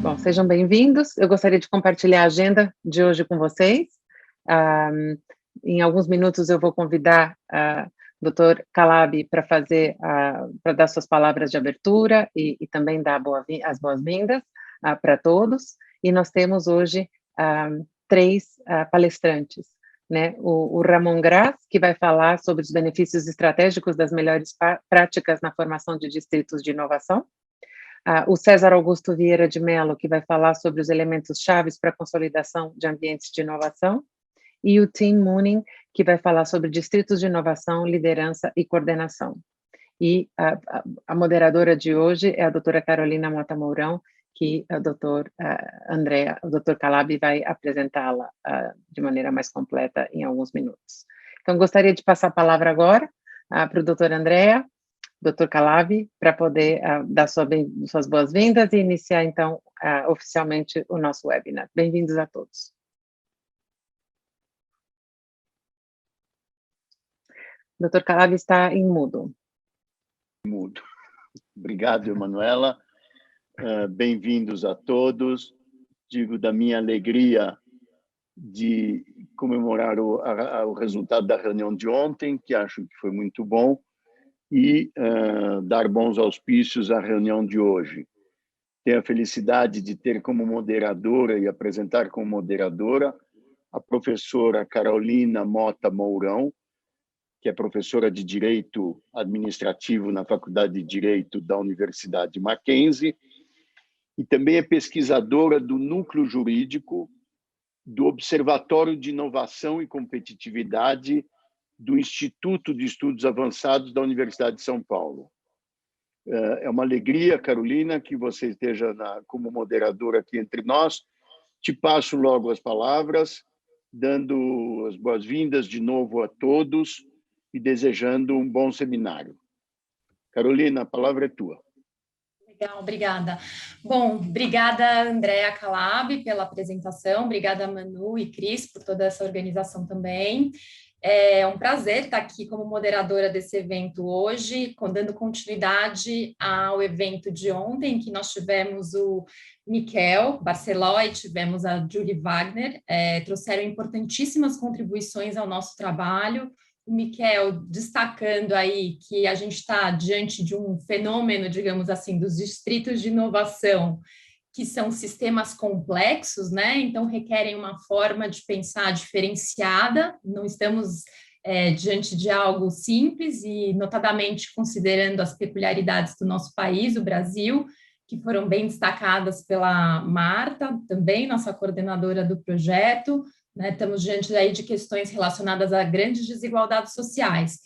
Bom, sejam bem-vindos. Eu gostaria de compartilhar a agenda de hoje com vocês. Em alguns minutos eu vou convidar o Dr. Calabi para dar suas palavras de abertura e também dar as boas-vindas para todos. E nós temos hoje três palestrantes, né? O Ramon Graz, que vai falar sobre os benefícios estratégicos das melhores práticas na formação de distritos de inovação. O César Augusto Vieira de Mello, que vai falar sobre os elementos chaves para a consolidação de ambientes de inovação, e o Tim Mooning, que vai falar sobre distritos de inovação, liderança e coordenação. E a moderadora de hoje é a doutora Carolina Mota Mourão, que o doutor Calabi vai apresentá-la de maneira mais completa em alguns minutos. Então, gostaria de passar a palavra agora para o doutor Andrea, Dr. Calabi, para poder dar suas boas-vindas e iniciar, então, oficialmente o nosso webinar. Bem-vindos a todos. Dr. Calabi está em mudo. Mudo. Obrigado, Emanuela. Bem-vindos a todos. Digo da minha alegria de comemorar o resultado da reunião de ontem, que acho que foi muito bom, e dar bons auspícios à reunião de hoje. Tenho a felicidade de ter como moderadora e apresentar como moderadora a professora Carolina Mota Mourão, que é professora de Direito Administrativo na Faculdade de Direito da Universidade Mackenzie, e também é pesquisadora do Núcleo Jurídico do Observatório de Inovação e Competitividade do Instituto de Estudos Avançados da Universidade de São Paulo. É uma alegria, Carolina, que você esteja como moderadora aqui entre nós. Te passo logo as palavras, dando as boas-vindas de novo a todos e desejando um bom seminário. Carolina, a palavra é tua. Legal, obrigada. Bom, obrigada, Andrea Calabi, pela apresentação, obrigada, Manu e Cris, por toda essa organização também. É um prazer estar aqui como moderadora desse evento hoje, dando continuidade ao evento de ontem, que nós tivemos o Miquel Barceló e tivemos a Julie Wagner, trouxeram importantíssimas contribuições ao nosso trabalho. O Miquel destacando aí que a gente está diante de um fenômeno, digamos assim, dos distritos de inovação, que são sistemas complexos, né? Então requerem uma forma de pensar diferenciada, não estamos diante de algo simples e, notadamente, considerando as peculiaridades do nosso país, o Brasil, que foram bem destacadas pela Marta, também nossa coordenadora do projeto, né? Estamos diante aí de questões relacionadas a grandes desigualdades sociais.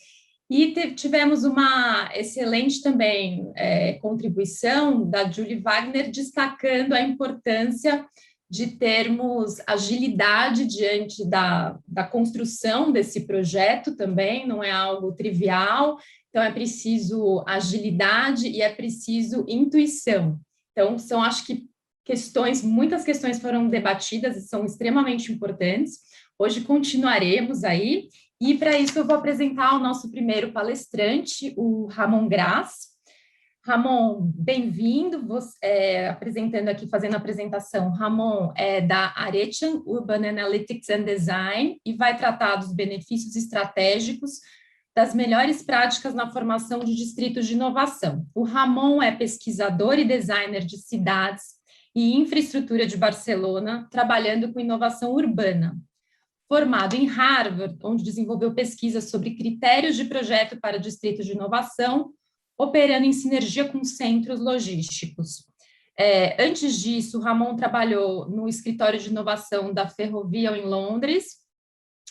E tivemos uma excelente também contribuição da Julie Wagner, destacando a importância de termos agilidade diante da construção desse projeto também, não é algo trivial, então é preciso agilidade e é preciso intuição. Então, acho que muitas questões foram debatidas e são extremamente importantes. Hoje continuaremos aí. E, para isso, eu vou apresentar o nosso primeiro palestrante, o Ramon Graz. Ramon, bem-vindo, fazendo a apresentação. Ramon é da Arechan Urban Analytics and Design e vai tratar dos benefícios estratégicos das melhores práticas na formação de distritos de inovação. O Ramon é pesquisador e designer de cidades e infraestrutura de Barcelona, trabalhando com inovação urbana. Formado em Harvard, onde desenvolveu pesquisas sobre critérios de projeto para distritos de inovação, operando em sinergia com centros logísticos. Antes disso, Ramon trabalhou no escritório de inovação da Ferrovial em Londres,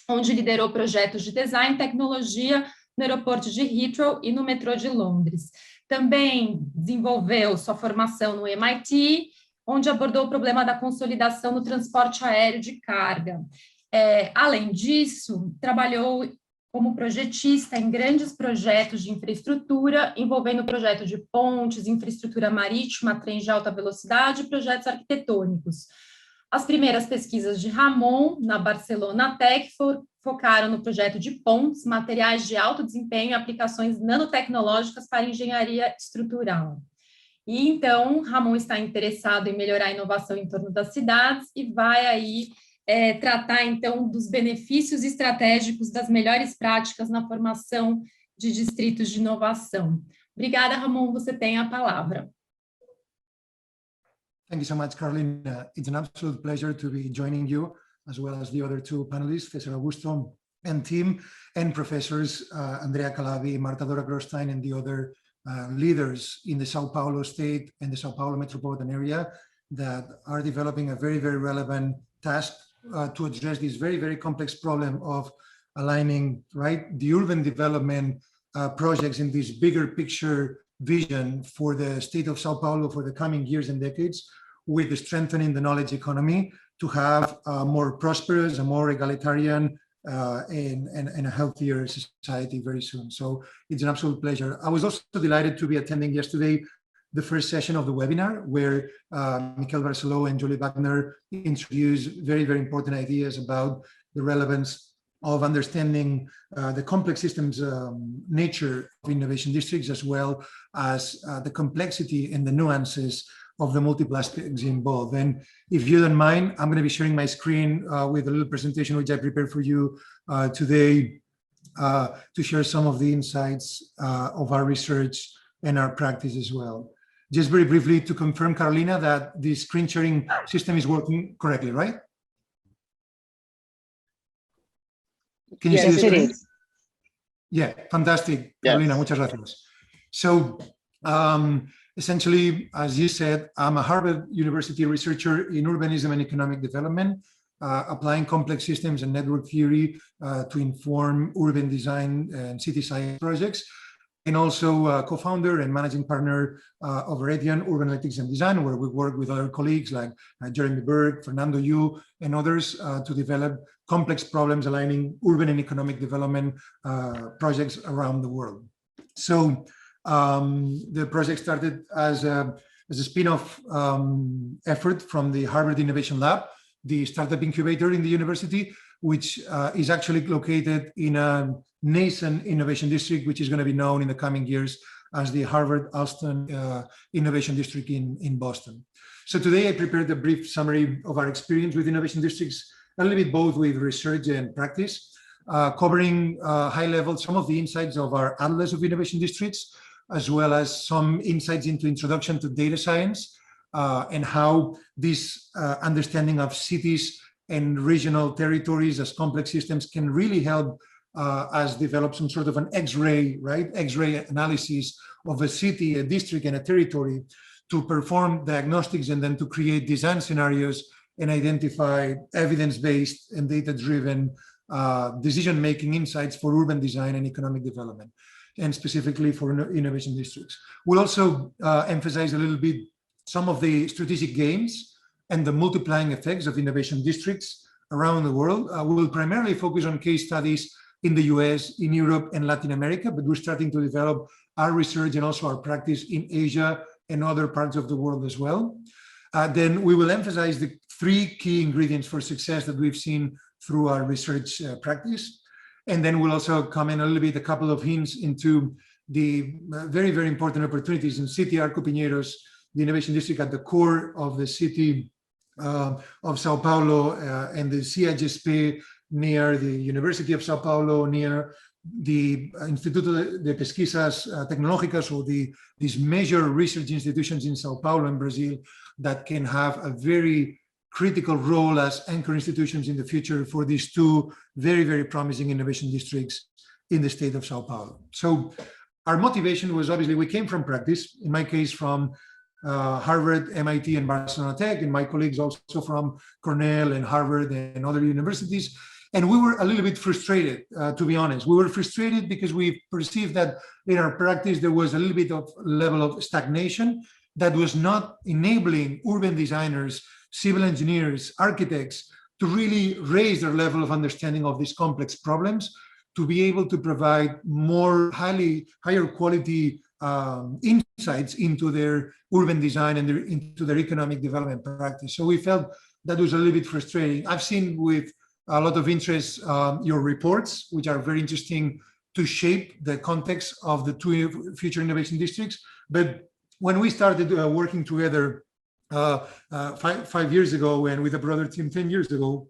onde liderou projetos de design e tecnologia no aeroporto de Heathrow e no metrô de Londres. Também desenvolveu sua formação no MIT, onde abordou o problema da consolidação no transporte aéreo de carga. Além disso, trabalhou como projetista em grandes projetos de infraestrutura, envolvendo projetos de pontes, infraestrutura marítima, trens de alta velocidade e projetos arquitetônicos. As primeiras pesquisas de Ramon, na Barcelona Tech, focaram no projeto de pontes, materiais de alto desempenho e aplicações nanotecnológicas para engenharia estrutural. E então, Ramon está interessado em melhorar a inovação em torno das cidades e vai aí tratar, então, dos benefícios estratégicos das melhores práticas na formação de distritos de inovação. Obrigada, Ramon, você tem a palavra. Thank you so much, Carolina. It's an absolute pleasure to be joining you, as well as the other two panelists, Professor Augusto and team, and professors Andrea Calabi, Marta Dora Grostein, and the other leaders in the Sao Paulo state and the Sao Paulo metropolitan area that are developing a very, very relevant task to address this very, very complex problem of aligning, right, the urban development projects in this bigger picture vision for the state of Sao Paulo for the coming years and decades, with the strengthening the knowledge economy to have a more prosperous, a more egalitarian, and a healthier society very soon. So it's an absolute pleasure. I was also delighted to be attending yesterday the first session of the webinar, where Michael Barceló and Julie Wagner introduced very, very important ideas about the relevance of understanding the complex systems nature of innovation districts, as well as the complexity and the nuances of the multiple aspects involved. And if you don't mind, I'm going to be sharing my screen with a little presentation which I prepared for you today to share some of the insights of our research and our practice as well. Just very briefly to confirm, Carolina, that the screen sharing system is working correctly, right? Can you see the screen? Yeah, fantastic, Carolina, muchas gracias. So essentially, as you said, I'm a Harvard University researcher in urbanism and economic development, applying complex systems and network theory to inform urban design and city science projects, and also co-founder and managing partner of Radian Urban Analytics and Design, where we work with other colleagues like Jeremy Berg, Fernando Yu, and others to develop complex problems aligning urban and economic development projects around the world. So the project started as a spin-off effort from the Harvard Innovation Lab, the startup incubator in the university, which is actually located in a nascent innovation district, which is going to be known in the coming years as the Harvard Alston Innovation District in Boston. So today I prepared a brief summary of our experience with innovation districts, a little bit both with research and practice, covering high level some of the insights of our Atlas of Innovation Districts, as well as some insights into introduction to data science and how this understanding of cities and regional territories as complex systems can really help us develop some sort of an X-ray, right? X-ray analysis of a city, a district, and a territory to perform diagnostics and then to create design scenarios and identify evidence-based and data-driven decision-making insights for urban design and economic development, and specifically for innovation districts. We'll also emphasize a little bit some of the strategic gains and the multiplying effects of innovation districts around the world. We will primarily focus on case studies in the US, in Europe, and Latin America, but we're starting to develop our research and also our practice in Asia and other parts of the world as well. Then we will emphasize the three key ingredients for success that we've seen through our research practice. And then we'll also comment a little bit, a couple of hints into the very, very important opportunities in City Arco Pinheiros, the innovation district at the core of the city of Sao Paulo, and the CIGSP near the University of Sao Paulo, near the Instituto de Pesquisas Tecnológicas, or these major research institutions in Sao Paulo and Brazil that can have a very critical role as anchor institutions in the future for these two very, very promising innovation districts in the state of Sao Paulo. So our motivation was obviously, we came from practice, in my case from Harvard, MIT, and Barcelona Tech, and my colleagues also from Cornell and Harvard and other universities. And we were a little bit frustrated, to be honest. We were frustrated because we perceived that in our practice, there was a little bit of level of stagnation that was not enabling urban designers, civil engineers, architects to really raise their level of understanding of these complex problems, to be able to provide more higher quality insights into their urban design and into their economic development practice. So we felt that was a little bit frustrating. I've seen with a lot of interest your reports, which are very interesting to shape the context of the two future innovation districts. But when we started working together 5 years ago, and with a brother team 10 years ago,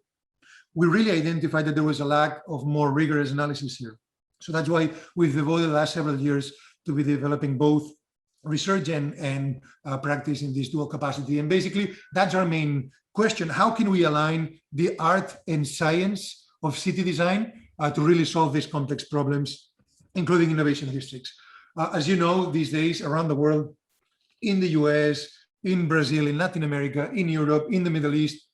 we really identified that there was a lack of more rigorous analysis here. So that's why we've devoted the last several years to be developing both research and practice in this dual capacity. And basically, that's our main question. How can we align the art and science of city design to really solve these complex problems, including innovation districts? As you know, these days around the world, in the US, in Brazil, in Latin America, in Europe, in the Middle East,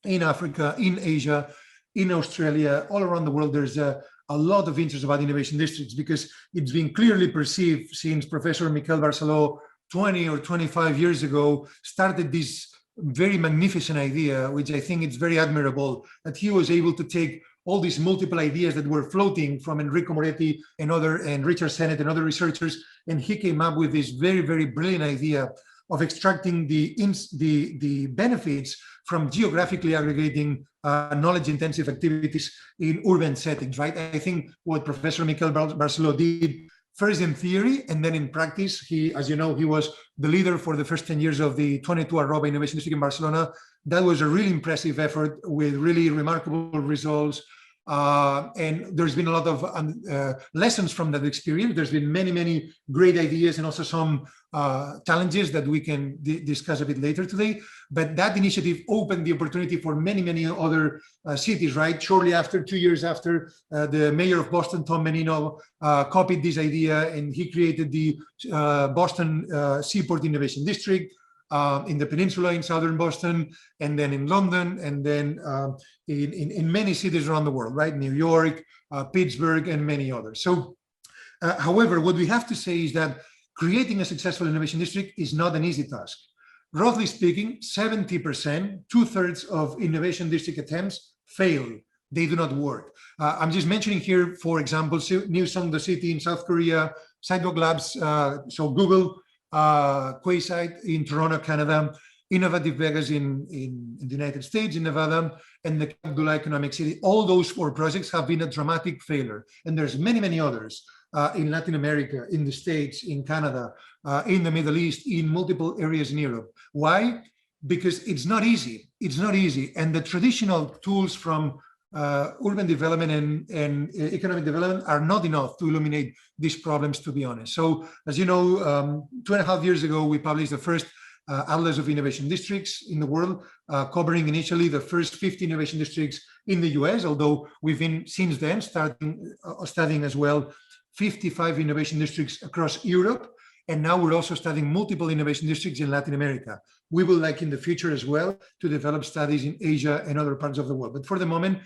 in Africa, in Asia, in Australia, all around the world, there's a lot of interest about innovation districts, because it's been clearly perceived since Professor Miquel Barceló 20 or 25 years ago started this very magnificent idea, which I think it's very admirable, that he was able to take all these multiple ideas that were floating from Enrico Moretti and Richard Sennett and other researchers, and he came up with this very, very brilliant idea of extracting the benefits from geographically aggregating knowledge-intensive activities in urban settings, right? I think what Professor Miquel Barceló did, first in theory and then in practice, he, as you know, he was the leader for the first 10 years of the 22 Arroba Innovation District in Barcelona. That was a really impressive effort with really remarkable results. And there's been a lot of lessons from that experience. There's been many, many great ideas and also some challenges that we can discuss a bit later today. But that initiative opened the opportunity for many, many other cities, right? Shortly after, 2 years after, the mayor of Boston, Tom Menino, copied this idea, and he created the Boston Seaport Innovation District in the peninsula in southern Boston, and then in London, and then in many cities around the world, right? New York, Pittsburgh, and many others. So, however, what we have to say is that creating a successful innovation district is not an easy task. Roughly speaking, 70%, 2/3 of innovation district attempts fail. They do not work. I'm just mentioning here, for example, New Songdo City in South Korea, Sidewalk Labs, so Google, Quayside in Toronto, Canada, Innovative Vegas in the United States, in Nevada, and the Abdullah Economic City. All those 4 projects have been a dramatic failure. And there's many, many others in Latin America, in the States, in Canada, in the Middle East, in multiple areas in Europe. Why? Because it's not easy. It's not easy. And the traditional tools from urban development and economic development are not enough to illuminate these problems, to be honest. So, as you know, 2.5 years ago, we published the first Atlas of Innovation Districts in the world, covering initially the first 50 innovation districts in the US, although we've been since then studying as well 55 innovation districts across Europe. And now we're also studying multiple innovation districts in Latin America. We will like in the future as well to develop studies in Asia and other parts of the world. But for the moment,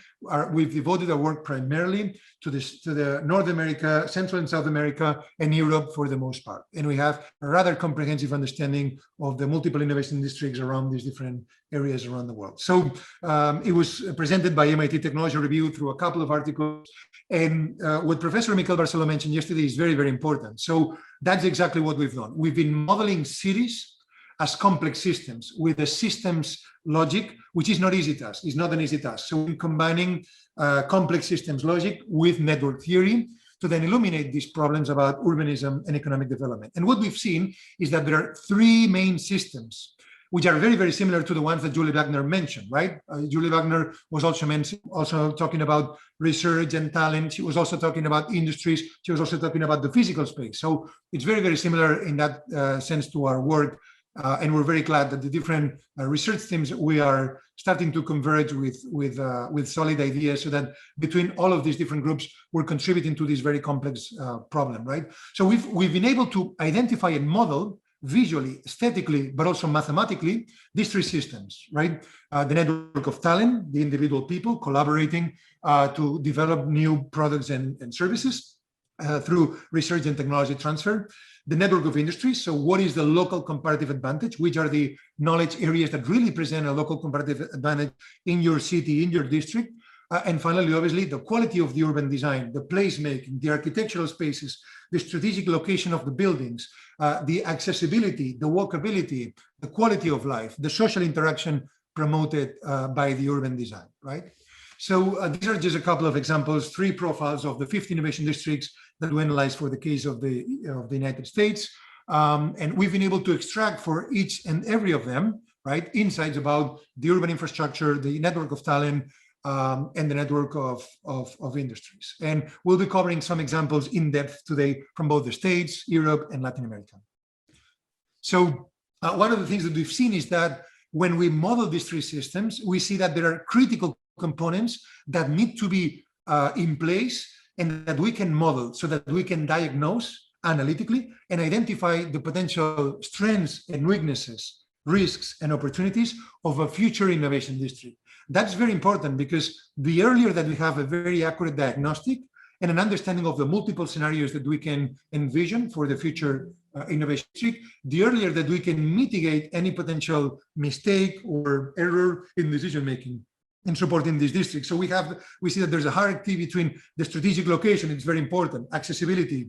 we've devoted our work primarily to the North America, Central and South America, and Europe for the most part. And we have a rather comprehensive understanding of the multiple innovation districts around these different areas around the world. So it was presented by MIT Technology Review through a couple of articles. And what Professor Miquel Barceló mentioned yesterday is very, very important. So that's exactly what we've done. We've been modeling cities as complex systems with a systems logic, which is not easy task. It's not an easy task. So we're combining complex systems logic with network theory to then illuminate these problems about urbanism and economic development. And what we've seen is that there are 3 main systems, which are very, very similar to the ones that Julie Wagner mentioned, right? Julie Wagner was also talking about research and talent. She was also talking about industries. She was also talking about the physical space. So it's very, very similar in that sense to our work. And we're very glad that the different research teams, we are starting to converge with solid ideas, so that between all of these different groups, we're contributing to this very complex problem, right? So we've been able to identify and model visually, aesthetically, but also mathematically, these 3 systems, right? The network of talent, the individual people collaborating to develop new products and services through research and technology transfer. The network of industries, so what is the local comparative advantage? Which are the knowledge areas that really present a local comparative advantage in your city, in your district? And finally, obviously, the quality of the urban design, the placemaking, the architectural spaces, the strategic location of the buildings, the accessibility, the walkability, the quality of life, the social interaction promoted by the urban design, right? So these are just a couple of examples, 3 profiles of the 50 innovation districts that we analyzed for the case of the United States. And we've been able to extract for each and every of them, right, insights about the urban infrastructure, the network of talent, and the network of industries. And we'll be covering some examples in depth today from both the States, Europe, and Latin America. So one of the things that we've seen is that when we model these three systems, we see that there are critical components that need to be in place and that we can model so that we can diagnose analytically and identify the potential strengths and weaknesses, risks and opportunities of a future innovation district. That's very important because the earlier that we have a very accurate diagnostic and an understanding of the multiple scenarios that we can envision for the future innovation district, the earlier that we can mitigate any potential mistake or error in decision-making in supporting this district. So we see that there's a hierarchy between the strategic location, it's very important, accessibility,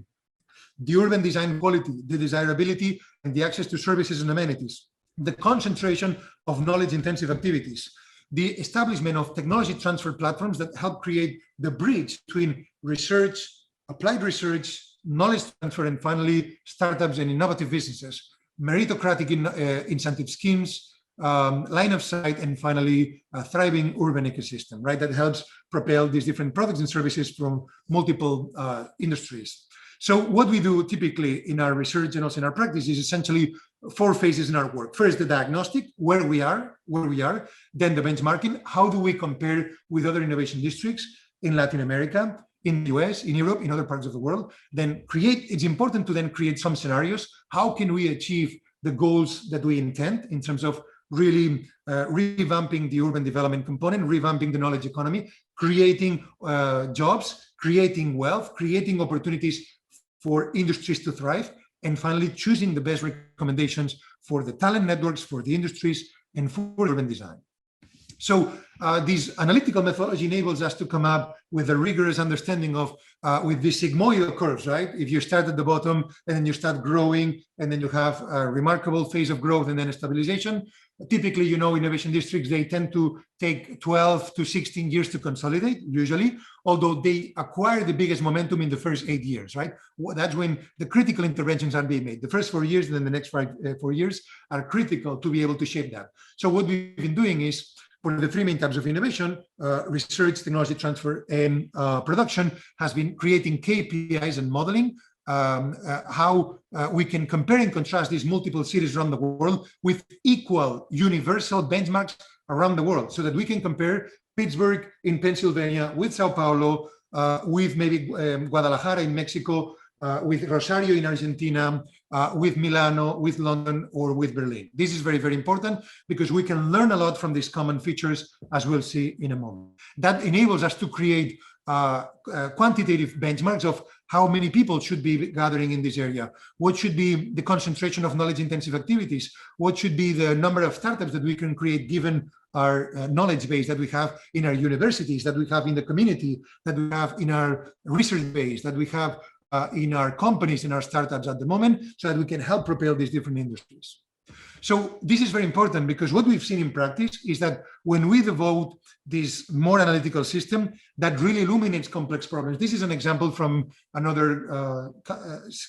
the urban design quality, the desirability, and the access to services and amenities, the concentration of knowledge-intensive activities, the establishment of technology transfer platforms that help create the bridge between research, applied research, knowledge transfer, and finally, startups and innovative businesses, meritocratic incentive schemes, line of sight, and finally, a thriving urban ecosystem, right, that helps propel these different products and services from multiple industries. So what we do typically in our research and also in our practice is essentially 4 phases in our work. First, the diagnostic, where we are, then the benchmarking, how do we compare with other innovation districts in Latin America, in the US, in Europe, in other parts of the world. Then it's important to then create some scenarios. How can we achieve the goals that we intend in terms of really revamping the urban development component, revamping the knowledge economy, creating jobs, creating wealth, creating opportunities for industries to thrive, and finally choosing the best recommendations for the talent networks, for the industries, and for urban design. So this analytical methodology enables us to come up with a rigorous understanding of, with the sigmoidal curves, right? If you start at the bottom and then you start growing, and then you have a remarkable phase of growth and then a stabilization. Typically, you know, innovation districts, they tend to take 12 to 16 years to consolidate, usually, although they acquire the biggest momentum in the first 8 years, right? That's when the critical interventions are being made. The first 4 years and then the next 4 years are critical to be able to shape that. So what we've been doing is, for the 3 main types of innovation, research, technology transfer, and production, has been creating KPIs and modeling how we can compare and contrast these multiple cities around the world with equal universal benchmarks around the world, so that we can compare Pittsburgh in Pennsylvania with Sao Paulo, with maybe Guadalajara in Mexico, with Rosario in Argentina, with Milano, with London, or with Berlin. This is very, very important because we can learn a lot from these common features, as we'll see in a moment. That enables us to create quantitative benchmarks of how many people should be gathering in this area, what should be the concentration of knowledge-intensive activities, what should be the number of startups that we can create given our knowledge base that we have in our universities, that we have in the community, that we have in our research base, that we have in our companies, in our startups at the moment, so that we can help propel these different industries. So this is very important because what we've seen in practice is that when we devote this more analytical system, that really illuminates complex problems. This is an example from another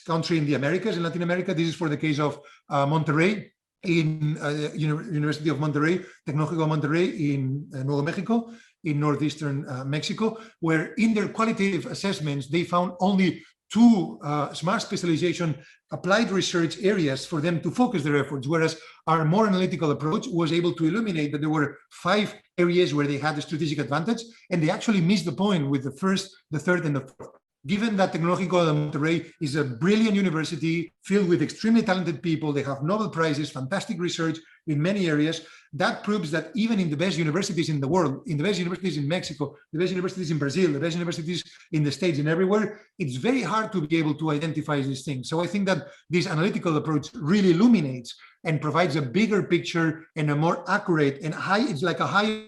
country in the Americas, in Latin America. This is for the case of Monterrey, in University of Monterrey, Tecnológico Monterrey in Nuevo Mexico, in northeastern Mexico, where in their qualitative assessments, they found only 2 smart specialization applied research areas for them to focus their efforts, whereas our more analytical approach was able to illuminate that there were 5 areas where they had a strategic advantage, and they actually missed the point with the first, the third, and the fourth. Given that Tecnológico de Monterrey is a brilliant university filled with extremely talented people, they have Nobel Prizes, fantastic research in many areas, that proves that even in the best universities in the world, in the best universities in Mexico, the best universities in Brazil, the best universities in the States and everywhere, it's very hard to be able to identify these things. So I think that this analytical approach really illuminates and provides a bigger picture and a more accurate and it's like a high.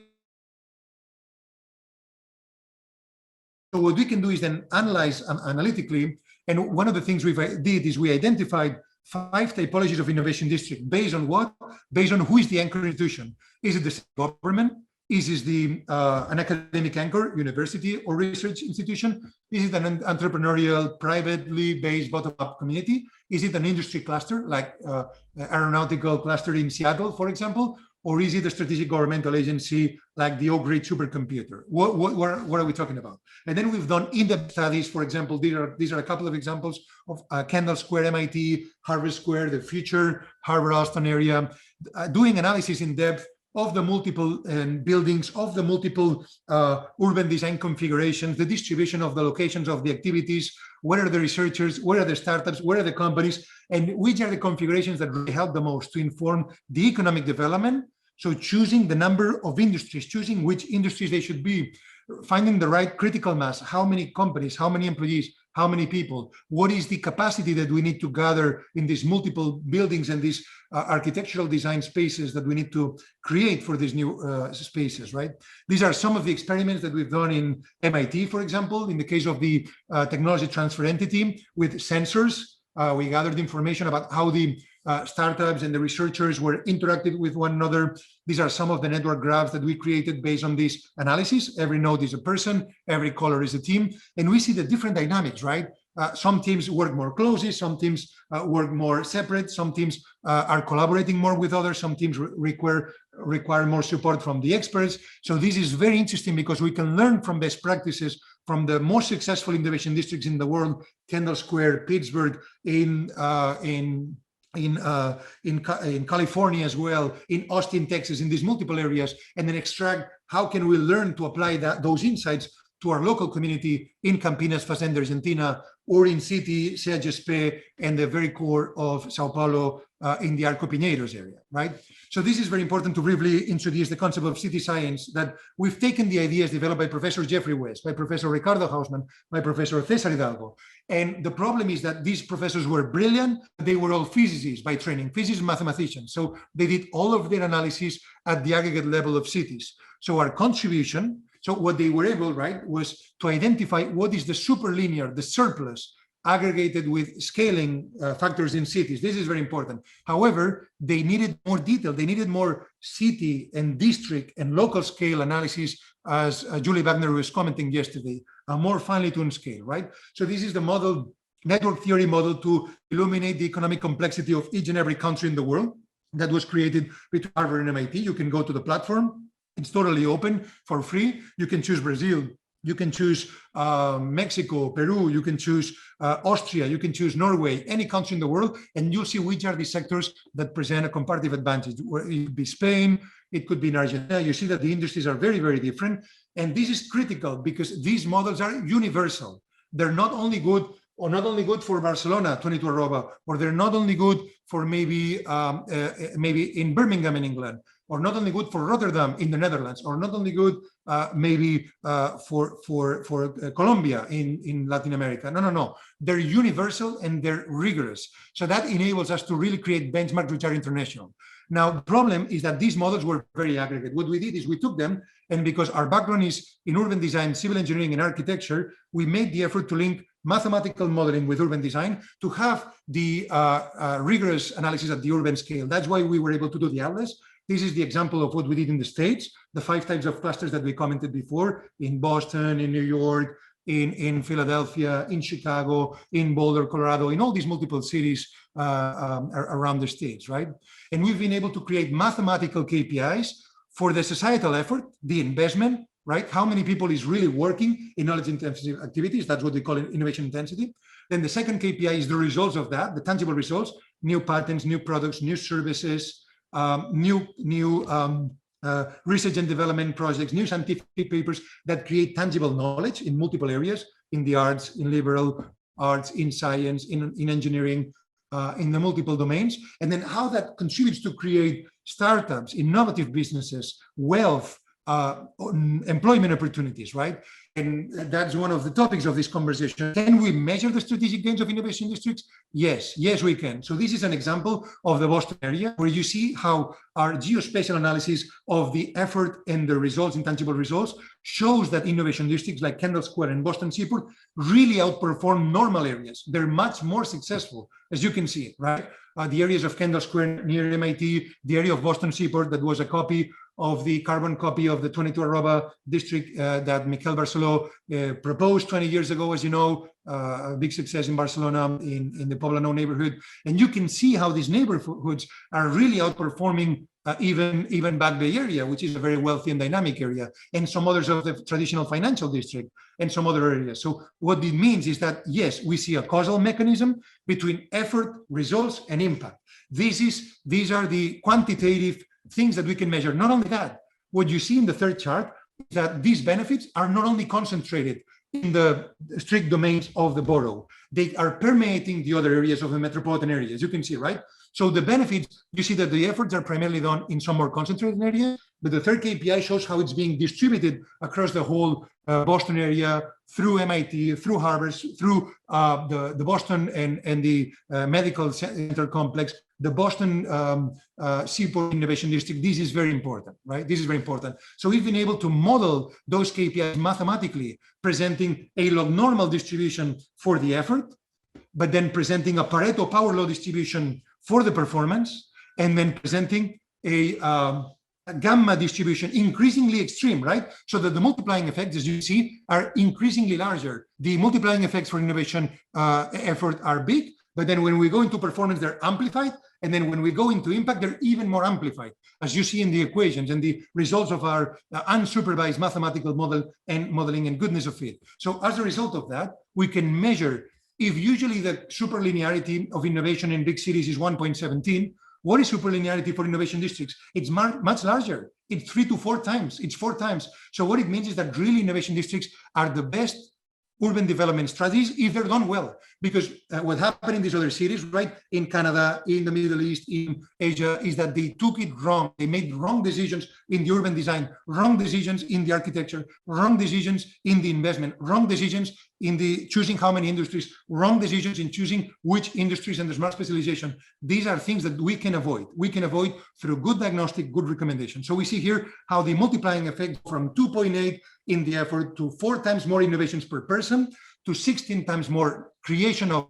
So what we can do is then analyze analytically, and one of the things we did is we identified 5 typologies of innovation district. Based on what? Based on who is the anchor institution. Is it the state government? Is it an academic anchor, university or research institution? Is it an entrepreneurial, privately based bottom-up community? Is it an industry cluster, like aeronautical cluster in Seattle, for example? Or is it a strategic governmental agency like the Oak Ridge supercomputer? What are we talking about? And then we've done in-depth studies. For example, these are a couple of examples of Kendall Square, MIT, Harvard Square, the future Harvard Austin area, doing analysis in depth of the multiple buildings, of the multiple urban design configurations, the distribution of the locations of the activities, where are the researchers, where are the startups, where are the companies, and which are the configurations that really help the most to inform the economic development. So choosing the number of industries, choosing which industries they should be, finding the right critical mass, how many companies, how many employees, how many people, what is the capacity that we need to gather in these multiple buildings and these architectural design spaces that we need to create for these new spaces, right? These are some of the experiments that we've done in MIT, for example, in the case of the technology transfer entity with sensors. We gathered information about how the startups and the researchers were interacting with one another. These are some of the network graphs that we created based on this analysis. Every node is a person, every color is a team, and we see the different dynamics, right? Some teams work more closely, some teams work more separate, some teams are collaborating more with others, some teams require more support from the experts. So this is very interesting because we can learn from best practices from the most successful innovation districts in the world, Kendall Square, Pittsburgh, in California as well, in Austin, Texas, in these multiple areas, and then extract how can we learn to apply those insights to our local community in Campinas, Fazenda, Argentina, or in city, Sergipe, and the very core of Sao Paulo in the Arco Pinheiros area, right? So this is very important to briefly introduce the concept of city science, that we've taken the ideas developed by Professor Jeffrey West, by Professor Ricardo Hausmann, by Professor Cesar Hidalgo. And the problem is that these professors were brilliant. They were all physicists by training, physicists, mathematicians. So they did all of their analysis at the aggregate level of cities. So our contribution, so what they were able, right, was to identify what is the superlinear, the surplus, aggregated with scaling factors in cities. This is very important. However, they needed more detail. They needed more city and district and local scale analysis, as Julie Wagner was commenting yesterday, a more finely tuned scale, right? So this is the model, network theory model to illuminate the economic complexity of each and every country in the world that was created between Harvard and MIT. You can go to the platform. It's totally open for free. You can choose Brazil. You can choose Mexico, Peru. You can choose Austria. You can choose Norway, any country in the world, and you'll see which are the sectors that present a comparative advantage. It could be Spain. It could be in Argentina. You see that the industries are very, very different. And this is critical because these models are universal. They're not only good or not only good for Barcelona, 22 Arroba, or they're not only good for maybe in Birmingham in England, or not only good for Rotterdam in the Netherlands, or not only good for Colombia in Latin America. No. They're universal and they're rigorous. So that enables us to really create benchmarks which are international. Now, the problem is that these models were very aggregate. What we did is we took them, and because our background is in urban design, civil engineering, and architecture, we made the effort to link mathematical modeling with urban design to have the rigorous analysis at the urban scale. That's why we were able to do the atlas. This is the example of what we did in the States, the 5 types of clusters that we commented before, in Boston, in New York, in Philadelphia, in Chicago, in Boulder, Colorado, in all these multiple cities around the States, right? And we've been able to create mathematical KPIs for the societal effort, the investment, right? How many people is really working in knowledge-intensive activities? That's what we call innovation intensity. Then the second KPI is the results of that, the tangible results, new patents, new products, new services, new research and development projects, new scientific papers that create tangible knowledge in multiple areas, in the arts, in liberal arts, in science, in engineering, in the multiple domains, and then how that contributes to create startups, innovative businesses, wealth, employment opportunities, right? And that's one of the topics of this conversation. Can we measure the strategic gains of innovation districts? Yes, we can. So this is an example of the Boston area where you see how our geospatial analysis of the effort and the results, intangible results, shows that innovation districts like Kendall Square and Boston Seaport really outperform normal areas. They're much more successful, as you can see, right? The areas of Kendall Square near MIT, the area of Boston Seaport that was a copy of the carbon copy of the 22 Arroba district that Miquel Barceló proposed 20 years ago, as you know, a big success in Barcelona in the Poblenou neighborhood. And you can see how these neighborhoods are really outperforming even Back Bay area, which is a very wealthy and dynamic area, and some others of the traditional financial district and some other areas. So what it means is that, yes, we see a causal mechanism between effort, results, and impact. These are the quantitative things that we can measure. Not only that, what you see in the third chart is that these benefits are not only concentrated in the strict domains of the borough, they are permeating the other areas of the metropolitan area, as you can see, right? So the benefits, you see that the efforts are primarily done in some more concentrated areas, but the third KPI shows how it's being distributed across the whole Boston area, through MIT, through Harvard, through the Boston and the medical center complex, the Boston Seaport Innovation District. This is very important, right? This is very important. So we've been able to model those KPIs mathematically, presenting a log-normal distribution for the effort, but then presenting a Pareto power law distribution for the performance, and then presenting a gamma distribution, increasingly extreme, right? So that the multiplying effects, as you see, are increasingly larger. The multiplying effects for innovation effort are big, but then when we go into performance, they're amplified. And then when we go into impact, they're even more amplified, as you see in the equations and the results of our unsupervised mathematical modeling and goodness of fit. So as a result of that, we can measure, if usually the superlinearity of innovation in big cities is 1.17, what is superlinearity for innovation districts? It's much larger. It's 3 to 4 times. It's 4 times. So what it means is that really innovation districts are the best urban development strategies if they're done well. Because what happened in these other cities, right, in Canada, in the Middle East, in Asia, is that they took it wrong. They made wrong decisions in the urban design, wrong decisions in the architecture, wrong decisions in the investment, wrong decisions in the choosing how many industries, wrong decisions in choosing which industries and the smart specialization. These are things that we can avoid. We can avoid through good diagnostic, good recommendation. So we see here how the multiplying effect from 2.8 in the effort to 4 times more innovations per person, to 16 times more creation of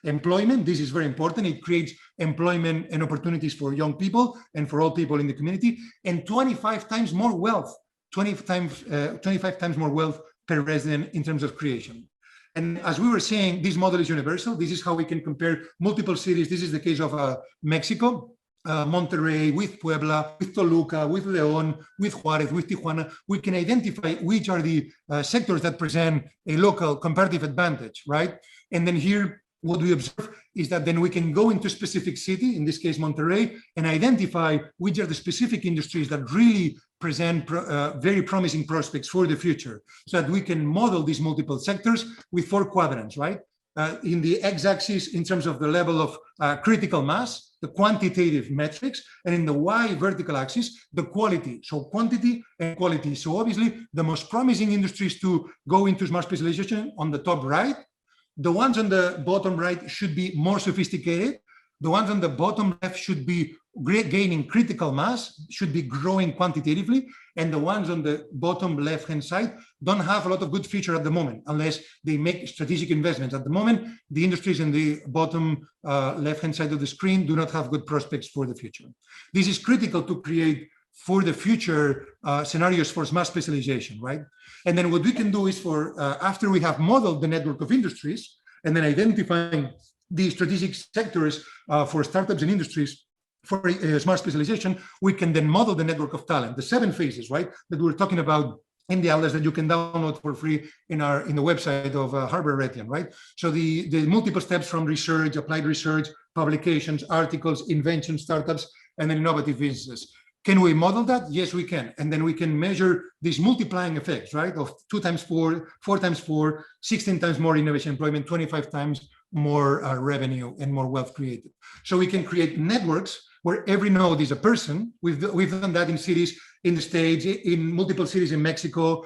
employment. This is very important. It creates employment and opportunities for young people and for all people in the community, and 25 times more wealth, 25 times more wealth per resident in terms of creation. And as we were saying, this model is universal. This is how we can compare multiple cities. This is the case of Mexico. Monterrey, with Puebla, with Toluca, with León, with Juárez, with Tijuana, we can identify which are the sectors that present a local comparative advantage, right? And then here, what we observe is that then we can go into a specific city, in this case, Monterrey, and identify which are the specific industries that really present very promising prospects for the future, so that we can model these multiple sectors with 4 quadrants, right? In the x-axis, in terms of the level of critical mass, the quantitative metrics, and in the y vertical axis, the quality. So quantity and quality. So obviously, the most promising industries to go into smart specialization on the top right. The ones on the bottom right should be more sophisticated. The ones on the bottom left should be gaining critical mass, should be growing quantitatively, and the ones on the bottom left-hand side don't have a lot of good future at the moment, unless they make strategic investments. At the moment, the industries in the bottom left-hand side of the screen do not have good prospects for the future. This is critical to create for the future scenarios for smart specialization, right? And then what we can do is for, after we have modeled the network of industries, and then identifying the strategic sectors for startups and industries for smart specialization, we can then model the network of talent, the 7 phases, right, that we're talking about in the atlas that you can download for free in the website of Harvard Retian, right? So the multiple steps from research, applied research, publications, articles, invention, startups, and then innovative businesses. Can we model that? Yes, we can. And then we can measure these multiplying effects, right, of 2 times 4, 4 times 4, 16 times more innovation employment, 25 times more revenue and more wealth created. So we can create networks where every node is a person. We've done that in cities in the States, in multiple cities in Mexico,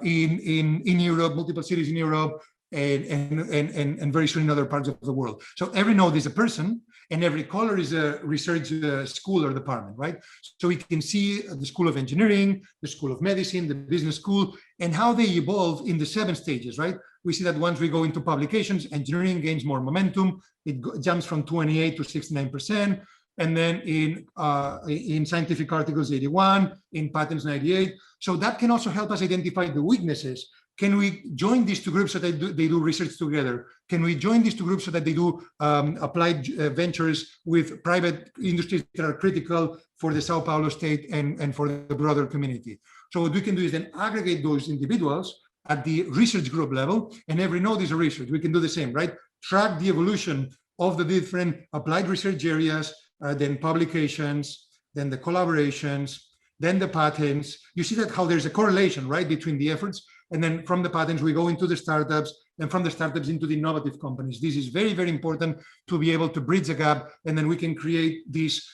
in Europe, multiple cities in Europe, and very soon in other parts of the world. So every node is a person, and every color is a research school or department, right? So we can see the School of Engineering, the School of Medicine, the business school, and how they evolve in the 7 stages, right? We see that once we go into publications, engineering gains more momentum. It jumps from 28 to 69%. And then in scientific articles, 81, in patents, 98. So that can also help us identify the weaknesses. Can we join these 2 groups so that they do research together? Can we join these 2 groups so that they do applied ventures with private industries that are critical for the Sao Paulo state and for the broader community? So what we can do is then aggregate those individuals at the research group level, and every node is a research. We can do the same, right? Track the evolution of the different applied research areas, then publications, then the collaborations, then the patents. You see that how there's a correlation, right, between the efforts. And then from the patents, we go into the startups, and from the startups into the innovative companies. This is very, very important to be able to bridge the gap. And then we can create this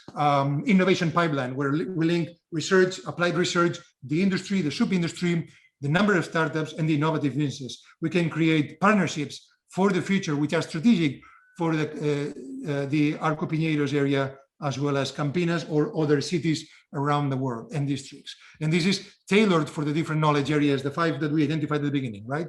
innovation pipeline where we link research, applied research, the industry, the sub-industry, the number of startups, and the innovative businesses. We can create partnerships for the future, which are strategic for the Arco Pinheiros area, as well as Campinas or other cities around the world and districts. And this is tailored for the different knowledge areas, the 5 that we identified at the beginning, right?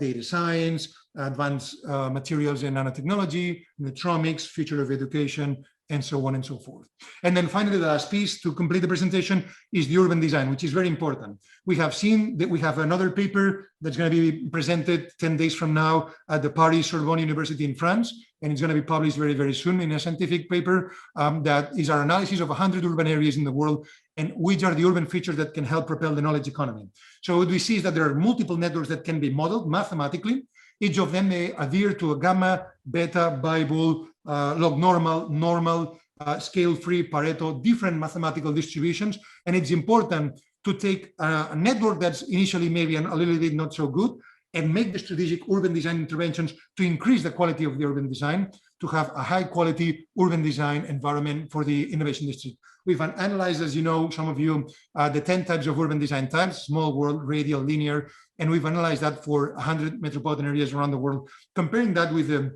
Data science, advanced materials and nanotechnology, neutromics, future of education, and so on and so forth. And then finally, the last piece to complete the presentation is the urban design, which is very important. We have seen that we have another paper that's going to be presented 10 days from now at the Paris Sorbonne University in France, and it's going to be published very, very soon in a scientific paper that is our analysis of 100 urban areas in the world and which are the urban features that can help propel the knowledge economy. So what we see is that there are multiple networks that can be modeled mathematically. Each of them may adhere to a gamma, beta, Bible, log normal, scale-free, Pareto, different mathematical distributions. And it's important to take a network that's initially maybe a little bit not so good and make the strategic urban design interventions to increase the quality of the urban design, to have a high-quality urban design environment for the innovation district. We've analyzed, as you know, some of you, the 10 types of urban design types: small world, radial, linear, and we've analyzed that for 100 metropolitan areas around the world, comparing that with the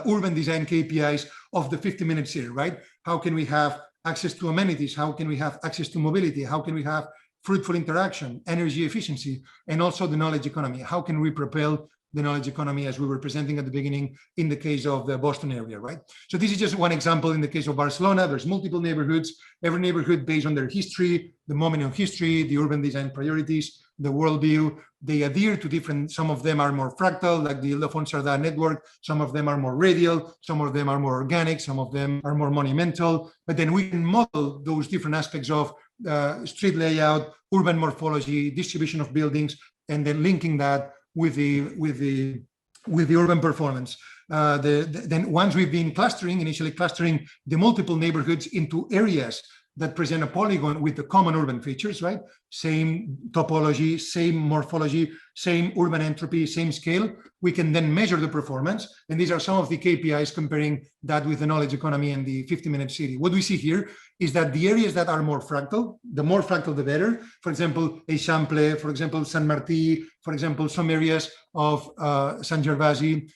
urban design KPIs of the 50-minute series, right? How can we have access to amenities? How can we have access to mobility? How can we have fruitful interaction, energy efficiency, and also the knowledge economy? How can we propel the knowledge economy, as we were presenting at the beginning in the case of the Boston area, right? So this is just one example. In the case of Barcelona, there's multiple neighborhoods, every neighborhood based on their history, the moment of history, the urban design priorities, the worldview. They adhere to different, some of them are more fractal, like the Ildefonso Cerdá network, some of them are more radial, some of them are more organic, some of them are more monumental, but then we can model those different aspects of street layout, urban morphology, distribution of buildings, and then linking that with the urban performance. Then once we've been initially clustering the multiple neighborhoods into areas that present a polygon with the common urban features, right? Same topology, same morphology, same urban entropy, same scale. We can then measure the performance. And these are some of the KPIs comparing that with the knowledge economy and the 50-minute city. What we see here is that the areas that are more fractal, the more fractal, the better. For example, Eixample, for example, San Martí, for example, some areas of Sant Gervasi,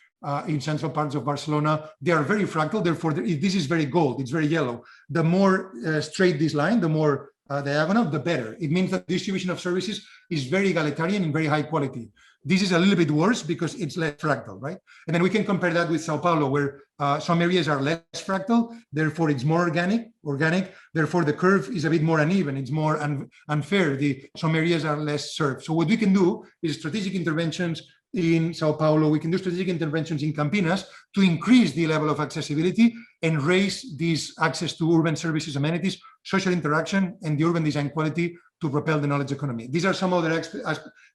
in central parts of Barcelona, they are very fractal. Therefore, this is very gold, it's very yellow. The more straight this line, the more diagonal, the better. It means that distribution of services is very egalitarian and very high quality. This is a little bit worse because it's less fractal, right? And then we can compare that with Sao Paulo, where some areas are less fractal, therefore it's more organic, therefore the curve is a bit more uneven, it's more unfair. Some areas are less served. So what we can do is strategic interventions in Sao Paulo, we can do strategic interventions in Campinas to increase the level of accessibility and raise this access to urban services, amenities, social interaction, and the urban design quality to propel the knowledge economy. These are some other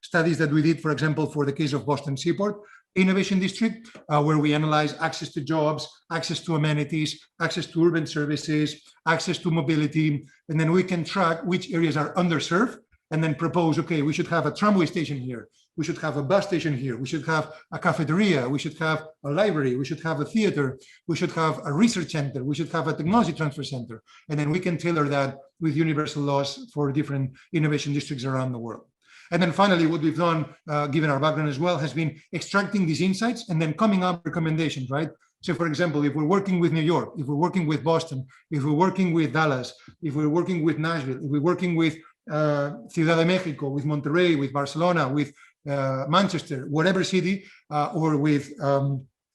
studies that we did, for example, for the case of Boston Seaport Innovation District, where we analyze access to jobs, access to amenities, access to urban services, access to mobility, and then we can track which areas are underserved and then propose, okay, we should have a tramway station here. we should have a bus station here, we should have a cafeteria, we should have a library, we should have a theater, we should have a research center, we should have a technology transfer center. And then we can tailor that with universal laws for different innovation districts around the world. And then finally, what we've done, given our background as well, has been extracting these insights and then coming up with recommendations, right? So for example, if we're working with New York, if we're working with Boston, if we're working with Dallas, if we're working with Nashville, if we're working with Ciudad de Mexico, with Monterrey, with Barcelona, with Manchester, whatever city, or with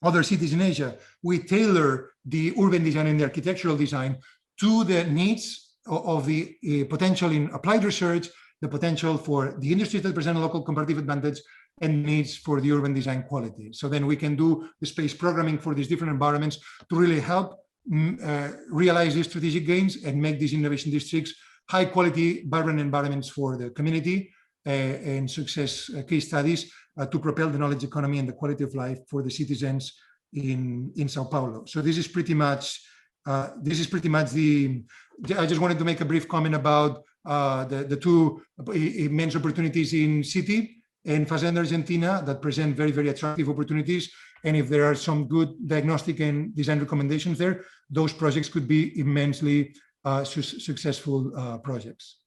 other cities in Asia, we tailor the urban design and the architectural design to the needs of the potential in applied research, the potential for the industries that present a local comparative advantage, and needs for the urban design quality. So then we can do the space programming for these different environments to really help realize these strategic gains and make these innovation districts high quality, vibrant environments for the community and success case studies to propel the knowledge economy and the quality of life for the citizens in Sao Paulo. So this is pretty much the, I just wanted to make a brief comment about the two immense opportunities in City and Fazenda Argentina that present very, very attractive opportunities. And if there are some good diagnostic and design recommendations there, those projects could be immensely successful projects.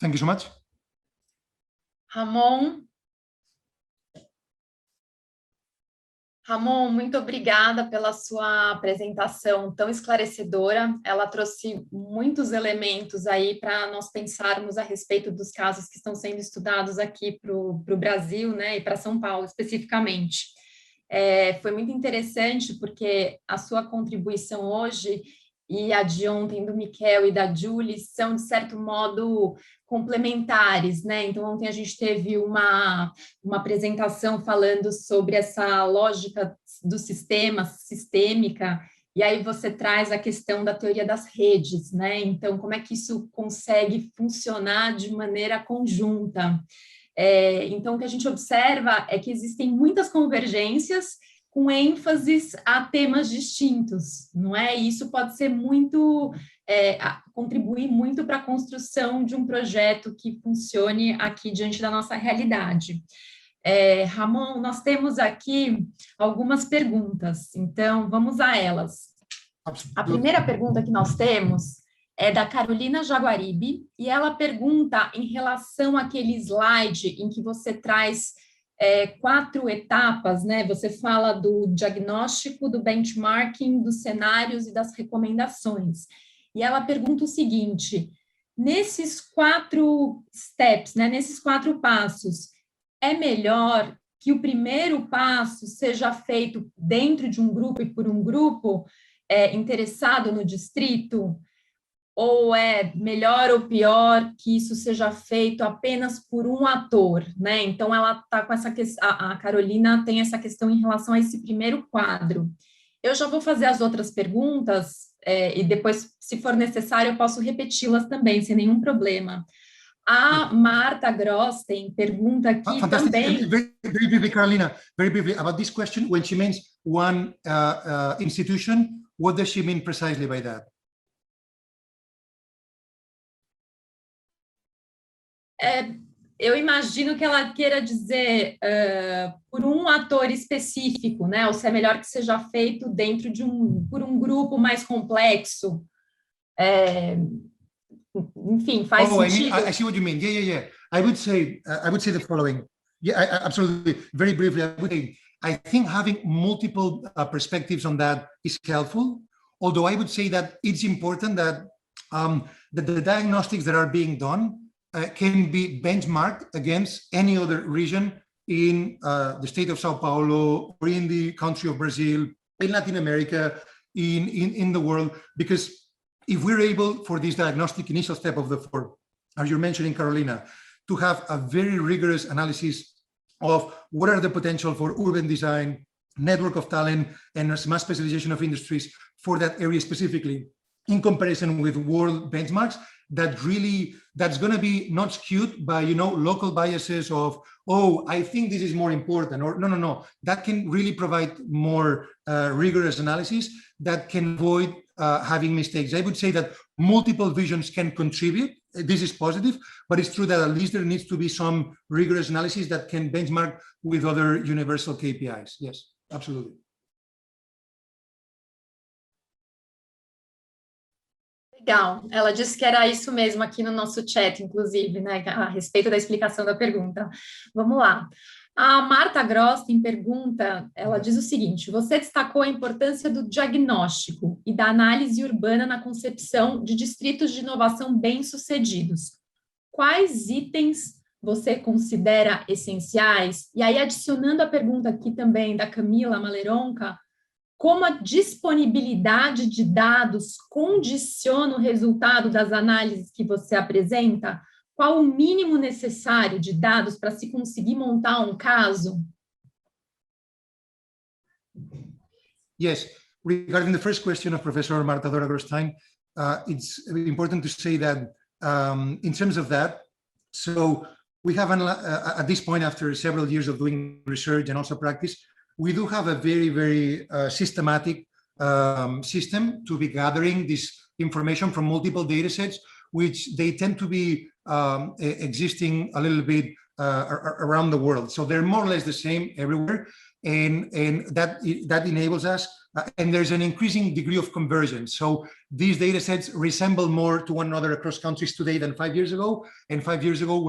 Thank you so much. Ramon, muito obrigada pela sua apresentação tão esclarecedora. Ela trouxe muitos elementos aí para nós pensarmos a respeito dos casos que estão sendo estudados aqui para o Brasil, né, e para São Paulo especificamente. Foi muito interessante porque a sua contribuição hoje e a de ontem do Miquel e da Julie são, de certo modo, complementares, né? Então, ontem a gente teve uma apresentação falando sobre essa lógica do sistema, sistêmica, e aí você traz a questão da teoria das redes, né? Então, como é que isso consegue funcionar de maneira conjunta? Então, o que a gente observa é que existem muitas convergências com ênfases a temas distintos, não é? E isso pode ser muito, contribuir muito para a construção de um projeto que funcione aqui diante da nossa realidade. Ramon, nós temos aqui algumas perguntas, então vamos a elas. A primeira pergunta que nós temos é da Carolina Jaguaribe, e ela pergunta em relação àquele slide em que você traz 4 etapas, né? Você fala do diagnóstico, do benchmarking, dos cenários e das recomendações. E ela pergunta o seguinte: nesses 4 steps, né, nesses 4 passos, é melhor que o primeiro passo seja feito dentro de um grupo e por um grupo interessado no distrito? Ou é melhor ou pior que isso seja feito apenas por um ator, né? Então, ela está com essa questão, a Carolina tem essa questão em relação a esse primeiro quadro. Eu já vou fazer as outras perguntas, e depois, se for necessário, eu posso repeti-las também, sem nenhum problema. A Marta Grosten pergunta aqui também... Very briefly, Carolina, very briefly, about this question, when she means one institution, what does she mean precisely by that? Eu imagino que ela queira dizer por um ator específico, né? Ou se é melhor que seja feito dentro de por um grupo mais complexo. Enfim, faz sentido. I see what you mean. Yeah. I would say the following. Yeah, absolutely. Very briefly, I would say I think having multiple perspectives on that is helpful. Although I would say that it's important that the diagnostics that are being done can be benchmarked against any other region in the state of Sao Paulo, or in the country of Brazil, in Latin America, in the world. Because if we're able, for this diagnostic initial step of the 4, as you're mentioning, Carolina, to have a very rigorous analysis of what are the potential for urban design, network of talent, and mass specialization of industries for that area specifically, in comparison with world benchmarks, that's going to be not skewed by, local biases of, oh, I think this is more important, or no. That can really provide more rigorous analysis that can avoid having mistakes. I would say that multiple visions can contribute this is positive, but it's true that at least there needs to be some rigorous analysis that can benchmark with other universal KPIs. Yes, absolutely. Legal, ela disse que era isso mesmo aqui no nosso chat, inclusive, né, a respeito da explicação da pergunta. Vamos lá. A Marta Grostin pergunta, ela diz o seguinte: você destacou a importância do diagnóstico e da análise urbana na concepção de distritos de inovação bem-sucedidos. Quais itens você considera essenciais? E aí, adicionando a pergunta aqui também da Camila Maleronca, como a disponibilidade de dados condiciona o resultado das análises que você apresenta? Qual o mínimo necessário de dados para se conseguir montar um caso? Yes, regarding the first question of Professor Marta Dora Grosstein, it's important to say that in terms of that, so we have, at this point, after several years of doing research and also practice, we do have a very, very systematic system to be gathering this information from multiple data sets, which they tend to be existing a little bit around the world. So they're more or less the same everywhere. And that enables us, and there's an increasing degree of convergence. So these data sets resemble more to one another across countries today than 5 years ago. And 5 years ago,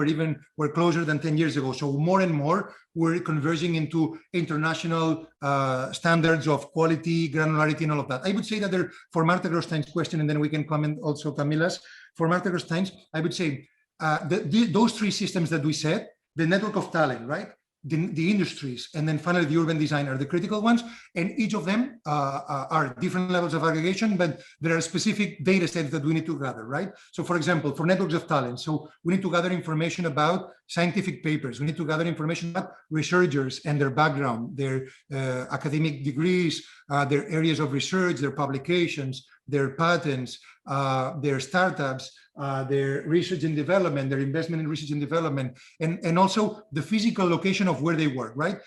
we're closer than 10 years ago. So more and more, we're converging into international standards of quality, granularity, and all of that. I would say that for Marta Grostein's question, and then we can comment also Camila's, for Marta Grostein's, I would say those three systems that we said, the network of talent, right? The industries, and then finally the urban design are the critical ones, and each of them are different levels of aggregation, but there are specific data sets that we need to gather, right? So for example, for networks of talent, so we need to gather information about scientific papers, we need to gather information about researchers and their background, their academic degrees, their areas of research, their publications, their patents, their startups, their research and development, their investment in research and development, and also the physical location of where they work, right?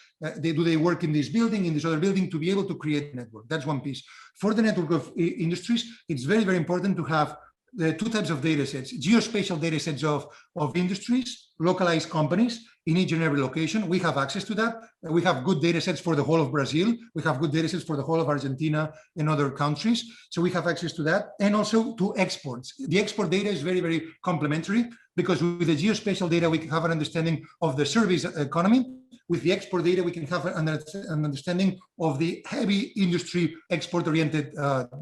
Do they work in this building, in this other building, to be able to create a network? That's one piece. For the network of industries, it's very, very important to have the two types of data sets: geospatial data sets of industries, localized companies in each and every location. We have access to that. We have good data sets for the whole of Brazil. We have good data sets for the whole of Argentina and other countries. So we have access to that, and also to exports. The export data is very, very complementary, because with the geospatial data, we can have an understanding of the service economy. With the export data, we can have an understanding of the heavy industry export-oriented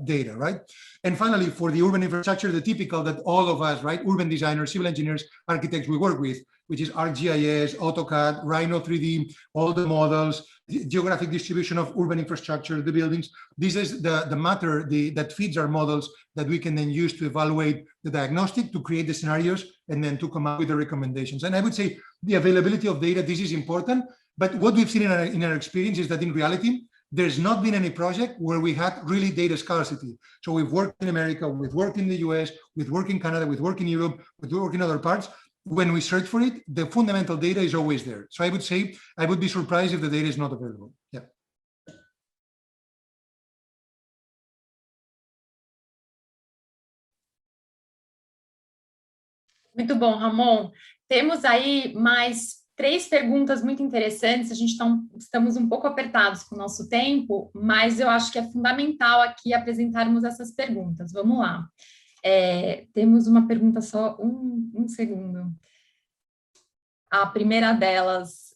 data, right? And finally, for the urban infrastructure, the typical that all of us, right, urban designers, civil engineers, architects, we work with, which is ArcGIS, AutoCAD, Rhino 3D, all the models, the geographic distribution of urban infrastructure, the buildings. This is the matter that feeds our models that we can then use to evaluate the diagnostic, to create the scenarios, and then to come up with the recommendations. And I would say the availability of data, this is important, but what we've seen in our experience is that in reality, there's not been any project where we had really data scarcity. So we've worked in America, we've worked in the US, we've worked in Canada, we've worked in Europe, we've worked in other parts. When we search for it, the fundamental data is always there. So I would say, I would be surprised if the data is not available. Yeah. Muito bom, Ramon. Temos aí mais 3 perguntas muito interessantes. A gente estamos um pouco apertados com o nosso tempo, mas eu acho que é fundamental aqui apresentarmos essas perguntas. Vamos lá. Temos uma pergunta só, um segundo. A primeira delas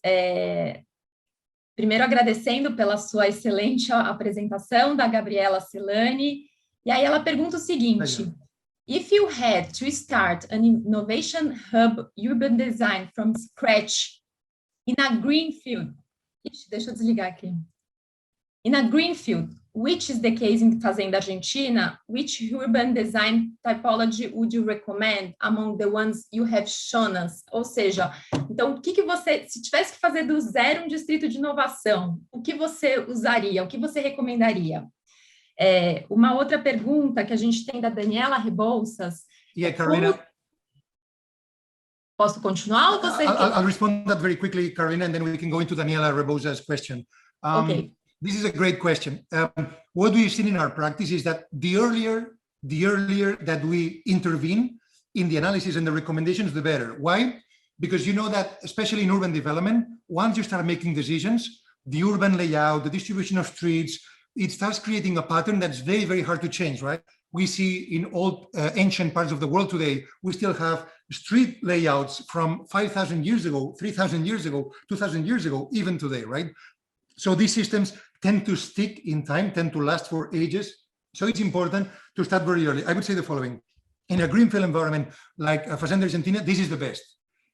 primeiro agradecendo pela sua excelente apresentação, da Gabriela Celani, e aí ela pergunta o seguinte: if you had to start an innovation hub urban design from scratch in a greenfield, deixa eu desligar aqui. In a greenfield, which is the case in Fazenda Argentina, which urban design typology would you recommend among the ones you have shown us? Ou seja, então, o que você, se tivesse que fazer do zero um distrito de inovação, o que você usaria, o que você recomendaria? Uma outra pergunta que a gente tem da Daniela Rebouças. Yeah, Carolina. Posso continuar ou você... I'll respond that very quickly, Carolina, and then we can go into Daniela Rebouças' question. Okay. This is a great question. What we've seen in our practice is that the earlier that we intervene, in the analysis and the recommendations, the better. Why? Because you know that, especially in urban development, once you start making decisions, the urban layout, the distribution of streets, it starts creating a pattern that's very, very hard to change, right? We see in old ancient parts of the world today, we still have street layouts from 5,000 years ago, 3,000 years ago, 2,000 years ago, even today, right? So these systems tend to stick in time, tend to last for ages. So it's important to start very early. I would say the following. In a greenfield environment like Fazenda Argentina, this is the best.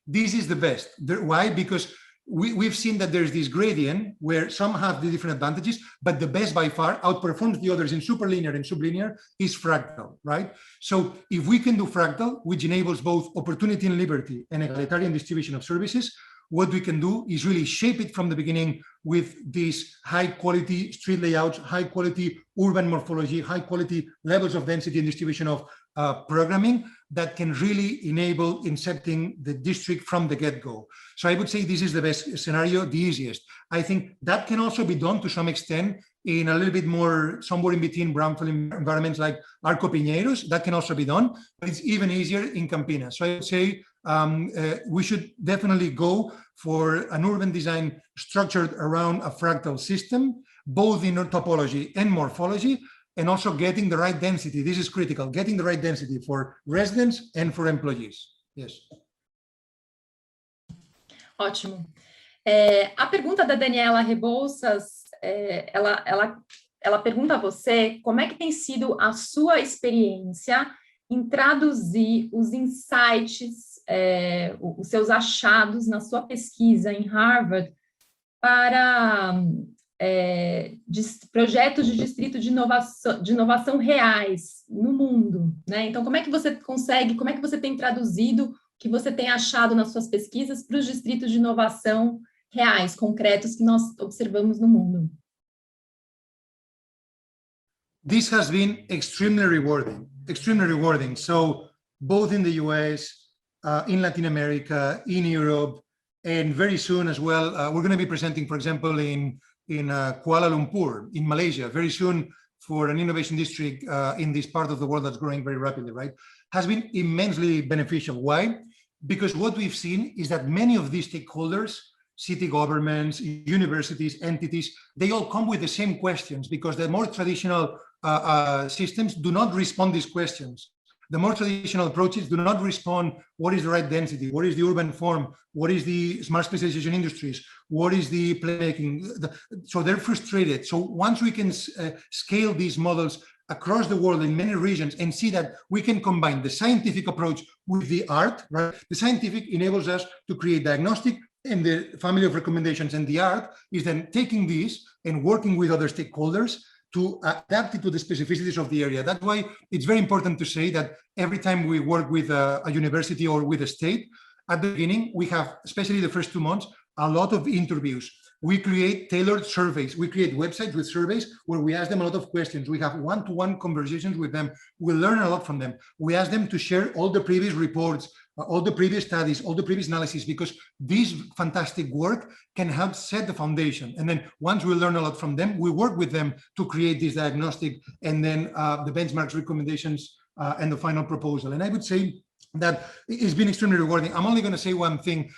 This is the best. Why? Because we've seen that there's this gradient where some have the different advantages, but the best by far outperforms the others in superlinear and sublinear is fractal, right? So if we can do fractal, which enables both opportunity and liberty and egalitarian distribution of services, what we can do is really shape it from the beginning with these high quality street layouts, high quality urban morphology, high quality levels of density and distribution of programming that can really enable incepting the district from the get-go. So I would say this is the best scenario, the easiest. I think that can also be done to some extent in a little bit more, somewhere in between brownfield environments like Arco Piñeiros, that can also be done, but it's even easier in Campinas. So I would say we should definitely go for an urban design structured around a fractal system, both in topology and morphology, and also getting the right density. This is critical, getting the right density for residents and for employees. Yes. Ótimo. A pergunta da Daniela Rebouças, ela pergunta a você como é que tem sido a sua experiência em traduzir os insights, os seus achados na sua pesquisa em Harvard para projetos de distrito de inovação reais no mundo, né? Então, como é que você tem traduzido o que você tem achado nas suas pesquisas para os distritos de inovação reais, concretos, que nós observamos no mundo? This has been extremely rewarding. So both in the US, in Latin America, in Europe, and very soon as well, we're going to be presenting, for example, in Kuala Lumpur, in Malaysia, very soon for an innovation district in this part of the world that's growing very rapidly, right? Has been immensely beneficial. Why? Because what we've seen is that many of these stakeholders, city governments, universities, entities, they all come with the same questions because the more traditional systems do not respond these questions. The more traditional approaches do not respond what is the right density, what is the urban form, what is the smart specialization industries, what is the playmaking. So they're frustrated. So once we can scale these models across the world in many regions and see that we can combine the scientific approach with the art, right? The scientific enables us to create diagnostic and the family of recommendations, and the art is then taking these and working with other stakeholders to adapt it to the specificities of the area. That's why it's very important to say that every time we work with a university or with a state, at the beginning, we have, especially the first 2 months, a lot of interviews. We create tailored surveys. We create websites with surveys where we ask them a lot of questions. We have one-to-one conversations with them. We learn a lot from them. We ask them to share all the previous reports, all the previous studies, all the previous analysis, because this fantastic work can help set the foundation. And then once we learn a lot from them, we work with them to create this diagnostic and then the benchmarks, recommendations, and the final proposal. And I would say that it's been extremely rewarding. I'm only going to say one thing.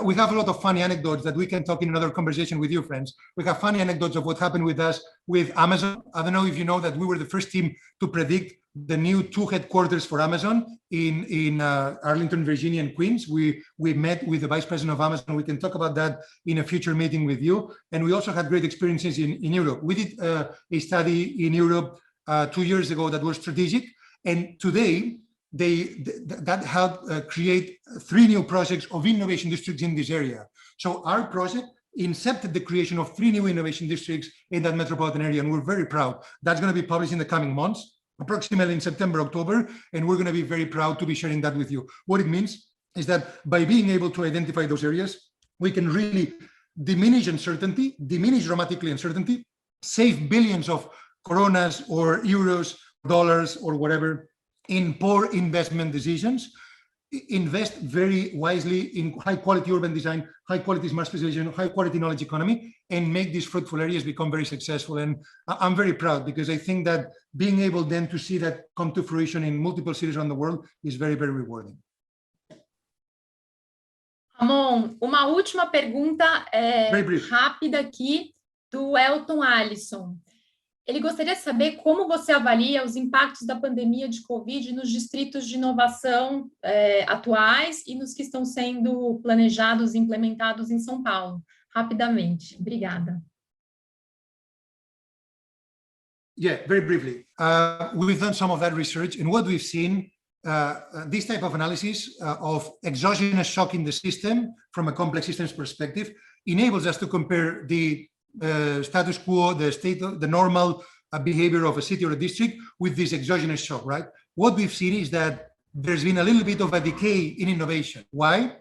We have a lot of funny anecdotes that we can talk in another conversation with you, friends. We have funny anecdotes of what happened with us with Amazon. I don't know if you know that we were the first team to predict the new 2 headquarters for Amazon in Arlington, Virginia, and Queens. We met with the vice president of Amazon. We can talk about that in a future meeting with you. And we also had great experiences in Europe. We did a study in Europe 2 years ago that was strategic. And today, that helped create 3 new projects of innovation districts in this area. So our project incepted the creation of 3 new innovation districts in that metropolitan area, and we're very proud. That's going to be published in the coming months, approximately in September, October, and we're going to be very proud to be sharing that with you. What it means is that by being able to identify those areas, we can really diminish uncertainty, diminish dramatically uncertainty, save billions of coronas or euros, dollars, or whatever in poor investment decisions, invest very wisely in high quality urban design high quality smart specialization, high quality knowledge economy, and make these fruitful areas become very successful. And I'm very proud because I think that being able then to see that come to fruition in multiple cities around the world is very, very rewarding. Ramon, uma última pergunta rápida aqui do Elton Alisson. Ele gostaria de saber como você avalia os impactos da pandemia de Covid nos distritos de inovação atuais e nos que estão sendo planejados e implementados em São Paulo. Rapidamente. Obrigada. Yeah, very briefly. We've done some of that research, and what we've seen, this type of analysis of exogenous shock in the system from a complex systems perspective enables us to compare the status quo, the state, the normal behavior of a city or a district with this exogenous shock, right? What we've seen is that there's been a little bit of a decay in innovation. Why?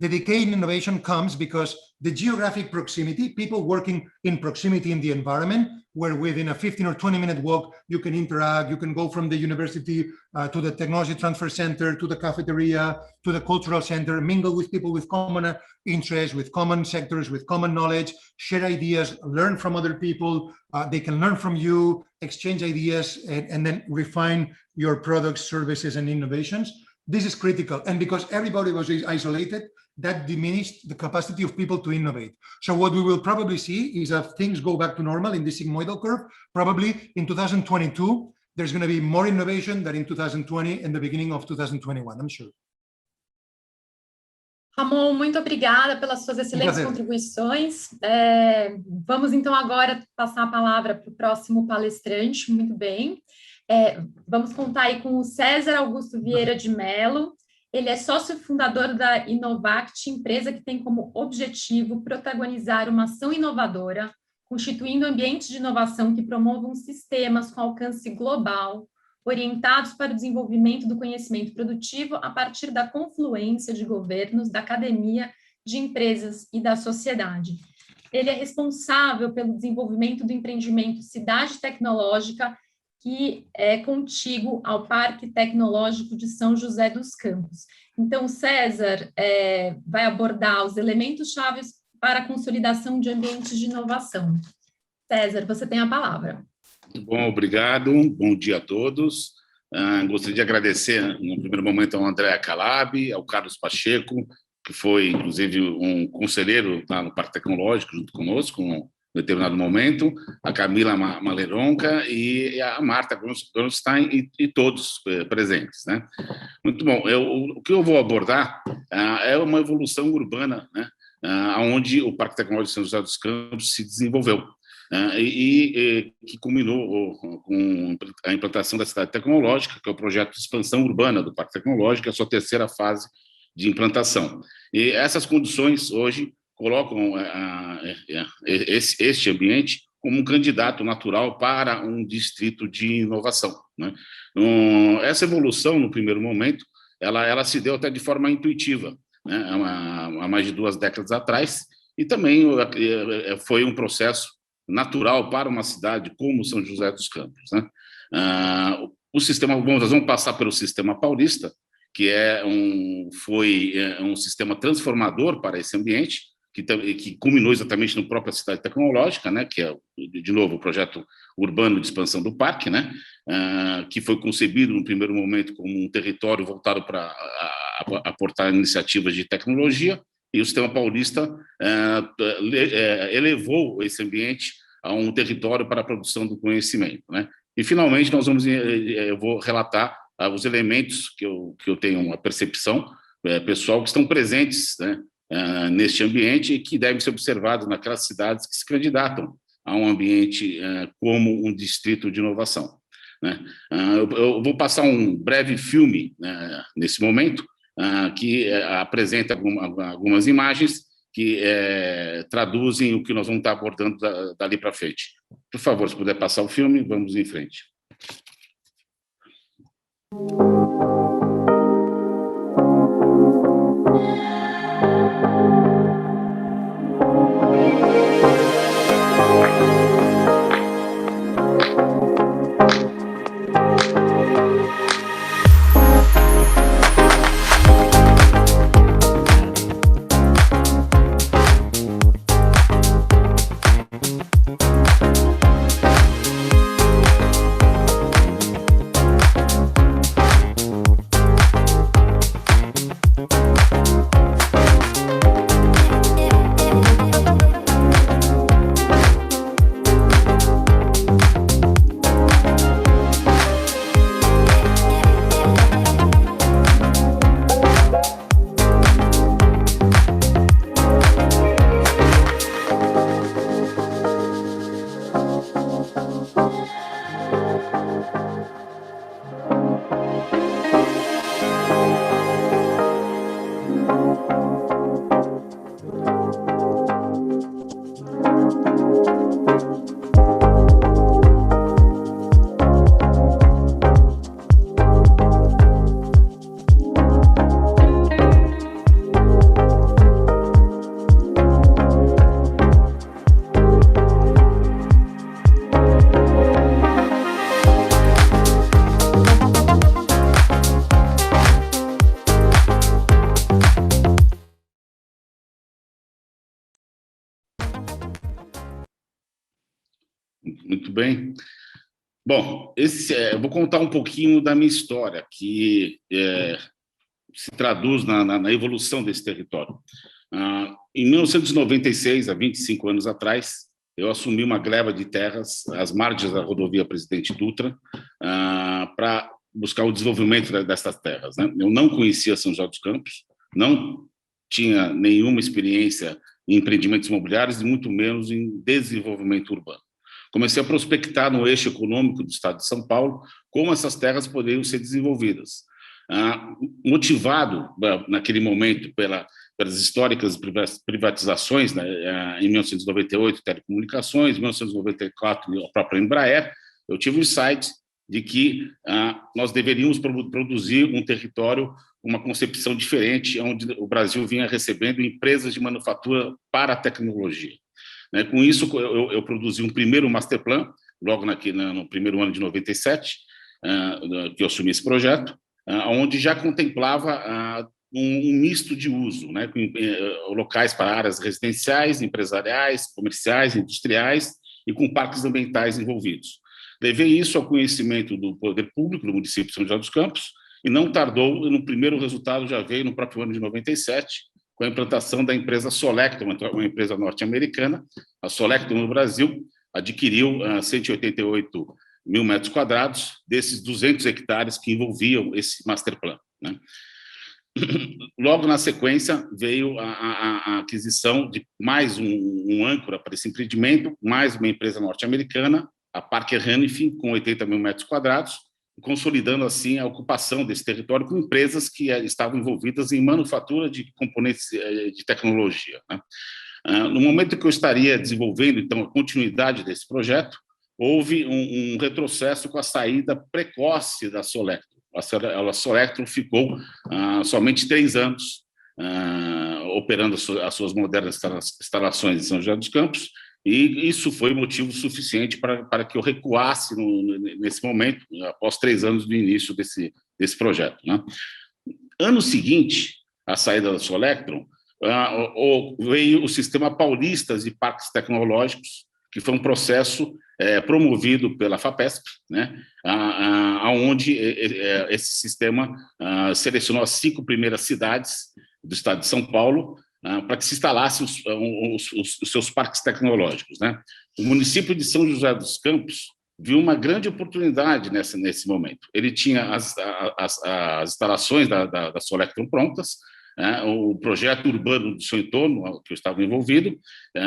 The decay in innovation comes because the geographic proximity, people working in proximity in the environment, where within a 15 or 20-minute walk, you can interact, you can go from the university to the technology transfer center, to the cafeteria, to the cultural center, mingle with people with common interests, with common sectors, with common knowledge, share ideas, learn from other people. They can learn from you, exchange ideas, and then refine your products, services, and innovations. This is critical. And because everybody was isolated, that diminished the capacity of people to innovate. So what we will probably see is that things go back to normal in the sigmoidal curve. Probably in 2022, there's going to be more innovation than in 2020 and the beginning of 2021, I'm sure. Ramon, muito obrigada pelas suas excelentes contribuições. Vamos então agora passar a palavra para o próximo palestrante. Muito bem. Vamos contar aí com o César Augusto Vieira de Mello. Ele é sócio fundador da Inovact, empresa que tem como objetivo protagonizar uma ação inovadora, constituindo ambientes de inovação que promovam sistemas com alcance global, orientados para o desenvolvimento do conhecimento produtivo a partir da confluência de governos, da academia, de empresas e da sociedade. Ele é responsável pelo desenvolvimento do empreendimento Cidade Tecnológica, que é contíguo ao Parque Tecnológico de São José dos Campos. Então, César vai abordar os elementos chaves para a consolidação de ambientes de inovação. César, você tem a palavra. Muito bom, obrigado. Bom dia a todos. Gostaria de agradecer, no primeiro momento, ao André Calab, ao Carlos Pacheco, que foi, inclusive, um conselheiro lá no Parque Tecnológico, junto conosco, em determinado momento, a Camila Maleronca e a Marta Gronstein e todos presentes, né? Muito bom. O que eu vou abordar é uma evolução urbana, né? Onde o Parque Tecnológico de São José dos Campos se desenvolveu e que culminou com a implantação da Cidade Tecnológica, que é o projeto de expansão urbana do Parque Tecnológico, é a sua terceira fase de implantação. E essas condições hoje colocam este ambiente como um candidato natural para um distrito de inovação, né? Essa evolução, no primeiro momento, ela se deu até de forma intuitiva, né? Há mais de 2 décadas atrás, e também foi um processo natural para uma cidade como São José dos Campos, né? O sistema, nós vamos passar pelo sistema paulista, que foi um sistema transformador para esse ambiente, que culminou exatamente no própria Cidade Tecnológica, né, que é, de novo, o projeto urbano de expansão do parque, né, que foi concebido no primeiro momento como um território voltado para aportar iniciativas de tecnologia, e o sistema paulista elevou esse ambiente a um território para a produção do conhecimento, né. E, finalmente, eu vou relatar os elementos que eu tenho uma percepção pessoal que estão presentes, né, neste ambiente e que devem ser observados naquelas cidades que se candidatam a um ambiente como um distrito de inovação, né? Eu vou passar um breve filme, nesse momento, que apresenta algumas imagens que traduzem o que nós vamos estar abordando dali para frente. Por favor, se puder passar o filme, vamos em frente. Muito bem. Bom, eu vou contar um pouquinho da minha história, que se traduz na evolução desse território. Em 1996, há 25 anos atrás, eu assumi uma greva de terras às margens da rodovia Presidente Dutra para buscar o desenvolvimento dessas terras, né? Eu não conhecia São José dos Campos, não tinha nenhuma experiência em empreendimentos imobiliários e muito menos em desenvolvimento urbano. Comecei a prospectar no eixo econômico do Estado de São Paulo como essas terras poderiam ser desenvolvidas. Motivado, naquele momento, pelas históricas privatizações, né, em 1998, telecomunicações, em 1994, a própria Embraer, eu tive o insight de que nós deveríamos produzir um território, uma concepção diferente, onde o Brasil vinha recebendo empresas de manufatura para a tecnologia. Com isso, eu produzi um primeiro master plan, logo no primeiro ano de 97, que eu assumi esse projeto, onde já contemplava um misto de uso, né, com locais para áreas residenciais, empresariais, comerciais, industriais e com parques ambientais envolvidos. Levei isso ao conhecimento do poder público do município de São José dos Campos e não tardou, no primeiro resultado já veio no próprio ano de 97, com a implantação da empresa Solectron, uma empresa norte-americana. A Solectron no Brasil adquiriu 188 mil metros quadrados desses 200 hectares que envolviam esse master plan, né? Logo na sequência veio a aquisição de mais um âncora para esse empreendimento, mais uma empresa norte-americana, a Parque Hannifin, com 80 mil metros quadrados, consolidando assim a ocupação desse território com empresas que estavam envolvidas em manufatura de componentes de tecnologia, né? No momento que eu estaria desenvolvendo, então, a continuidade desse projeto, houve um retrocesso com a saída precoce da Solectron. A Solectron ficou somente 3 anos operando as suas modernas instalações em São José dos Campos, e isso foi motivo suficiente para que eu recuasse nesse momento, após 3 anos do início desse projeto, né? Ano seguinte, à saída da Solectron, veio o Sistema Paulista de Parques Tecnológicos, que foi um processo promovido pela FAPESP, né, onde esse sistema selecionou as 5 primeiras cidades do estado de São Paulo para que se instalassem os seus parques tecnológicos, né? O município de São José dos Campos viu uma grande oportunidade nesse momento. Ele tinha as instalações da Solectron prontas, o projeto urbano do seu entorno, que eu estava envolvido,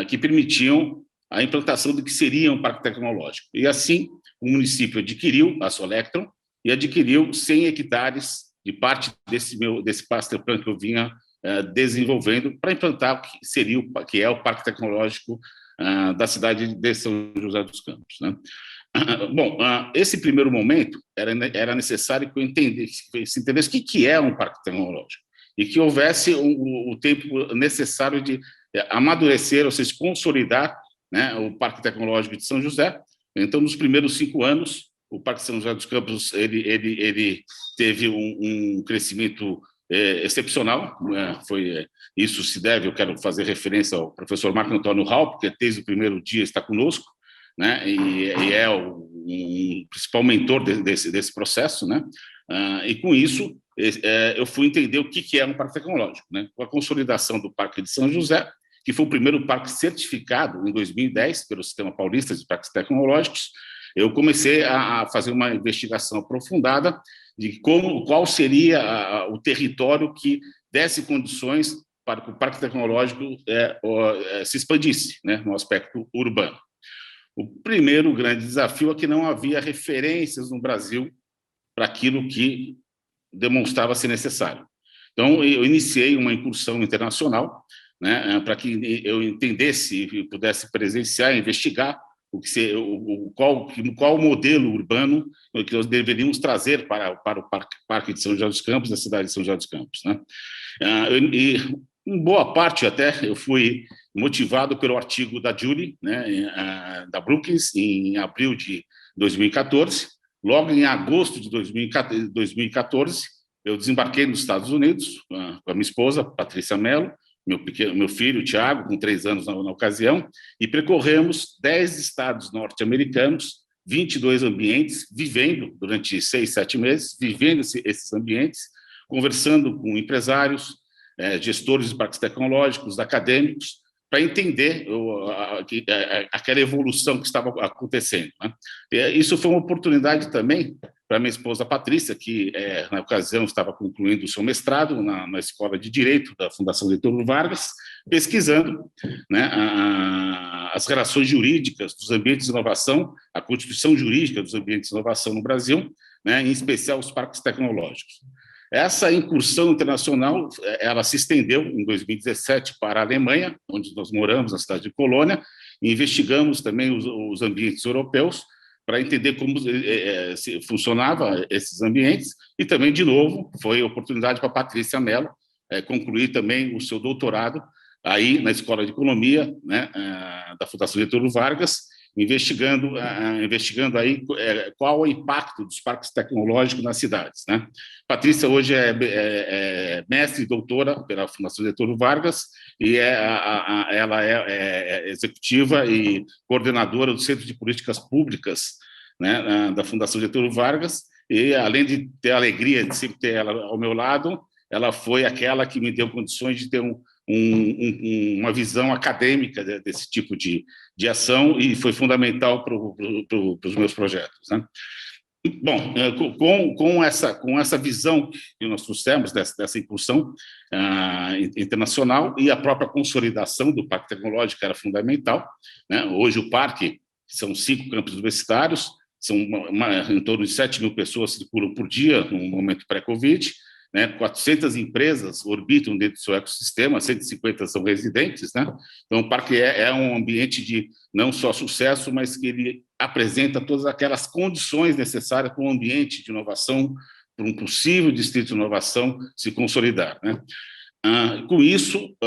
que permitiam a implantação do que seria um parque tecnológico. E assim, o município adquiriu a Solectron e adquiriu 100 hectares de parte desse master plan que eu vinha desenvolvendo para implantar o que é o parque tecnológico da cidade de São José dos Campos, né? Bom, esse primeiro momento era necessário que eu entendesse o que é um parque tecnológico e que houvesse o tempo necessário de amadurecer, ou seja, consolidar, né, o Parque Tecnológico de São José. Então, nos primeiros 5 anos, o Parque São José dos Campos ele teve um crescimento excepcional. Isso se deve, eu quero fazer referência ao professor Marco Antônio Hall, porque desde o primeiro dia está conosco, né, e é o principal mentor desse processo, né? E com isso eu fui entender o que é um parque tecnológico, né? Com a consolidação do Parque de São José, que foi o primeiro parque certificado em 2010 pelo Sistema Paulista de Parques Tecnológicos, eu comecei a fazer uma investigação aprofundada de qual seria o território que desse condições para que o parque tecnológico se expandisse, né, no aspecto urbano. O primeiro grande desafio é que não havia referências no Brasil para aquilo que demonstrava ser necessário. Então, eu iniciei uma incursão internacional, né, para que eu entendesse e pudesse presenciar, investigar qual modelo urbano que nós deveríamos trazer para o Parque de São José dos Campos, da cidade de São José dos Campos, né? E em boa parte até eu fui motivado pelo artigo da Julie, né, da Brookings, em abril de 2014. Logo em agosto de 2014, eu desembarquei nos Estados Unidos com a minha esposa, Patrícia Mello, meu filho, Tiago, com 3 anos na ocasião, e percorremos 10 estados norte-americanos, 22 ambientes, vivendo durante 6, 7 meses, vivendo esses ambientes, conversando com empresários, gestores de parques tecnológicos, acadêmicos, para entender aquela evolução que estava acontecendo, né? Isso foi uma oportunidade também para minha esposa Patrícia, que na ocasião estava concluindo o seu mestrado na Escola de Direito da Fundação Getúlio Vargas, pesquisando, né, as relações jurídicas dos ambientes de inovação, a constituição jurídica dos ambientes de inovação no Brasil, né, em especial os parques tecnológicos. Essa incursão internacional, ela se estendeu em 2017 para a Alemanha, onde nós moramos, na cidade de Colônia, e investigamos também os ambientes europeus para entender como funcionavam esses ambientes, e também, de novo, foi oportunidade para a Patrícia Mello concluir também o seu doutorado aí na Escola de Economia, né, da Fundação Getúlio Vargas, investigando aí qual o impacto dos parques tecnológicos nas cidades, né? Patrícia hoje é mestre e doutora pela Fundação Getúlio Vargas e ela é executiva e coordenadora do Centro de Políticas Públicas, né, da Fundação Getúlio Vargas, e além de ter a alegria de sempre ter ela ao meu lado, ela foi aquela que me deu condições de ter uma visão acadêmica desse tipo de ação, e foi fundamental para os meus projetos, né? Bom, com essa visão que nós trouxemos dessa incursão internacional e a própria consolidação do Parque Tecnológico era fundamental, né? Hoje o parque são 5 campos universitários, são em torno de 7.000 pessoas circulam por dia no momento pré-Covid, né? 400 empresas orbitam dentro do seu ecossistema, 150 são residentes, né? Então, o parque é um ambiente de não só sucesso, mas que ele apresenta todas aquelas condições necessárias para um ambiente de inovação, para um possível distrito de inovação se consolidar, né? Com isso,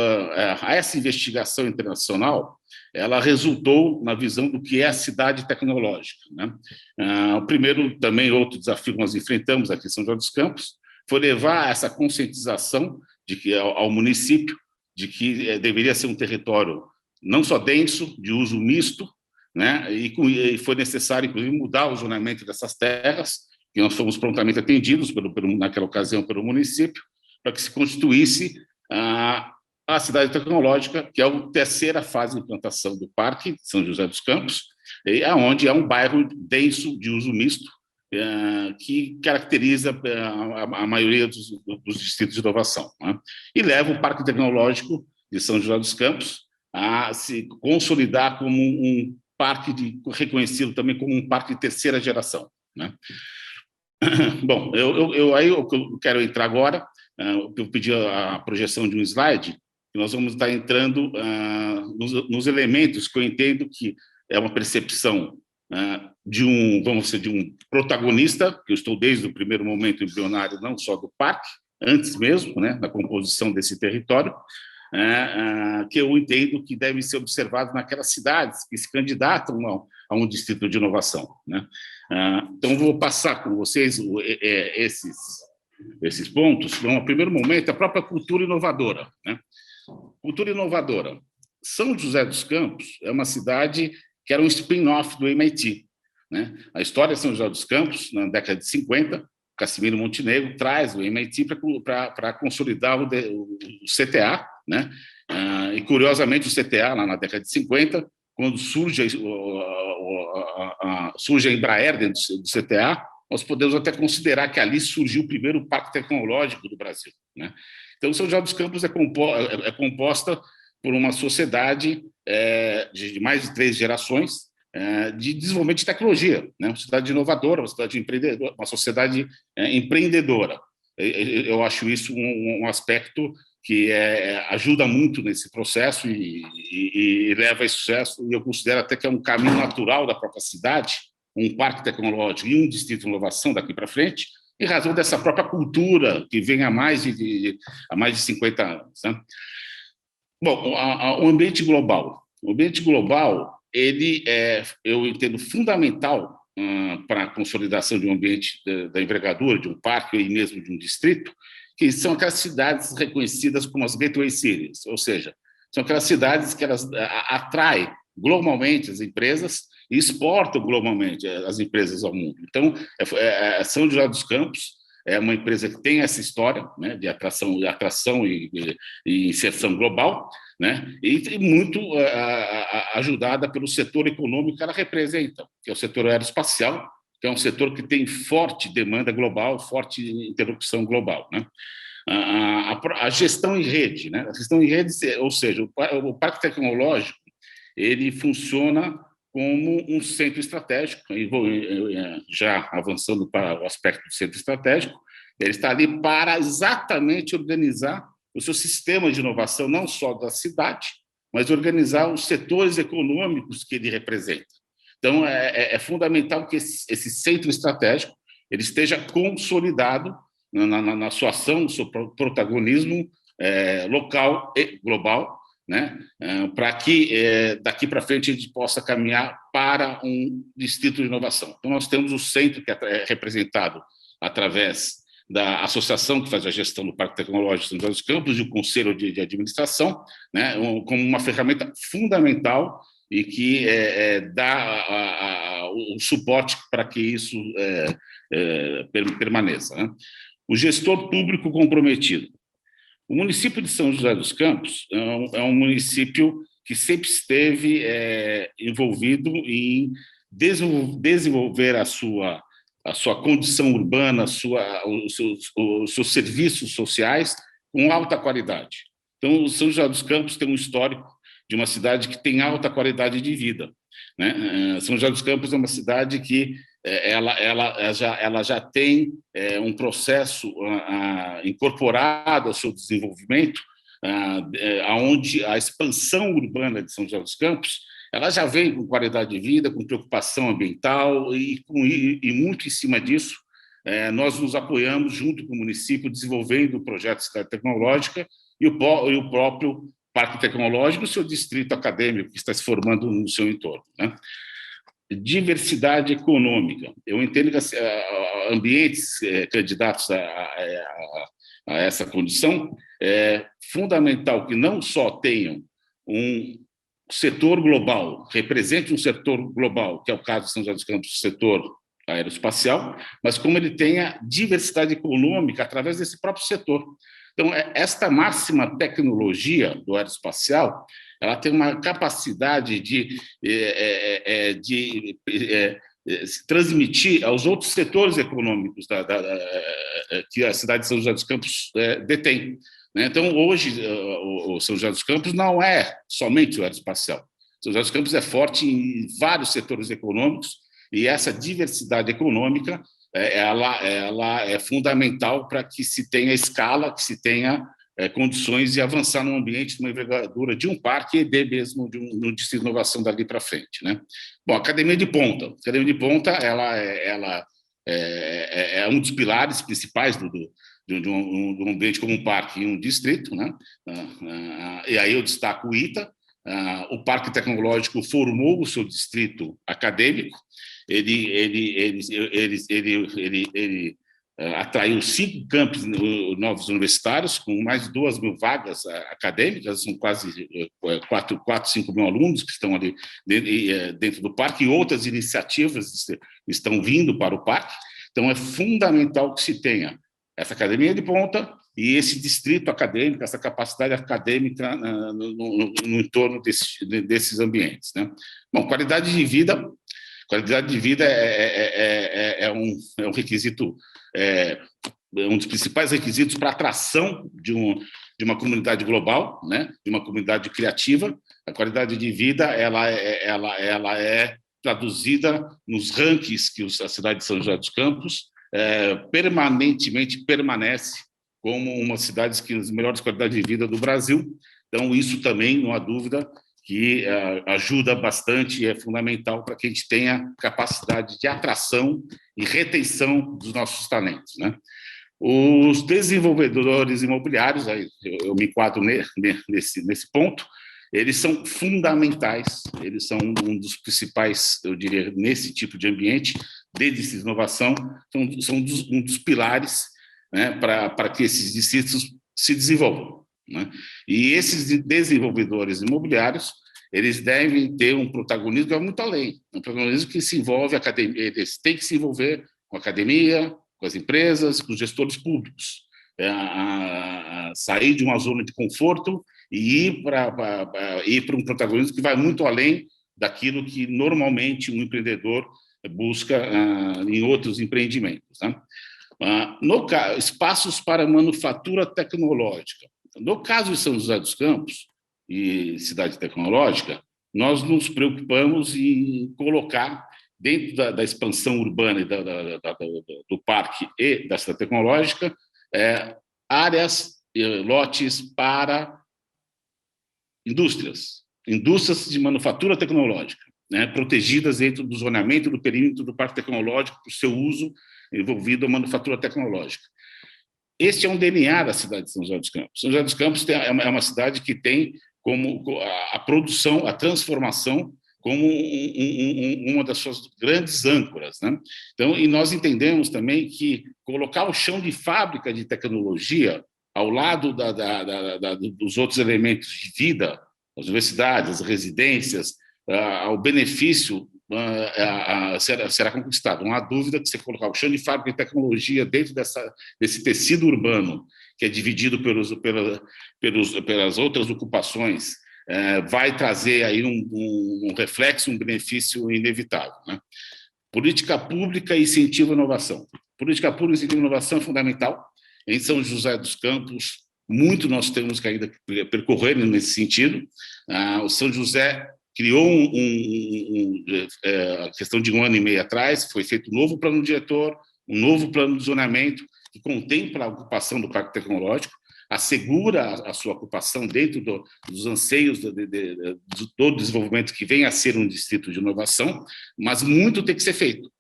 essa investigação internacional, ela resultou na visão do que é a cidade tecnológica, né? O primeiro, também, outro desafio que nós enfrentamos aqui em São José dos Campos, foi levar essa conscientização ao município de que deveria ser um território não só denso, de uso misto, né? E foi necessário, inclusive, mudar o zonamento dessas terras, que nós fomos prontamente atendidos, naquela ocasião, pelo município, para que se constituísse a cidade tecnológica, que é a terceira fase de implantação do Parque de São José dos Campos, onde é um bairro denso de uso misto, que caracteriza a maioria dos distritos de inovação, né? E leva o Parque Tecnológico de São José dos Campos a se consolidar como um parque reconhecido também como um parque de terceira geração, né? Bom, aí eu quero entrar agora, eu pedi a projeção de um slide, que nós vamos estar entrando nos elementos que eu entendo que é uma percepção de um protagonista, que eu estou desde o primeiro momento embrionário, não só do parque, antes mesmo, né, da composição desse território, que eu entendo que devem ser observados naquelas cidades que se candidatam a um distrito de inovação, né? Então, vou passar com vocês esses pontos. Então, no primeiro momento, a própria cultura inovadora, né? Cultura inovadora. São José dos Campos é uma cidade que era um spin-off do MIT, né? A história de São José dos Campos, na década de 50, Cassimiro Montenegro traz o MIT para consolidar o CTA, né? E, curiosamente, o CTA, lá na década de 50, quando surge a Embraer dentro do CTA, nós podemos até considerar que ali surgiu o primeiro parque tecnológico do Brasil, né? Então, São José dos Campos é composta por uma sociedade de mais de 3 gerações. de desenvolvimento de tecnologia, né? Uma sociedade inovadora, uma sociedade empreendedora, uma sociedade empreendedora. Eu acho isso um aspecto que ajuda muito nesse processo e leva a sucesso, e eu considero até que é um caminho natural da própria cidade, um parque tecnológico e um distrito de inovação daqui para frente, em razão dessa própria cultura que vem há mais de 50 anos. Né? Bom, o ambiente global. O ambiente global, eu entendo fundamental para a consolidação de um ambiente da envergadura, de um parque e mesmo de um distrito, que são aquelas cidades reconhecidas como as gateway cities, ou seja, são aquelas cidades que elas atraem globalmente as empresas e exportam globalmente as empresas ao mundo. Então, São José dos Campos é uma empresa que tem essa história, né, de atração e inserção global, né, e muito ajudada pelo setor econômico que ela representa, que é o setor aeroespacial, que é um setor que tem forte demanda global, forte interrupção global, né? A gestão em rede, né? A gestão em rede, ou seja, o parque tecnológico, ele funciona como um centro estratégico, já avançando para o aspecto do centro estratégico, ele está ali para exatamente organizar o seu sistema de inovação, não só da cidade, mas organizar os setores econômicos que ele representa. Então, é fundamental que esse centro estratégico ele esteja consolidado na sua ação, no seu protagonismo local e global, né? Para que daqui para frente a gente possa caminhar para um distrito de inovação. Então, nós temos o centro, que é representado através da associação que faz a gestão do Parque Tecnológico São José dos Campos e o Conselho de Administração, né? Como uma ferramenta fundamental e que dá o suporte para que isso permaneça. Né? O gestor público comprometido. O município de São José dos Campos é um município que sempre esteve envolvido em desenvolver a sua condição urbana, os seus serviços sociais com alta qualidade. Então, o São José dos Campos tem um histórico de uma cidade que tem alta qualidade de vida, né? São José dos Campos é uma cidade que ela já tem um processo incorporado ao seu desenvolvimento, onde a expansão urbana de São José dos Campos ela já vem com qualidade de vida, com preocupação ambiental e muito em cima disso nós nos apoiamos junto com o município desenvolvendo projetos de cidade tecnológica e o próprio Parque Tecnológico, o seu distrito acadêmico que está se formando no seu entorno, né? Diversidade econômica. Eu entendo que ambientes candidatos a essa condição é fundamental que não só tenham um setor global, represente um setor global, que é o caso de São José dos Campos, o setor aeroespacial, mas como ele tenha diversidade econômica através desse próprio setor. Então, esta máxima tecnologia do aeroespacial, ela tem uma capacidade de transmitir aos outros setores econômicos que a cidade de São José dos Campos detém. Né? Então, hoje, o São José dos Campos não é somente o aeroespacial. São José dos Campos é forte em vários setores econômicos e essa diversidade econômica ela é fundamental para que se tenha escala, que se tenha condições de avançar no ambiente de uma envergadura de um parque e mesmo de um distrito de inovação dali para frente, né? Bom, a Academia de Ponta. A Academia de Ponta ela é um dos pilares principais de um ambiente como um parque e um distrito, né? E aí eu destaco o ITA. O Parque Tecnológico formou o seu distrito acadêmico. Ele atraiu 5 campos novos universitários, com mais de 2.000 vagas acadêmicas, são quase 5 mil alunos que estão ali dentro do parque, e outras iniciativas estão vindo para o parque. Então, é fundamental que se tenha essa academia de ponta e esse distrito acadêmico, essa capacidade acadêmica no entorno desses ambientes, né? Bom, qualidade de vida é um requisito, um dos principais requisitos para a atração de uma comunidade global, né? De uma comunidade criativa. A qualidade de vida ela é traduzida nos rankings que a cidade de São José dos Campos permanentemente permanece como uma das cidades que as melhores qualidades de vida do Brasil. Então, isso também, não há dúvida, que ajuda bastante e é fundamental para que a gente tenha capacidade de atração e retenção dos nossos talentos, né? Os desenvolvedores imobiliários, aí eu me enquadro nesse ponto, eles são fundamentais, eles são um dos principais, eu diria, nesse tipo de ambiente, de inovação, são um dos pilares, né, para que esses distritos se desenvolvam, né? E esses desenvolvedores imobiliários, eles devem ter um protagonismo que vai muito além, um protagonismo que se envolve, eles têm que se envolver com a academia, com as empresas, com os gestores públicos, sair de uma zona de conforto e ir para um protagonismo que vai muito além daquilo que normalmente um empreendedor busca em outros empreendimentos, né? Espaços para manufatura tecnológica. No caso de São José dos Campos e cidade tecnológica, nós nos preocupamos em colocar dentro da expansão urbana do parque e da cidade tecnológica áreas, lotes para indústrias de manufatura tecnológica, né, protegidas dentro do zoneamento do perímetro do parque tecnológico para o seu uso envolvido a manufatura tecnológica. Este é um DNA da cidade de São José dos Campos. São José dos Campos é uma cidade que tem como a produção, a transformação como uma das suas grandes âncoras, né? Então, e nós entendemos também que colocar o chão de fábrica de tecnologia ao lado dos outros elementos de vida, as universidades, as residências, ao benefício será conquistado. Não há dúvida que você colocar o chão de fábrica de tecnologia dentro desse tecido urbano, que é dividido pelas outras ocupações, vai trazer aí um reflexo, um benefício inevitável, né? Política pública e incentivo à inovação. Política pública e incentivo à inovação é fundamental. Em São José dos Campos, muito nós temos que ainda percorrer nesse sentido. O São José criou a questão de 1 ano e meio atrás, foi feito um novo plano diretor, um novo plano de zonamento, que contempla a ocupação do parque tecnológico, assegura a sua ocupação dentro dos anseios do desenvolvimento que vem a ser um distrito de inovação, mas muito tem que ser feito,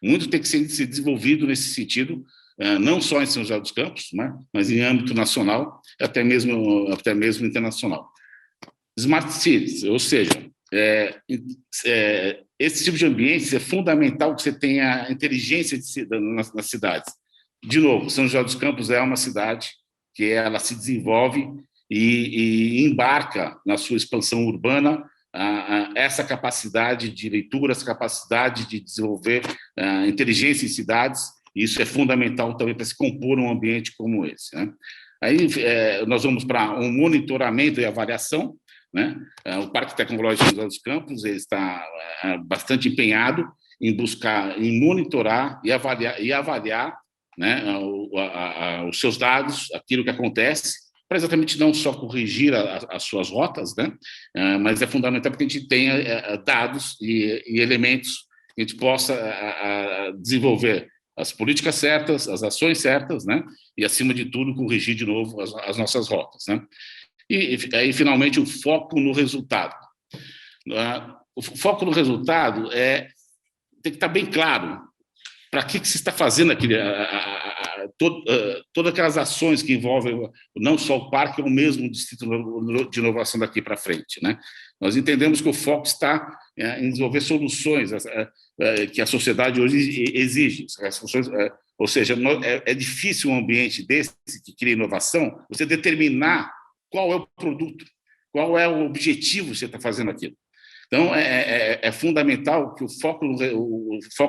muito tem que ser desenvolvido nesse sentido, não só em São José dos Campos, né, mas em âmbito nacional, até mesmo internacional. Smart Cities, ou seja, esse tipo de ambiente é fundamental que você tenha inteligência nas cidades. De novo, São José dos Campos é uma cidade que ela se desenvolve e embarca na sua expansão urbana essa capacidade de leitura, essa capacidade de desenvolver inteligência em cidades, e isso é fundamental também para se compor um ambiente como esse, né? Aí nós vamos para um monitoramento e avaliação, né? O Parque Tecnológico de São José dos Campos ele está bastante empenhado em buscar, em monitorar e avaliar, né, os seus dados, aquilo que acontece, para exatamente não só corrigir as suas rotas, né, mas é fundamental porque a gente tenha dados e elementos que a gente possa desenvolver as políticas certas, as ações certas, né, e, acima de tudo, corrigir de novo as nossas rotas, né. E aí, finalmente, o foco no resultado. O foco no resultado tem que estar bem claro para que se está fazendo todas aquelas ações que envolvem não só o parque, ou mesmo o distrito de inovação daqui para frente, né? Nós entendemos que o foco está em desenvolver soluções que a sociedade hoje exige. Ou seja, é difícil um ambiente desse que cria inovação, você determinar qual é o produto, qual é o objetivo que você está fazendo aquilo. Então, é fundamental que o foco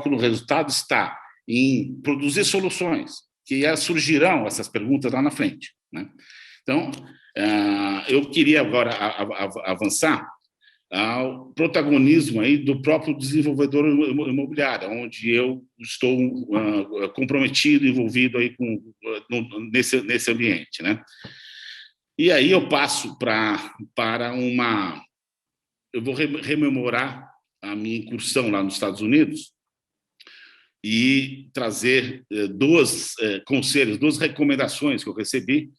no resultado está em produzir soluções, que surgirão essas perguntas lá na frente, né? Então, eu queria agora avançar ao protagonismo aí do próprio desenvolvedor imobiliário, onde eu estou comprometido, envolvido aí nesse ambiente, né? E aí eu passo para eu vou rememorar a minha incursão lá nos Estados Unidos e trazer dois conselhos, duas recomendações que eu recebi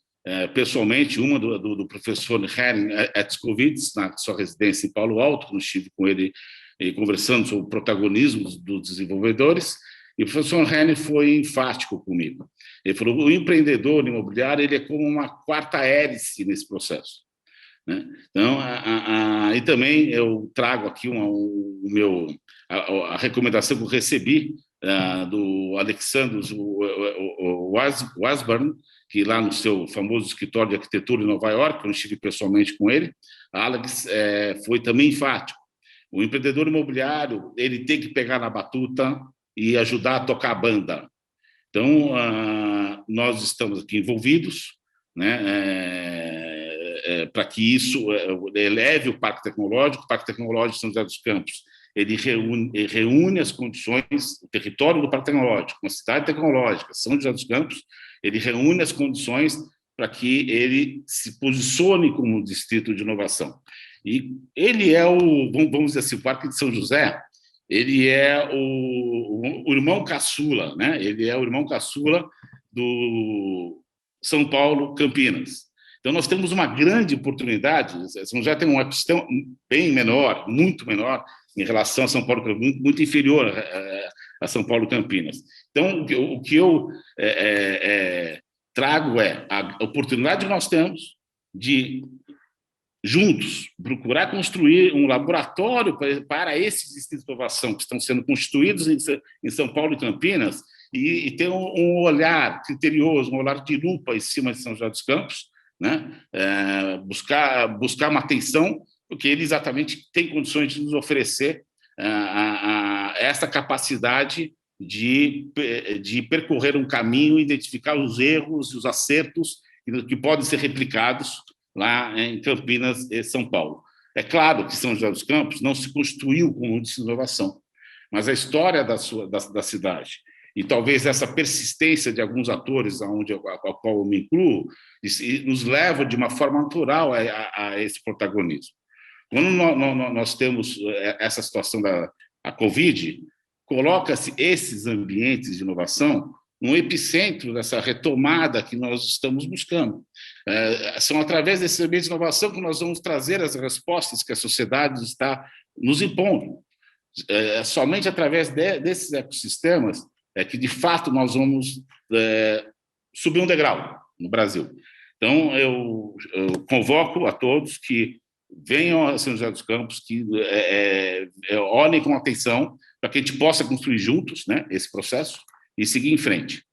pessoalmente, uma do professor Henning Etzkowitz, na sua residência em Paulo Alto, quando estive com ele conversando sobre o protagonismo dos desenvolvedores, e o professor Henning foi enfático comigo. Ele falou, o empreendedor imobiliário ele é como uma quarta hélice nesse processo, né? Então, e também eu trago aqui a recomendação que eu recebi do Alexander Wasburn, que lá no seu famoso escritório de arquitetura em Nova York, eu estive pessoalmente com ele, Alex foi também enfático. O empreendedor imobiliário ele tem que pegar na batuta e ajudar a tocar a banda. Então, nós estamos aqui envolvidos, né, para que isso eleve o Parque Tecnológico. O Parque Tecnológico de São José dos Campos ele reúne as condições, o território do Parque Tecnológico, uma cidade tecnológica, São José dos Campos, ele reúne as condições para que ele se posicione como um distrito de inovação. E ele é vamos dizer assim, o Parque de São José, ele é o irmão caçula, né? Ele é o irmão caçula do São Paulo, Campinas. Então, nós temos uma grande oportunidade. São José tem uma questão bem menor, muito menor, em relação a São Paulo, muito inferior a São Paulo, Campinas. Então, o que eu trago é a oportunidade que nós temos de, juntos, procurar construir um laboratório para esses distritos de inovação que estão sendo constituídos em São Paulo e Campinas e ter um olhar criterioso, um olhar de lupa em cima de São José dos Campos, né? Buscar uma atenção, porque ele exatamente tem condições de nos oferecer essa capacidade de percorrer um caminho, identificar os erros e os acertos que podem ser replicados lá em Campinas e São Paulo. É claro que São José dos Campos não se construiu como um distrito de inovação, mas a história da cidade e talvez essa persistência de alguns atores, a qual eu me incluo, nos leva de uma forma natural a esse protagonismo. Quando nós temos essa situação da Covid, coloca-se esses ambientes de inovação no epicentro dessa retomada que nós estamos buscando. São através desses ambientes de inovação que nós vamos trazer as respostas que a sociedade está nos impondo. Somente através desses ecossistemas é que, de fato, nós vamos subir um degrau no Brasil. Então, eu convoco a todos que venham a São José dos Campos, que olhem com atenção para que a gente possa construir juntos, né, esse processo e seguir em frente.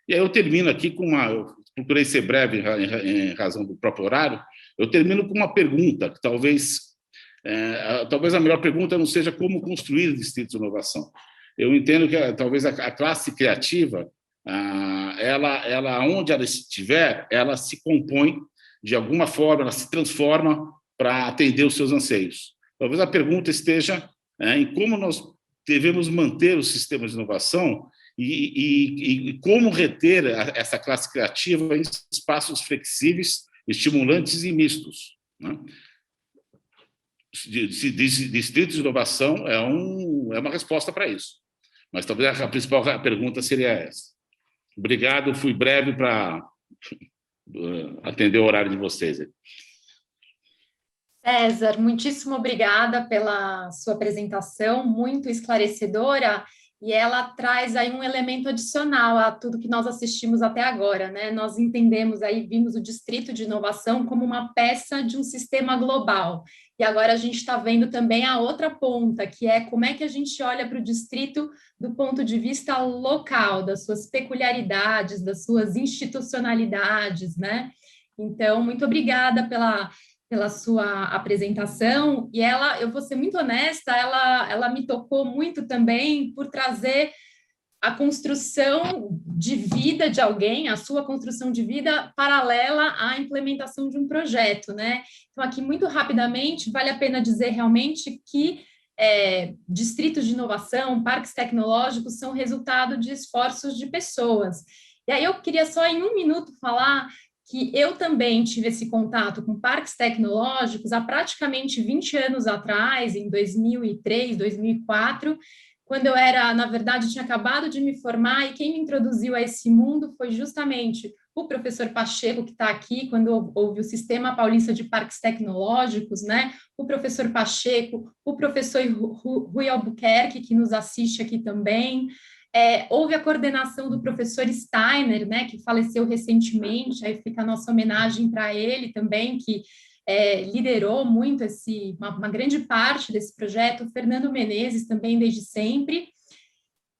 E aí eu termino aqui eu procurei ser breve em razão do próprio horário, eu termino com uma pergunta, que talvez a melhor pergunta não seja como construir distritos de inovação. Eu entendo que talvez a classe criativa, ela onde ela estiver, ela se compõe de alguma forma, ela se transforma para atender os seus anseios. Talvez a pergunta esteja em como nós devemos manter os sistemas de inovação e como reter essa classe criativa em espaços flexíveis, estimulantes e mistos, né? Distritos de inovação é uma resposta para isso. Mas talvez a principal pergunta seria essa. Obrigado, fui breve para atender o horário de vocês. César, muitíssimo obrigada pela sua apresentação, muito esclarecedora, e ela traz aí um elemento adicional a tudo que nós assistimos até agora, né? Nós entendemos aí, vimos o Distrito de Inovação como uma peça de um sistema global, e agora a gente está vendo também a outra ponta, que é como é que a gente olha para o distrito do ponto de vista local, das suas peculiaridades, das suas institucionalidades, né? Então, muito obrigada pela sua apresentação, e eu vou ser muito honesta, ela me tocou muito também por trazer a construção de vida de alguém, a sua construção de vida paralela à implementação de um projeto, né? Então, aqui, muito rapidamente, vale a pena dizer realmente que distritos de inovação, parques tecnológicos são resultado de esforços de pessoas. E aí eu queria só, em um minuto, falar que eu também tive esse contato com parques tecnológicos há praticamente 20 anos atrás, em 2003, 2004, quando eu era, na verdade, tinha acabado de me formar, e quem me introduziu a esse mundo foi justamente o professor Pacheco, que está aqui, quando houve o Sistema Paulista de Parques Tecnológicos, né? O professor Pacheco, o professor Rui Albuquerque, que nos assiste aqui também. Houve a coordenação do professor Steiner, né, que faleceu recentemente, aí fica a nossa homenagem para ele também, que liderou muito uma grande parte desse projeto, o Fernando Menezes também desde sempre.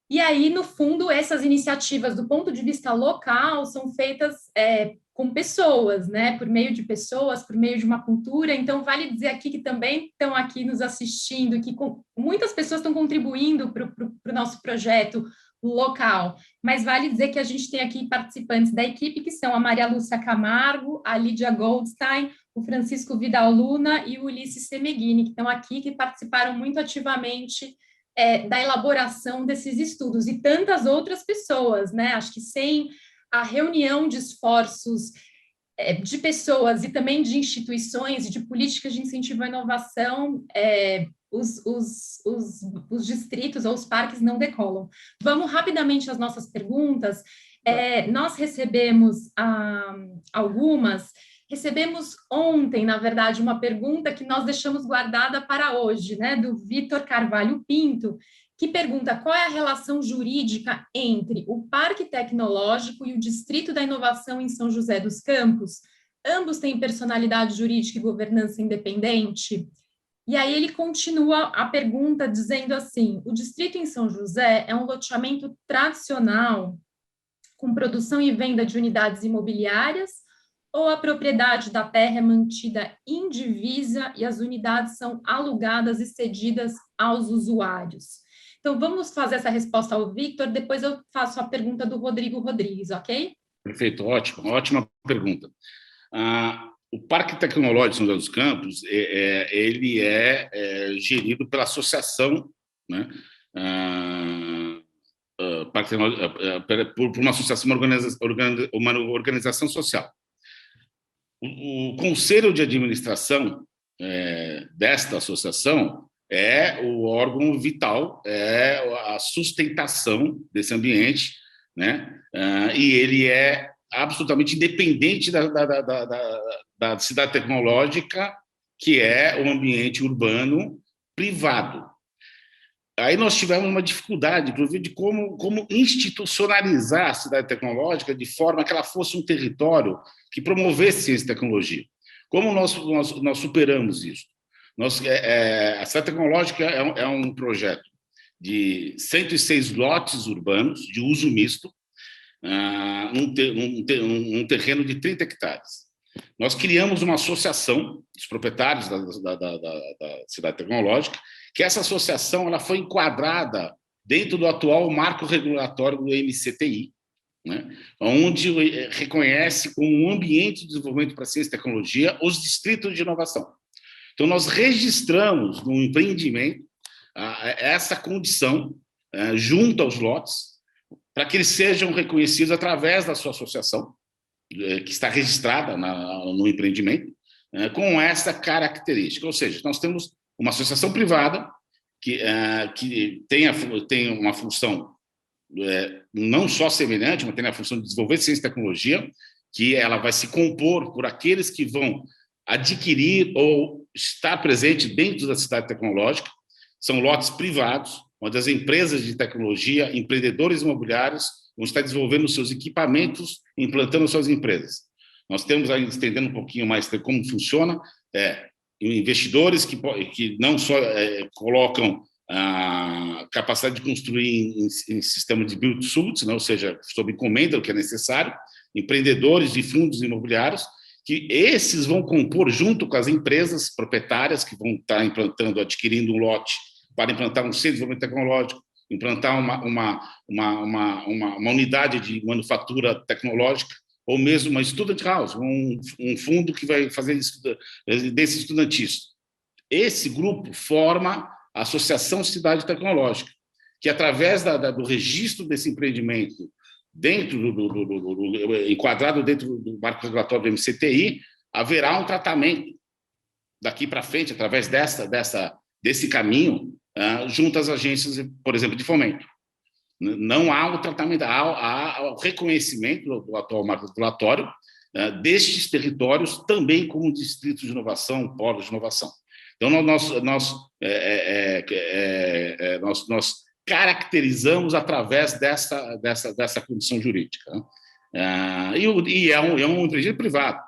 E aí, no fundo, essas iniciativas, do ponto de vista local, são feitas com pessoas, né? Por meio de pessoas, por meio de uma cultura. Então, vale dizer aqui que também estão aqui nos assistindo, que muitas pessoas estão contribuindo para o nosso projeto local. Mas vale dizer que a gente tem aqui participantes da equipe, que são a Maria Lúcia Camargo, a Lídia Goldstein, o Francisco Vidal Luna e o Ulisses Semeghini, que estão aqui, que participaram muito ativamente da elaboração desses estudos, e tantas outras pessoas, né? Acho que sem a reunião de esforços de pessoas e também de instituições e de políticas de incentivo à inovação, os distritos ou os parques não decolam. Vamos rapidamente às nossas perguntas. Nós recebemos Recebemos ontem, na verdade, uma pergunta que nós deixamos guardada para hoje, né, do Vitor Carvalho Pinto, que pergunta qual é a relação jurídica entre o Parque Tecnológico e o Distrito da Inovação em São José dos Campos. Ambos têm personalidade jurídica e governança independente? E aí ele continua a pergunta dizendo assim: o distrito em São José é um loteamento tradicional com produção e venda de unidades imobiliárias, ou a propriedade da terra é mantida indivisa e as unidades são alugadas e cedidas aos usuários? Então, vamos fazer essa resposta ao Victor, depois eu faço a pergunta do Rodrigo Rodrigues, ok? Perfeito, ótimo, ótima pergunta. O Parque Tecnológico de São José dos Campos, ele é gerido pela associação, né? Por uma associação, uma organização social. O conselho de administração desta associação é o órgão vital, é a sustentação desse ambiente, né? E ele é absolutamente independente da cidade tecnológica, que é o ambiente urbano privado. Aí nós tivemos uma dificuldade, inclusive, de como institucionalizar a cidade tecnológica de forma que ela fosse um território que promovesse ciência e tecnologia. Como nós superamos isso? A cidade tecnológica é um projeto de 106 lotes urbanos de uso misto, num terreno de 30 hectares. Nós criamos uma associação dos proprietários da cidade tecnológica, que essa associação ela foi enquadrada dentro do atual marco regulatório do MCTI, né, onde reconhece como um ambiente de desenvolvimento para ciência e tecnologia os distritos de inovação. Então, nós registramos no empreendimento essa condição junto aos lotes, para que eles sejam reconhecidos através da sua associação, que está registrada no empreendimento, com essa característica. Ou seja, nós temos uma associação privada que tem uma função não só semelhante, mas tem a função de desenvolver ciência e tecnologia, que ela vai se compor por aqueles que vão adquirir ou estar presente dentro da cidade tecnológica. São lotes privados, onde as empresas de tecnologia, empreendedores imobiliários, vão estar desenvolvendo seus equipamentos, implantando suas empresas. Nós temos aí, estendendo um pouquinho mais como funciona, investidores que não só colocam a capacidade de construir em sistema de build-to-suit, né, ou seja, sob encomenda, o que é necessário, empreendedores de fundos imobiliários, que esses vão compor junto com as empresas proprietárias que vão estar implantando, adquirindo um lote para implantar um centro de desenvolvimento tecnológico, implantar uma unidade de manufatura tecnológica, ou mesmo uma student house, um fundo que vai fazer residência estudantil. Esse grupo forma a Associação Cidade Tecnológica, que através do registro desse empreendimento enquadrado dentro do marco regulatório do MCTI, haverá um tratamento daqui para frente, através desse caminho, junto às agências, por exemplo, de fomento. Não há o tratamento, há o reconhecimento do atual marco regulatório destes territórios também como distritos de inovação, polos de inovação. Então, nós caracterizamos através dessa condição jurídica. E é um empreendimento privado,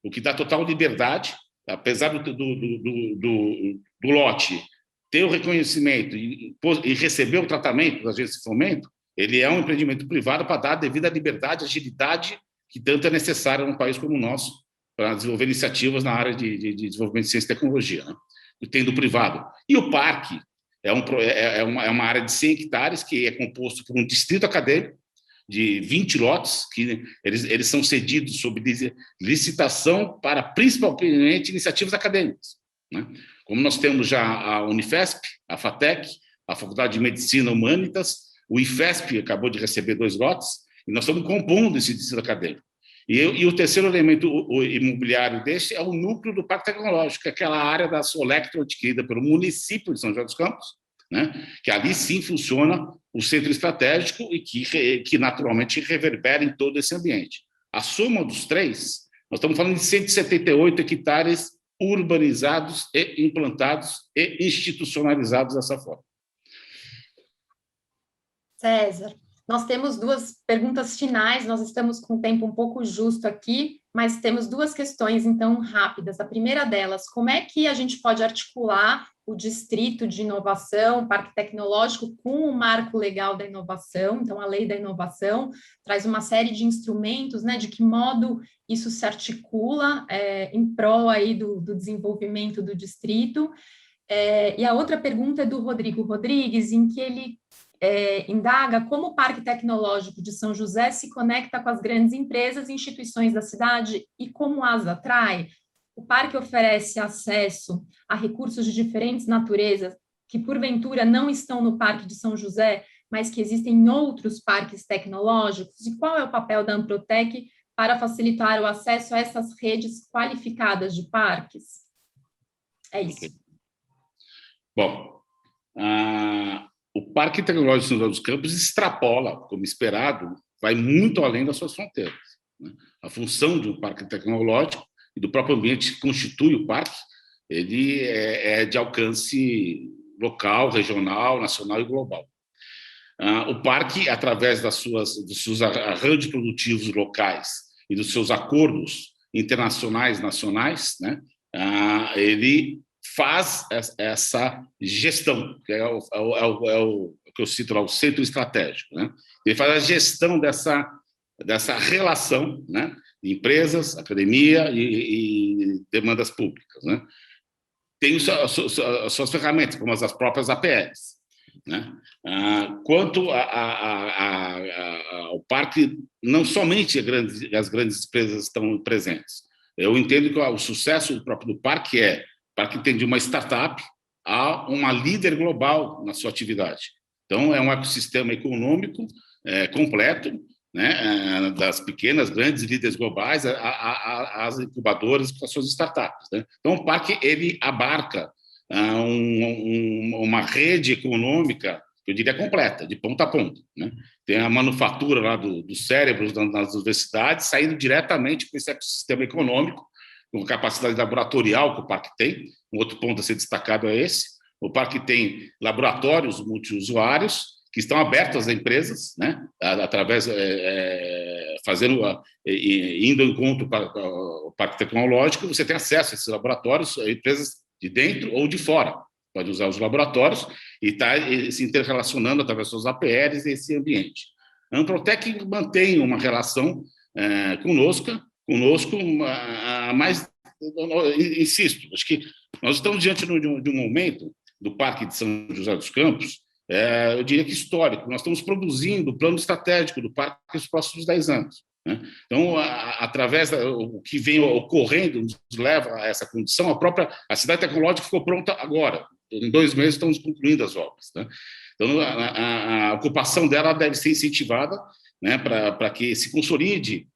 o que dá total liberdade, apesar do lote ter o reconhecimento e receber o tratamento das agências de fomento, ele é um empreendimento privado para dar a devida liberdade, agilidade que tanto é necessária num país como o nosso para desenvolver iniciativas na área de desenvolvimento de ciência e tecnologia, né? Tendo privado. E o parque é uma área de 100 hectares que é composto por um distrito acadêmico de 20 lotes, que eles são cedidos sob licitação para, principalmente, iniciativas acadêmicas, né? Como nós temos já a Unifesp, a FATEC, a Faculdade de Medicina Humanitas, o IFESP acabou de receber 2 lotes, e nós estamos compondo esse distrito acadêmico. E o terceiro elemento imobiliário deste é o núcleo do Parque Tecnológico, que é aquela área da Solectro adquirida pelo município de São José dos Campos, né? Que ali sim funciona o centro estratégico e que naturalmente reverbera em todo esse ambiente. A soma dos 3, nós estamos falando de 178 hectares urbanizados e implantados e institucionalizados dessa forma. César, nós temos 2 perguntas finais, nós estamos com o tempo um pouco justo aqui, mas temos 2 questões, então, rápidas. A primeira delas, como é que a gente pode articular o distrito de inovação, parque tecnológico, com o marco legal da inovação? Então, a lei da inovação traz uma série de instrumentos, né, de que modo isso se articula em prol aí do desenvolvimento do distrito. E a outra pergunta é do Rodrigo Rodrigues, em que ele indaga como o Parque Tecnológico de São José se conecta com as grandes empresas e instituições da cidade e como as atrai. O parque oferece acesso a recursos de diferentes naturezas que, porventura, não estão no Parque de São José, mas que existem em outros parques tecnológicos? E qual é o papel da Amprotec para facilitar o acesso a essas redes qualificadas de parques? É isso. Bom, o Parque Tecnológico de São José dos Campos extrapola, como esperado, vai muito além das suas fronteiras, né? A função de um parque tecnológico e do próprio ambiente que constitui o parque, ele é de alcance local, regional, nacional e global. O parque, através dos seus arranjos produtivos locais e dos seus acordos internacionais, nacionais, né? Ele faz essa gestão, que é o que eu cito lá, o centro estratégico, né? Ele faz a gestão dessa relação, né, de empresas, academia e demandas públicas, né? Tem as suas ferramentas, como as próprias APLs, né? Quanto ao parque, não somente as grandes empresas estão presentes. Eu entendo que o sucesso do próprio parque tem de uma startup a uma líder global na sua atividade. Então, é um ecossistema econômico completo, né, das pequenas, grandes líderes globais às incubadoras com as suas startups, né? Então, o parque ele abarca uma rede econômica, eu diria completa, de ponta a ponta, né? Tem a manufatura lá dos cérebros nas universidades, saindo diretamente para esse ecossistema econômico, com capacidade laboratorial que o parque tem. Um outro ponto a ser destacado é esse. O parque tem laboratórios multiusuários que estão abertos às empresas, né? Através, indo ao encontro para o parque tecnológico, você tem acesso a esses laboratórios, empresas de dentro ou de fora. Pode usar os laboratórios e está se interrelacionando através dos APLs nesse ambiente. A Amprotec mantém uma relação conosco, mas, insisto, acho que nós estamos diante de um momento do Parque de São José dos Campos, eu diria que histórico. Nós estamos produzindo o plano estratégico do parque nos próximos 10 anos, né? Então, através do que vem ocorrendo, nos leva a essa condição. A cidade tecnológica ficou pronta agora. Em 2 meses estamos concluindo as obras, né? Então, a ocupação dela deve ser incentivada né, para que se consolide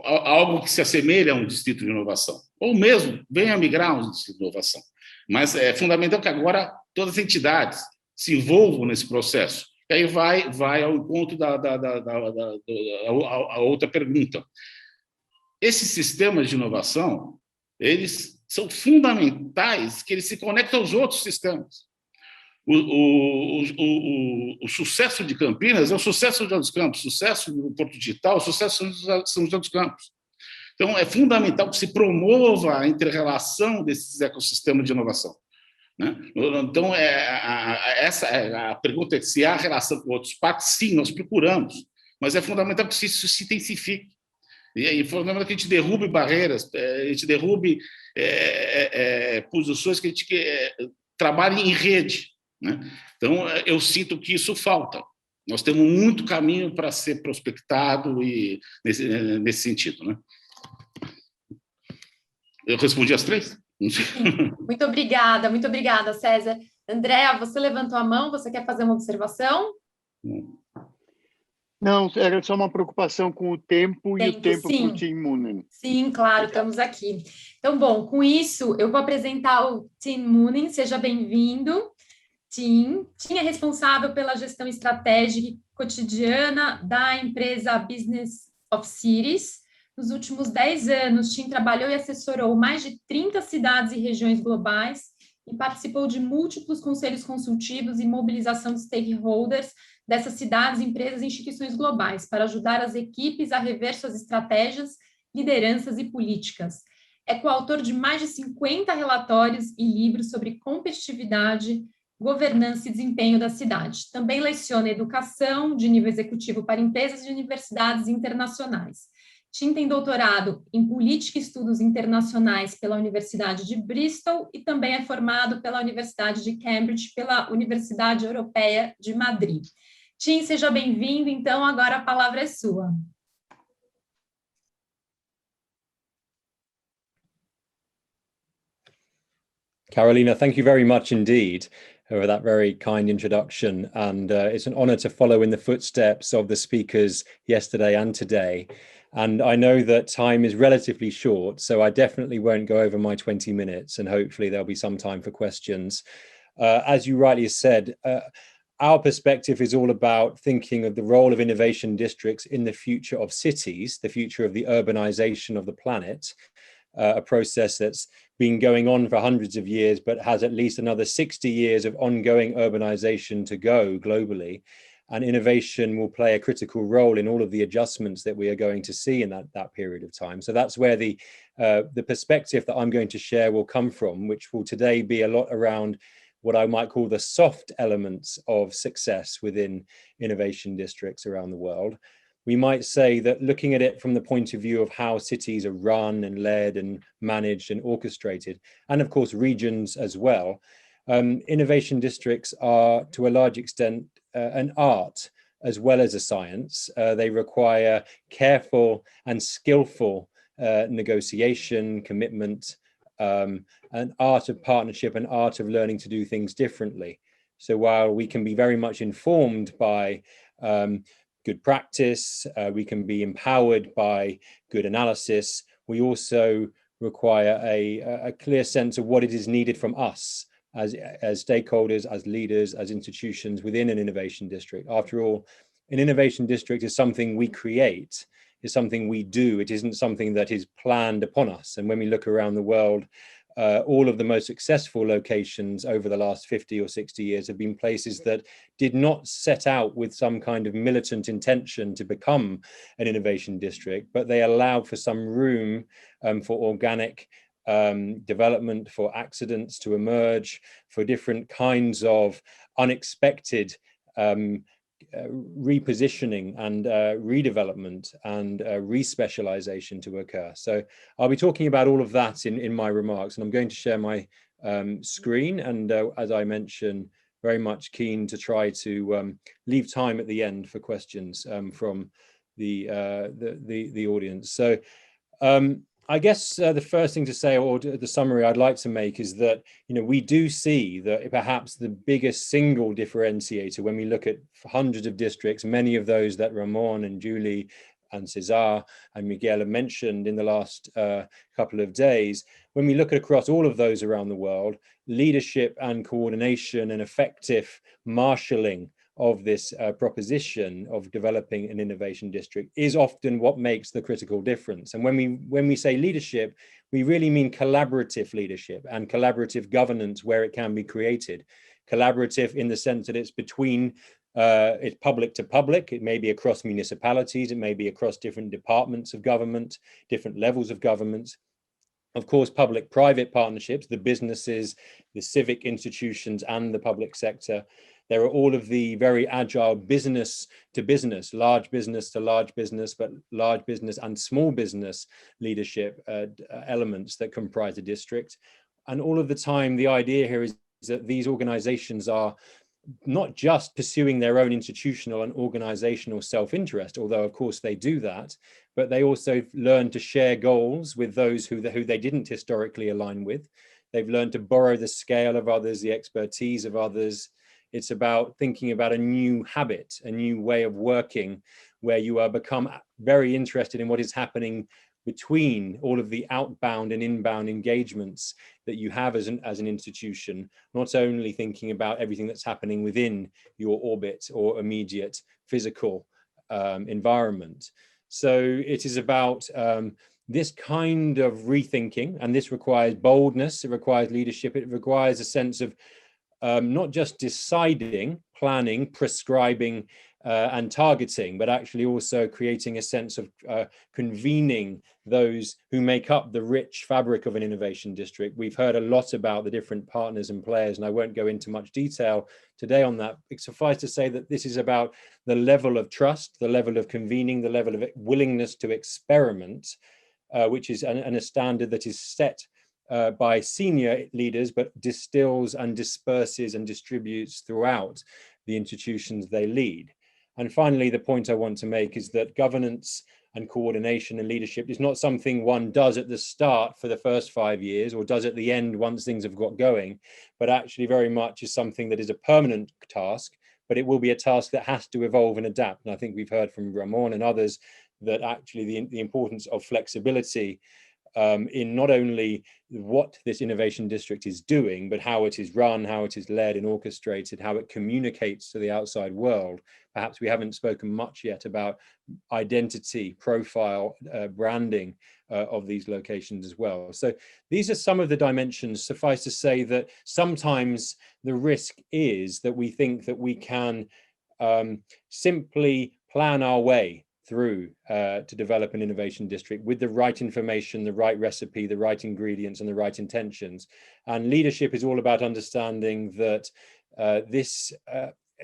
algo que se assemelha a um distrito de inovação, ou mesmo venha migrar a um distrito de inovação. Mas é fundamental que agora todas as entidades se envolvam nesse processo. E aí vai ao encontro da outra pergunta. Esses sistemas de inovação, eles são fundamentais, que eles se conectam aos outros sistemas. O sucesso de Campinas é o sucesso de São José dos Campos, o sucesso do Porto Digital, o sucesso de São José dos Campos. Então, é fundamental que se promova a inter-relação desses ecossistemas de inovação, né? Então, essa a pergunta é se há relação com outros parques. Sim, nós procuramos, mas é fundamental que isso se intensifique. E é fundamental que a gente derrube barreiras, a gente derrube posições, que a gente trabalhe em rede, né? Então, eu sinto que isso falta. Nós temos muito caminho para ser prospectado e nesse sentido, né? Eu respondi as três? Muito obrigada, César. Andréa, você levantou a mão, você quer fazer uma observação? Não, era só uma preocupação com o tempo e o tempo para o Tim Moonen. Sim, claro, estamos aqui. Então, bom, com isso, eu vou apresentar o Tim Moonen. Seja bem-vindo. Tim é responsável pela gestão estratégica e cotidiana da empresa Business of Cities. Nos últimos 10 anos, Tim trabalhou e assessorou mais de 30 cidades e regiões globais e participou de múltiplos conselhos consultivos e mobilização de stakeholders dessas cidades, empresas e instituições globais para ajudar as equipes a rever suas estratégias, lideranças e políticas. É coautor de mais de 50 relatórios e livros sobre competitividade, governança e desempenho da cidade. Também leciona educação de nível executivo para empresas e universidades internacionais. Tim tem doutorado em Política e Estudos Internacionais pela Universidade de Bristol e também é formado pela Universidade de Cambridge, pela Universidade Europeia de Madrid. Tim, seja bem-vindo. Então, agora a palavra é sua. Carolina, thank you very much indeed for that very kind introduction. And it's an honor to follow in the footsteps of the speakers yesterday and today. And I know that time is relatively short, so I definitely won't go over my 20 minutes, and hopefully there'll be some time for questions. As you rightly said, our perspective is all about thinking of the role of innovation districts in the future of cities, the future of the urbanization of the planet, a process that's been going on for hundreds of years, but has at least another 60 years of ongoing urbanization to go globally. And innovation will play a critical role in all of the adjustments that we are going to see in that period of time. So that's where the perspective that I'm going to share will come from, which will today be a lot around what I might call the soft elements of success within innovation districts around the world. We might say that looking at it from the point of view of how cities are run and led and managed and orchestrated, and of course regions as well, innovation districts are to a large extent an art as well as a science. They require careful and skillful negotiation, commitment, an art of partnership, an art of learning to do things differently. So while we can be very much informed by good practice, we can be empowered by good analysis, we also require a clear sense of what it is needed from us as stakeholders, as leaders, as institutions within an innovation district. After all, an innovation district is something we create, is something we do. It isn't something that is planned upon us. And when we look around the world, all of the most successful locations over the last 50 or 60 years have been places that did not set out with some kind of militant intention to become an innovation district, but they allowed for some room for organic development, for accidents to emerge, for different kinds of unexpected repositioning and redevelopment and respecialization to occur. So I'll be talking about all of that in my remarks, and I'm going to share my screen, and as I mentioned, very much keen to try to leave time at the end for questions from the audience. So I guess the first thing to say, or the summary I'd like to make, is that we do see that perhaps the biggest single differentiator when we look at hundreds of districts, many of those that Ramon and Julie and Cesar and Miguel have mentioned in the last couple of days, when we look at across all of those around the world, leadership and coordination and effective marshalling of this proposition of developing an innovation district is often what makes the critical difference. And when we say leadership, we really mean collaborative leadership and collaborative governance where it can be created. Collaborative in the sense that it's between it's public to public. It may be across municipalities. It may be across different departments of government, different levels of government. Of course, public-private partnerships, the businesses, the civic institutions, and the public sector. There are all of the very agile business to business, large business to large business, but large business and small business leadership elements that comprise a district. And all of the time, the idea here is that these organizations are not just pursuing their own institutional and organizational self-interest, although of course they do that, but they also learn to share goals with those who they didn't historically align with. They've learned to borrow the scale of others, the expertise of others. It's about thinking about a new habit, a new way of working, where you are become very interested in what is happening between all of the outbound and inbound engagements that you have as an institution, not only thinking about everything that's happening within your orbit or immediate physical environment. So it is about this kind of rethinking, and this requires boldness, it requires leadership, it requires a sense of not just deciding, planning, prescribing, and targeting, but actually also creating a sense of convening those who make up the rich fabric of an innovation district. We've heard a lot about the different partners and players, and I won't go into much detail today on that. It suffice to say that this is about the level of trust, the level of convening, the level of willingness to experiment, which is a standard that is set by senior leaders, but distills and disperses and distributes throughout the institutions they lead. And finally, the point I want to make is that governance and coordination and leadership is not something one does at the start for the first 5 years or does at the end once things have got going, but actually very much is something that is a permanent task, but it will be a task that has to evolve and adapt. And I think we've heard from Ramon and others that actually the importance of flexibility in not only what this innovation district is doing, but how it is run, how it is led and orchestrated, how it communicates to the outside world. Perhaps we haven't spoken much yet about identity, profile, branding of these locations as well. So these are some of the dimensions. Suffice to say that sometimes the risk is that we think that we can simply plan our way through to develop an innovation district with the right information, the right recipe, the right ingredients, and the right intentions. And leadership is all about understanding that this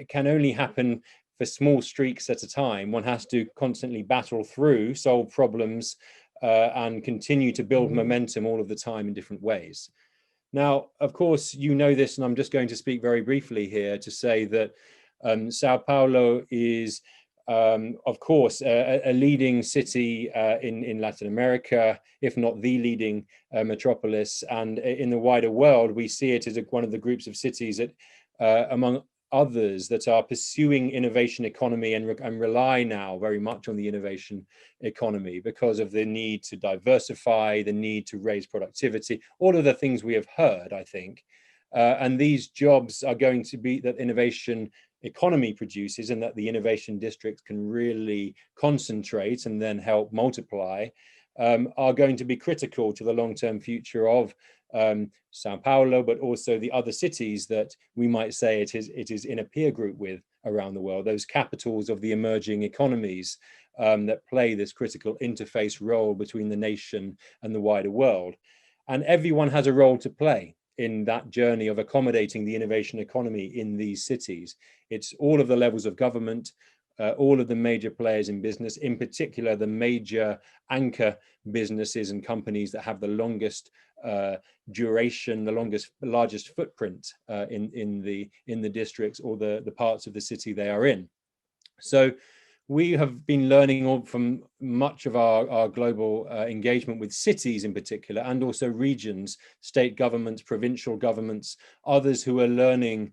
can only happen for small streaks at a time. One has to constantly battle through, solve problems, and continue to build momentum all of the time in different ways. Now, of course, you know this, and I'm just going to speak very briefly here to say that Sao Paulo is of course, a leading city in Latin America, if not the leading metropolis. And in the wider world, we see it as one of the groups of cities that, among others, that are pursuing innovation economy and rely now very much on the innovation economy because of the need to diversify, the need to raise productivity, all of the things we have heard, I think. And these jobs are going to be that innovation economy produces and that the innovation districts can really concentrate and then help multiply are going to be critical to the long-term future of Sao Paulo, but also the other cities that we might say it is in a peer group with around the world, those capitals of the emerging economies that play this critical interface role between the nation and the wider world. And everyone has a role to play in that journey of accommodating the innovation economy in these cities. It's all of the levels of government, all of the major players in business, in particular the major anchor businesses and companies that have the longest duration, the largest footprint in the districts or the parts of the city they are in. So we have been learning from much of our global engagement with cities in particular, and also regions, state governments, provincial governments, others who are learning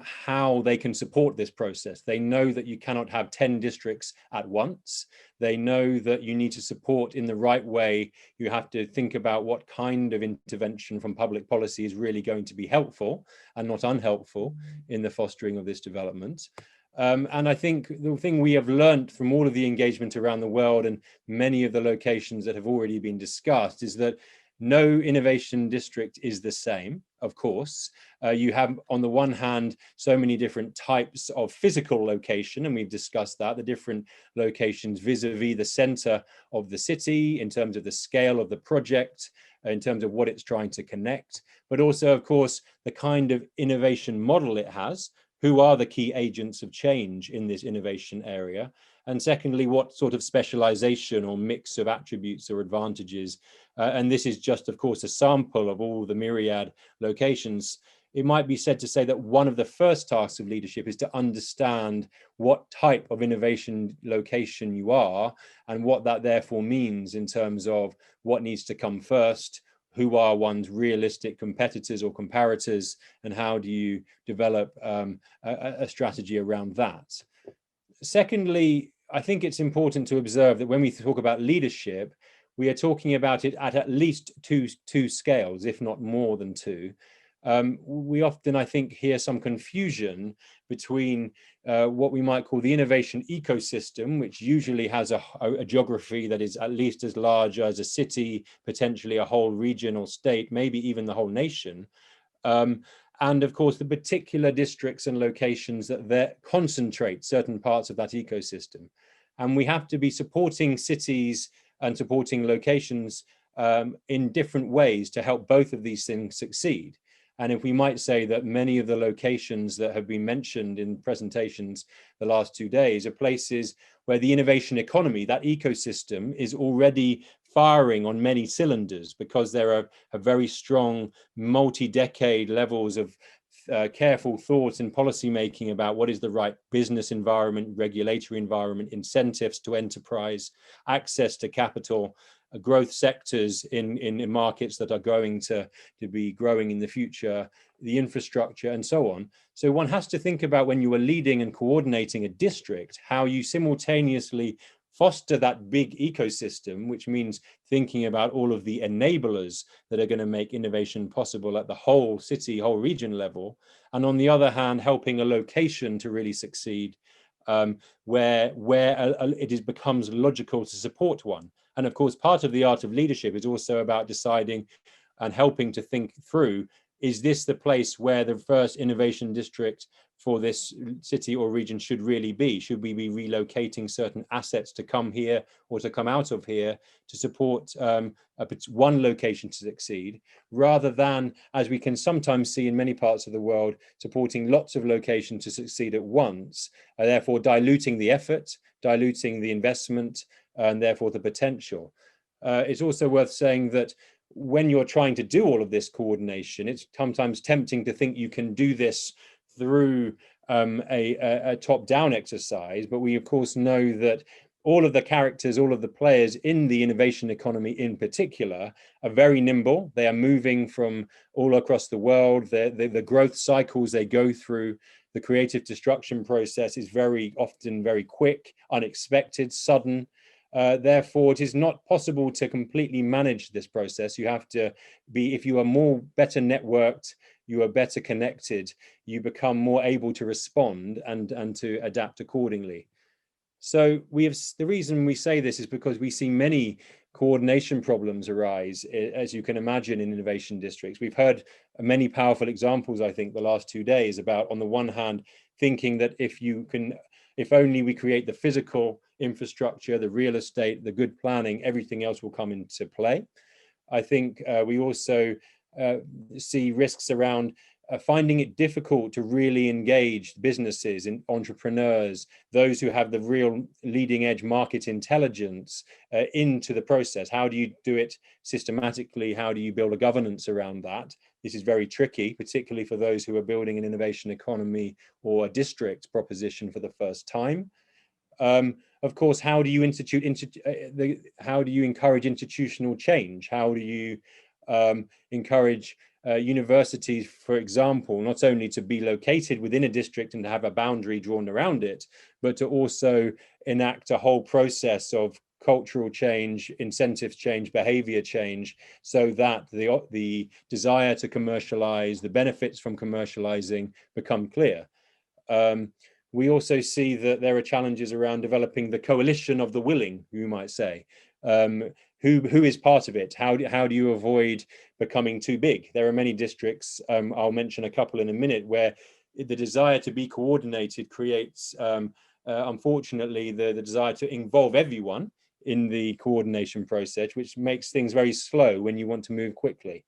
how they can support this process. They know that you cannot have 10 districts at once. They know that you need to support in the right way. You have to think about what kind of intervention from public policy is really going to be helpful and not unhelpful in the fostering of this development. And I think the thing we have learned from all of the engagement around the world and many of the locations that have already been discussed is that no innovation district is the same, of course. You have, on the one hand, so many different types of physical location, and we've discussed that, the different locations vis-a-vis the center of the city in terms of the scale of the project, in terms of what it's trying to connect, but also, of course, the kind of innovation model it has. Who are the key agents of change in this innovation area? And secondly, what sort of specialization or mix of attributes or advantages? And this is just, of course, a sample of all the myriad locations. It might be said to say that one of the first tasks of leadership is to understand what type of innovation location you are and what that therefore means in terms of what needs to come first, who are one's realistic competitors or comparators, and how do you develop a strategy around that. Secondly, I think it's important to observe that when we talk about leadership, we are talking about it at least two scales, if not more than two. We often, I think, hear some confusion between what we might call the innovation ecosystem, which usually has a geography that is at least as large as a city, potentially a whole region or state, maybe even the whole nation. And of course, the particular districts and locations that concentrate certain parts of that ecosystem. And we have to be supporting cities and supporting locations in different ways to help both of these things succeed. And if we might say that many of the locations that have been mentioned in presentations the last 2 days are places where the innovation economy, that ecosystem, is already firing on many cylinders because there are very strong multi-decade levels of careful thought and policy making about what is the right business environment, regulatory environment, incentives to enterprise, access to capital, growth sectors in markets that are going to be growing in the future, the infrastructure, and so on. So one has to think about, when you are leading and coordinating a district, how you simultaneously foster that big ecosystem, which means thinking about all of the enablers that are going to make innovation possible at the whole city, whole region level. And on the other hand, helping a location to really succeed, where it becomes logical to support one. And of course, part of the art of leadership is also about deciding and helping to think through, is this the place where the first innovation district for this city or region should really be? Should we be relocating certain assets to come here or to come out of here to support one location to succeed, rather than, as we can sometimes see in many parts of the world, supporting lots of locations to succeed at once, therefore diluting the effort, diluting the investment, and therefore the potential. It's also worth saying that when you're trying to do all of this coordination, it's sometimes tempting to think you can do this through a top-down exercise, but we of course know that all of the characters, all of the players in the innovation economy in particular are very nimble. They are moving from all across the world. The growth cycles they go through, the creative destruction process is very often very quick, unexpected, sudden. Therefore, it is not possible to completely manage this process. You have to be, if you are better networked, you are better connected, you become more able to respond and to adapt accordingly. So the reason we say this is because we see many coordination problems arise, as you can imagine, in innovation districts. We've heard many powerful examples, I think, the last 2 days about, on the one hand, thinking that if only we create the physical infrastructure, the real estate, the good planning, everything else will come into play. I think we also see risks around finding it difficult to really engage businesses and entrepreneurs, those who have the real leading edge market intelligence into the process. How do you do it systematically? How do you build a governance around that? This is very tricky, particularly for those who are building an innovation economy or a district proposition for the first time. Of course, how do you how do you encourage institutional change? How do you encourage universities, for example, not only to be located within a district and to have a boundary drawn around it, but to also enact a whole process of cultural change, incentives change, behavior change, so that the desire to commercialize, the benefits from commercializing become clear. We also see that there are challenges around developing the coalition of the willing, you might say. Who is part of it? How do you avoid becoming too big? There are many districts, I'll mention a couple in a minute, where the desire to be coordinated creates, unfortunately, the desire to involve everyone in the coordination process, which makes things very slow when you want to move quickly.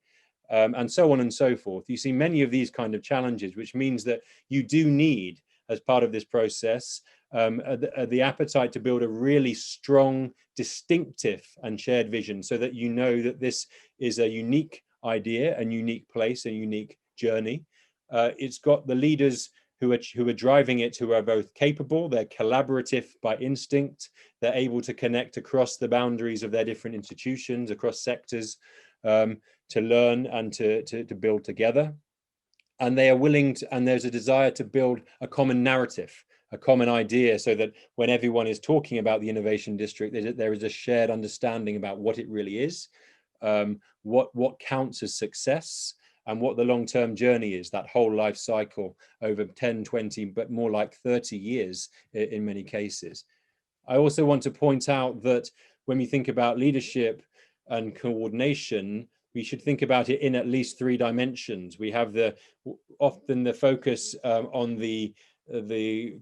And so on and so forth. You see many of these kind of challenges, which means that you do need, as part of this process, the appetite to build a really strong, distinctive and shared vision, so that you know that this is a unique idea, a unique place, a unique journey. It's got the leaders who are driving it, who are both capable, they're collaborative by instinct, they're able to connect across the boundaries of their different institutions, across sectors, to learn and to build together. And they are willing to, and there's a desire to build a common narrative, a common idea, so that when everyone is talking about the innovation district, there is a shared understanding about what it really is, what counts as success, and what the long-term journey is, that whole life cycle over 10, 20, but more like 30 years in many cases. I also want to point out that when we think about leadership and coordination, we should think about it in at least 3 dimensions. We have often the focus on the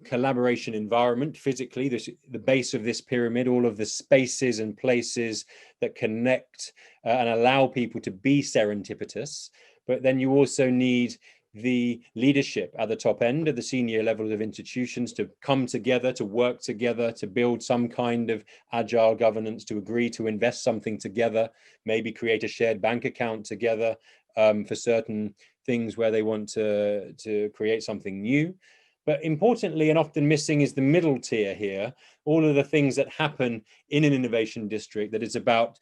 collaboration environment physically, the base of this pyramid, all of the spaces and places that connect and allow people to be serendipitous. But then you also need the leadership at the top end of the senior levels of institutions to come together, to work together, to build some kind of agile governance, to agree to invest something together, maybe create a shared bank account together for certain things where they want to create something new. But importantly, and often missing, is the middle tier here, all of the things that happen in an innovation district that is about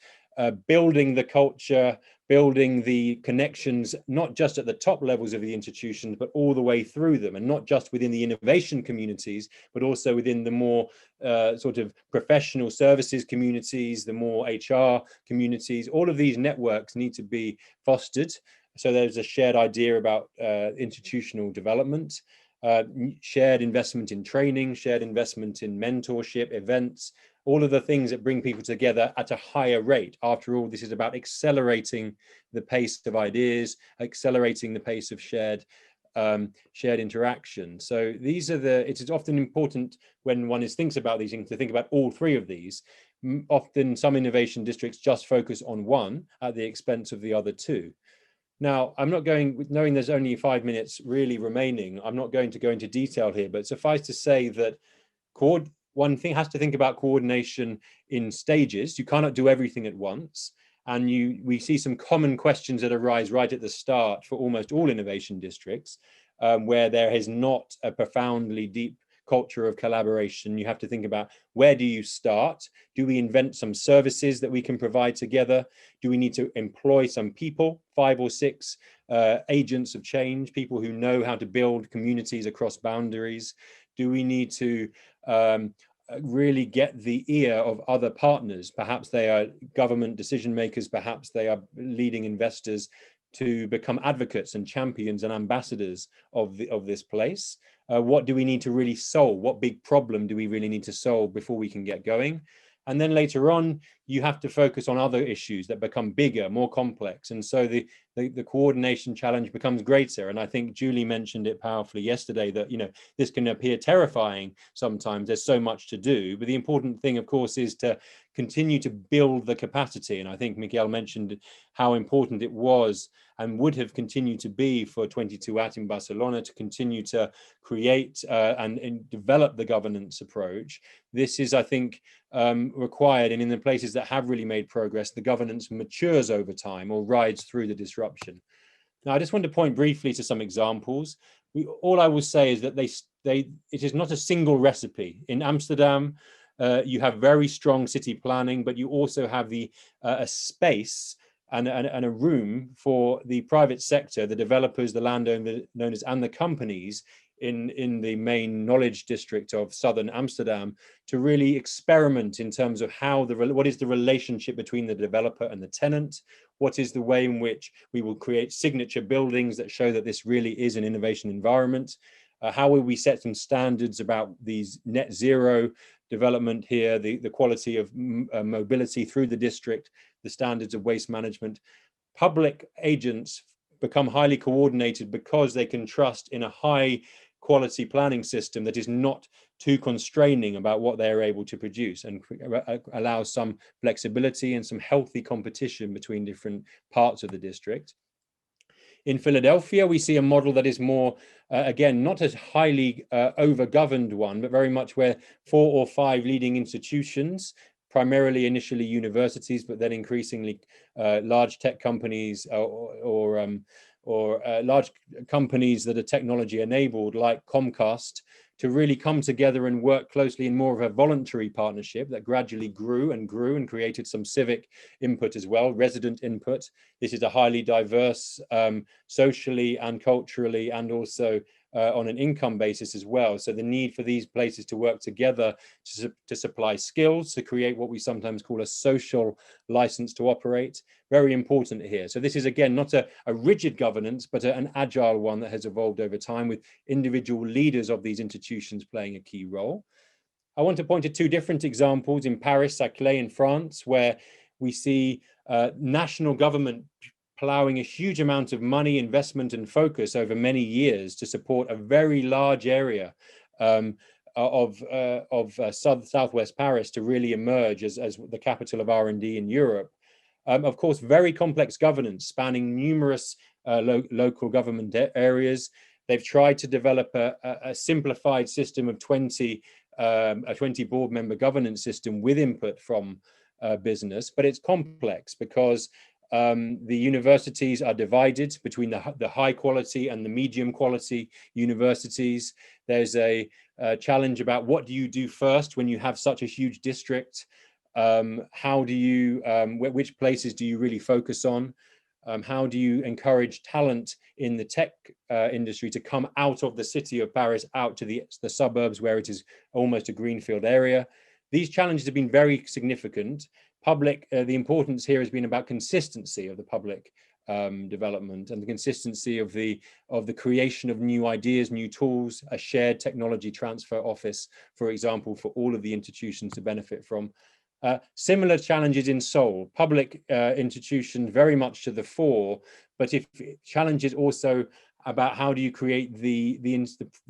building the culture, building the connections, not just at the top levels of the institutions, but all the way through them, and not just within the innovation communities, but also within the more sort of professional services communities, the more HR communities. All of these networks need to be fostered. So there's a shared idea about institutional development, shared investment in training, shared investment in mentorship, events, all of the things that bring people together at a higher rate. After all, this is about accelerating the pace of ideas, accelerating the pace of shared interaction. So these are it is often important when one thinks about these things to think about all 3 of these. Often some innovation districts just focus on one at the expense of the other 2. Now, I'm not going, knowing there's only 5 minutes really remaining, I'm not going to go into detail here, but suffice to say that one thing has to think about coordination in stages. You cannot do everything at once. And we see some common questions that arise right at the start for almost all innovation districts, where there is not a profoundly deep culture of collaboration. You have to think about, where do you start? Do we invent some services that we can provide together? Do we need to employ some people, 5 or 6 agents of change, people who know how to build communities across boundaries? Do we need to really get the ear of other partners? Perhaps they are government decision makers, perhaps they are leading investors, to become advocates and champions and ambassadors of this place. What do we need to really solve? What big problem do we really need to solve before we can get going? And then later on, you have to focus on other issues that become bigger, more complex. And so the coordination challenge becomes greater. And I think Julie mentioned it powerfully yesterday that, this can appear terrifying sometimes. There's so much to do. But the important thing, of course, is to continue to build the capacity. And I think Miguel mentioned how important it was and would have continued to be for 22at in Barcelona to continue to create and develop the governance approach. This is, I think, required, and in the places that have really made progress, the governance matures over time or rides through the disruption. Now, I just want to point briefly to some examples. all I will say is that it is not a single recipe. In Amsterdam, you have very strong city planning, but you also have a space and a room for the private sector, the developers, the landowners, and the companies in the main knowledge district of southern Amsterdam to really experiment in terms of what is the relationship between the developer and the tenant, what is the way in which we will create signature buildings that show that this really is an innovation environment, how will we set some standards about these net zero development here, the quality of mobility through the district, the standards of waste management. Public agents become highly coordinated because they can trust in a high quality planning system that is not too constraining about what they are able to produce and allows some flexibility and some healthy competition between different parts of the district. In Philadelphia, we see a model that is more, again, not as highly over-governed one, but very much where 4 or 5 leading institutions, primarily initially universities, but then increasingly large tech companies or large companies that are technology enabled, like Comcast, to really come together and work closely in more of a voluntary partnership that gradually grew and created some civic input as well, resident input. This is a highly diverse socially and culturally, and also on an income basis as well. So the need for these places to work together to supply skills, to create what we sometimes call a social license to operate, very important here. So this is, again, not a rigid governance, but an agile one that has evolved over time, with individual leaders of these institutions playing a key role. I want to point to 2 different examples in Paris, Saclay in France, where we see national government plowing a huge amount of money, investment and focus over many years to support a very large area of southwest Paris to really emerge as the capital of R&D in Europe. Of course, very complex governance spanning numerous local government areas. They've tried to develop a simplified system of a 20 board member governance system with input from business, but it's complex because the universities are divided between the high quality and the medium quality universities. There's a challenge about what do you do first when you have such a huge district. How do you, which places do you really focus on? How do you encourage talent in the tech industry to come out of the city of Paris, out to the suburbs where it is almost a greenfield area? These challenges have been very significant. The importance here has been about consistency of the public development and the consistency of the creation of new ideas, new tools, a shared technology transfer office, for example, for all of the institutions to benefit from. Similar challenges in Seoul, public institutions very much to the fore, but if challenges also about how do you create the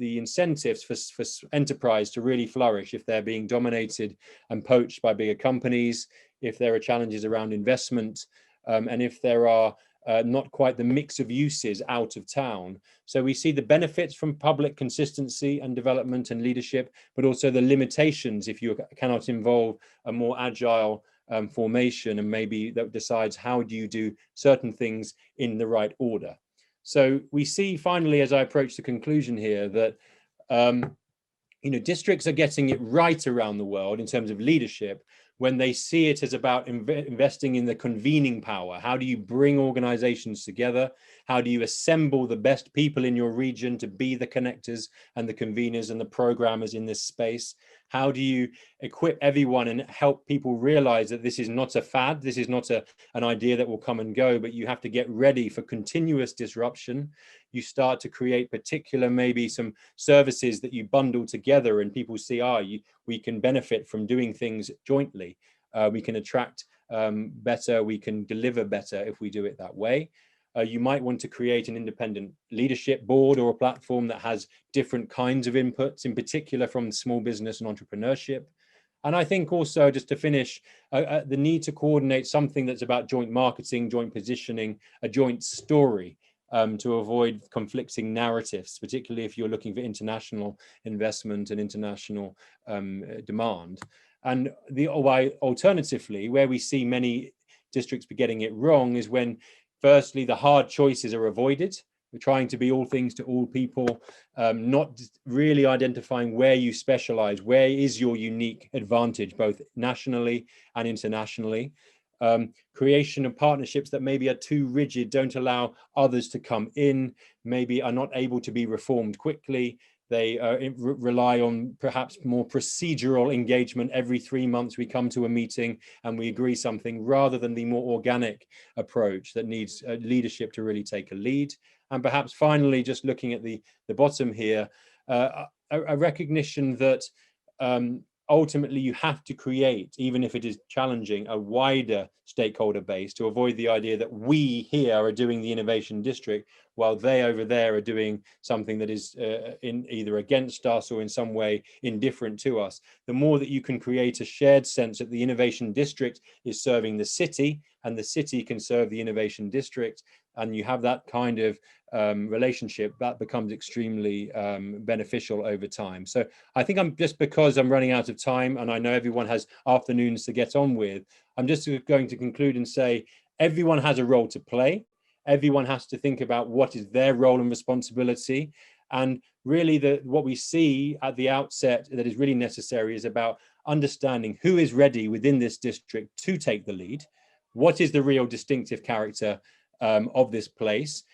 incentives for enterprise to really flourish if they're being dominated and poached by bigger companies, if there are challenges around investment, and if there are not quite the mix of uses out of town. So we see the benefits from public consistency and development and leadership, but also the limitations if you cannot involve a more agile formation, and maybe that decides how do you do certain things in the right order. So we see finally, as I approach the conclusion here, that districts are getting it right around the world in terms of leadership when they see it as about investing in the convening power. How do you bring organizations together? How do you assemble the best people in your region to be the connectors and the conveners and the programmers in this space? How do you equip everyone and help people realize that this is not a fad, this is not an idea that will come and go, but you have to get ready for continuous disruption. You start to create particular, maybe some services that you bundle together and people see, we can benefit from doing things jointly. We can attract better, we can deliver better if we do it that way. You might want to create an independent leadership board or a platform that has different kinds of inputs, in particular from small business and entrepreneurship. And I think also, just to finish, the need to coordinate something that's about joint marketing, joint positioning, a joint story, to avoid conflicting narratives, particularly if you're looking for international investment and international demand. And alternatively, where we see many districts be getting it wrong is when, firstly, the hard choices are avoided. We're trying to be all things to all people, not really identifying where you specialize, where is your unique advantage, both nationally and internationally. Creation of partnerships that maybe are too rigid, don't allow others to come in, maybe are not able to be reformed quickly. They rely on perhaps more procedural engagement. Every 3 months we come to a meeting and we agree something, rather than the more organic approach that needs leadership to really take a lead. And perhaps finally, just looking at the bottom here, a recognition that ultimately you have to create, even if it is challenging, a wider stakeholder base to avoid the idea that we here are doing the innovation district while they over there are doing something that is in either against us or in some way indifferent to us. The more that you can create a shared sense that the innovation district is serving the city and the city can serve the innovation district, and you have that kind of relationship, that becomes extremely beneficial over time. So I think because I'm running out of time and I know everyone has afternoons to get on with, I'm just going to conclude and say everyone has a role to play. Everyone has to think about what is their role and responsibility. And really what we see at the outset that is really necessary is about understanding who is ready within this district to take the lead. What is the real distinctive character of this place?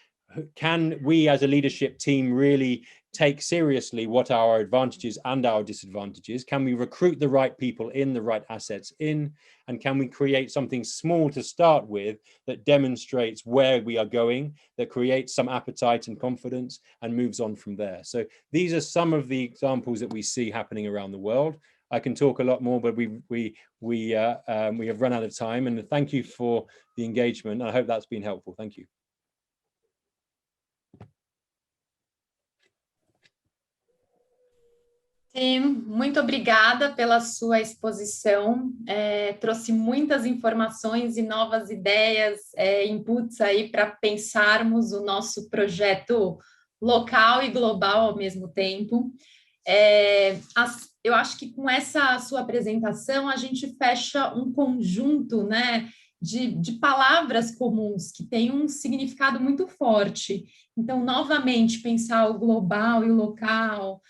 Can we as a leadership team really take seriously what are our advantages and our disadvantages? Can we recruit the right people in, the right assets in? And can we create something small to start with that demonstrates where we are going, that creates some appetite and confidence and moves on from there? So these are some of the examples that we see happening around the world. I can talk a lot more, but we have run out of time. And thank you for the engagement. I hope that's been helpful. Thank you. Sim, muito obrigada pela sua exposição, trouxe muitas informações e novas ideias, inputs aí para pensarmos o nosso projeto local e global ao mesmo tempo. Eu acho que com essa sua apresentação a gente fecha um conjunto, né, de palavras comuns que tem um significado muito forte. Então, novamente, pensar o global e o local,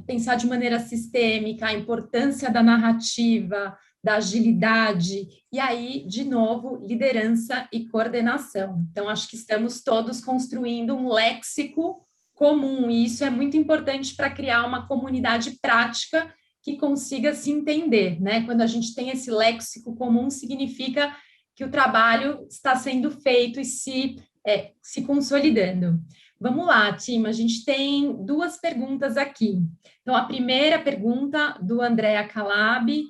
pensar de maneira sistêmica, a importância da narrativa, da agilidade, e aí, de novo, liderança e coordenação. Então, acho que estamos todos construindo um léxico comum, e isso é muito importante para criar uma comunidade prática que consiga se entender, né? Quando a gente tem esse léxico comum, significa que o trabalho está sendo feito e se consolidando. Vamos lá, time, a gente tem 2 perguntas aqui. Então, a primeira pergunta do Andrea Calabi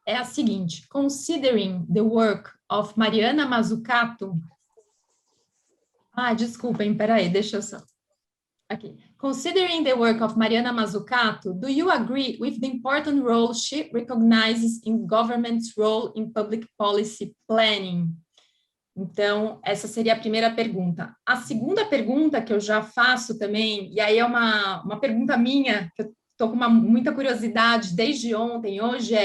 é a seguinte: considering the work of Mariana Mazzucato... desculpem, peraí, deixa eu só... Aqui. Considering the work of Mariana Mazzucato, do you agree with the important role she recognizes in government's role in public policy planning? Então, essa seria a primeira pergunta. A segunda pergunta que eu já faço também, e aí é uma pergunta minha, que eu estou com muita curiosidade desde ontem, hoje,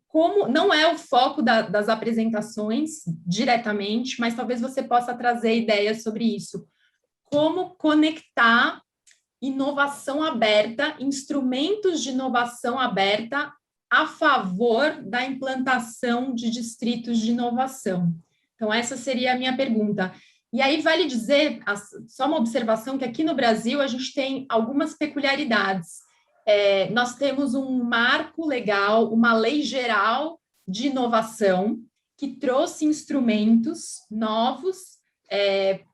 como não é o foco das apresentações diretamente, mas talvez você possa trazer ideias sobre isso. Como conectar inovação aberta, instrumentos de inovação aberta a favor da implantação de distritos de inovação. Então, essa seria a minha pergunta. E aí, vale dizer, só uma observação, que aqui no Brasil a gente tem algumas peculiaridades. Nós temos um marco legal, uma lei geral de inovação, que trouxe instrumentos novos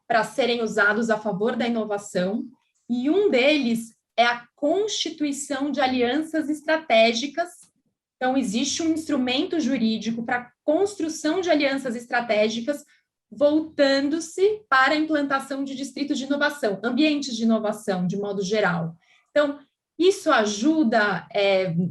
para serem usados a favor da inovação, e um deles é a constituição de alianças estratégicas. Então, existe um instrumento jurídico para construção de alianças estratégicas, voltando-se para a implantação de distritos de inovação, ambientes de inovação, de modo geral. Então, isso ajuda,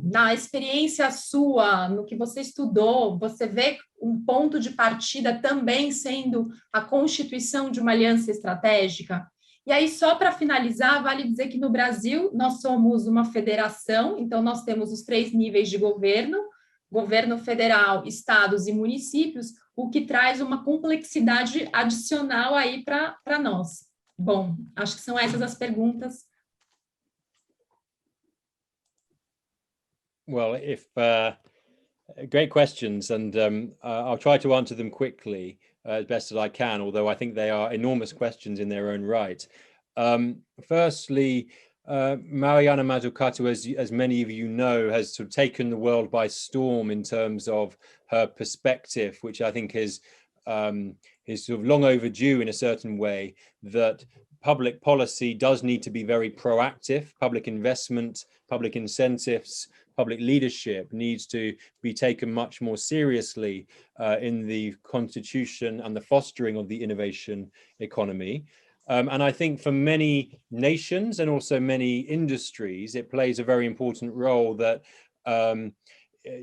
na experiência sua, no que você estudou, você vê um ponto de partida também sendo a constituição de uma aliança estratégica? E aí, só para finalizar, vale dizer que no Brasil nós somos uma federação, então nós temos os 3 níveis de governo, governo federal, estados e municípios, o que traz uma complexidade adicional aí para nós. Bom, acho que são essas as perguntas. Well, great questions, and I'll try to answer them quickly as best as I can, although I think they are enormous questions in their own right. Firstly, Mariana Mazzucato, as many of you know, has sort of taken the world by storm in terms of her perspective, which I think is sort of long overdue in a certain way, that public policy does need to be very proactive. Public investment, public incentives, public leadership needs to be taken much more seriously in the constitution and the fostering of the innovation economy. And I think for many nations and also many industries, it plays a very important role that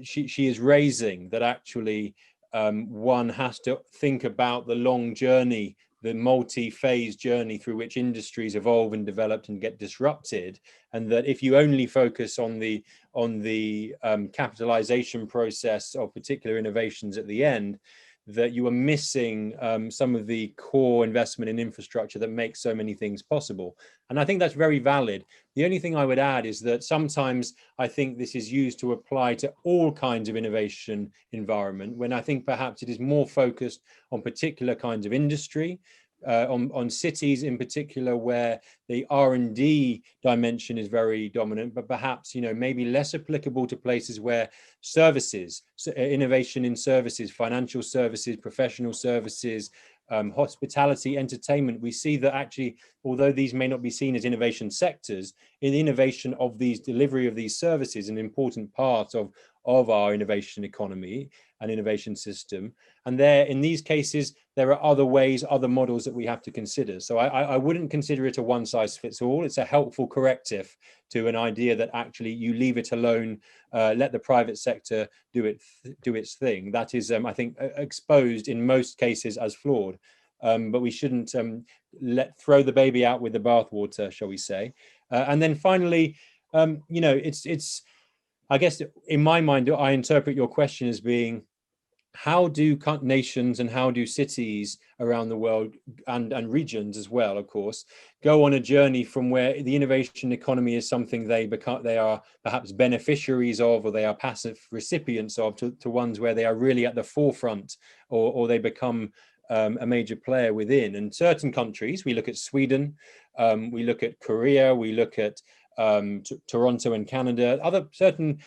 she is raising, that actually one has to think about the long journey, the multi-phase journey through which industries evolve and develop and get disrupted, and that if you only focus on the capitalization process of particular innovations at the end, that you are missing some of the core investment in infrastructure that makes so many things possible. And I think that's very valid. The only thing I would add is that sometimes I think this is used to apply to all kinds of innovation environment, when I think perhaps it is more focused on particular kinds of industry, on cities in particular, where the R&D dimension is very dominant, but perhaps, maybe less applicable to places where services, so innovation in services, financial services, professional services, hospitality, entertainment. We see that actually, although these may not be seen as innovation sectors, in the innovation of these delivery of these services, an important part of our innovation economy and innovation system. And in these cases, there are other ways, other models that we have to consider. So I wouldn't consider it a one size fits all. It's a helpful corrective to an idea that actually you leave it alone, let the private sector do its thing. That is, I think, exposed in most cases as flawed. But we shouldn't throw the baby out with the bathwater, shall we say? And then finally, it's I guess in my mind, I interpret your question as being, how do nations and how do cities around the world and regions as well, of course, go on a journey from where the innovation economy is something they are perhaps beneficiaries of, or they are passive recipients of, to ones where they are really at the forefront, or they become a major player within. And certain countries, we look at Sweden, we look at Korea, we look at Toronto and Canada, other certain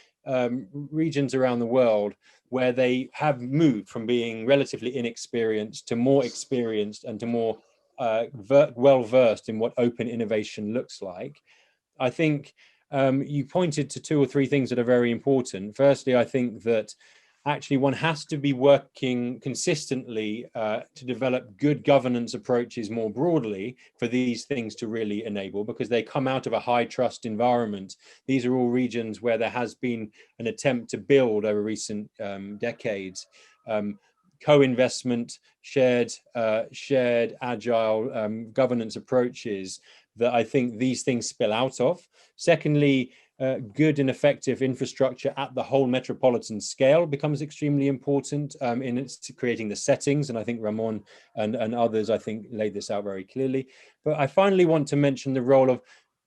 regions around the world where they have moved from being relatively inexperienced to more experienced and to more well-versed in what open innovation looks like. I think you pointed to 2 or 3 things that are very important. Firstly, I think that actually one has to be working consistently to develop good governance approaches more broadly for these things to really enable, because they come out of a high trust environment. These are all regions where there has been an attempt to build over recent decades co-investment, shared agile governance approaches that I think these things spill out of. Secondly, good and effective infrastructure at the whole metropolitan scale becomes extremely important in its creating the settings. And I think Ramon and others, I think, laid this out very clearly. But I finally want to mention the role of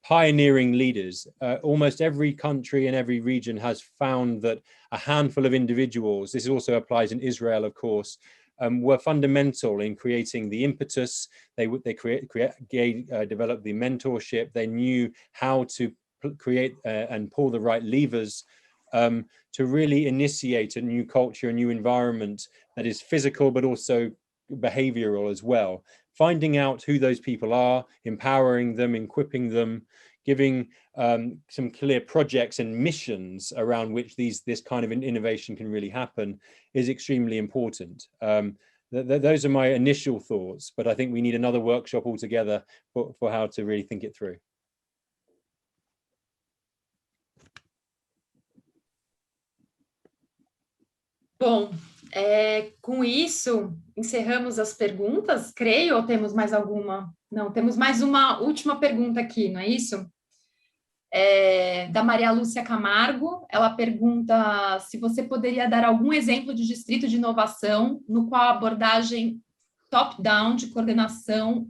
pioneering leaders. Almost every country and every region has found that a handful of individuals, this also applies in Israel, of course, were fundamental in creating the impetus. They developed the mentorship. They knew how to create and pull the right levers to really initiate a new culture, a new environment that is physical, but also behavioral as well. Finding out who those people are, empowering them, equipping them, giving some clear projects and missions around which this kind of innovation can really happen is extremely important. Those are my initial thoughts, but I think we need another workshop altogether for how to really think it through. Bom, com isso, encerramos as perguntas, creio, ou temos mais alguma? Não, temos mais uma última pergunta aqui, não é isso? Da Maria Lúcia Camargo, ela pergunta se você poderia dar algum exemplo de distrito de inovação no qual a abordagem top-down de coordenação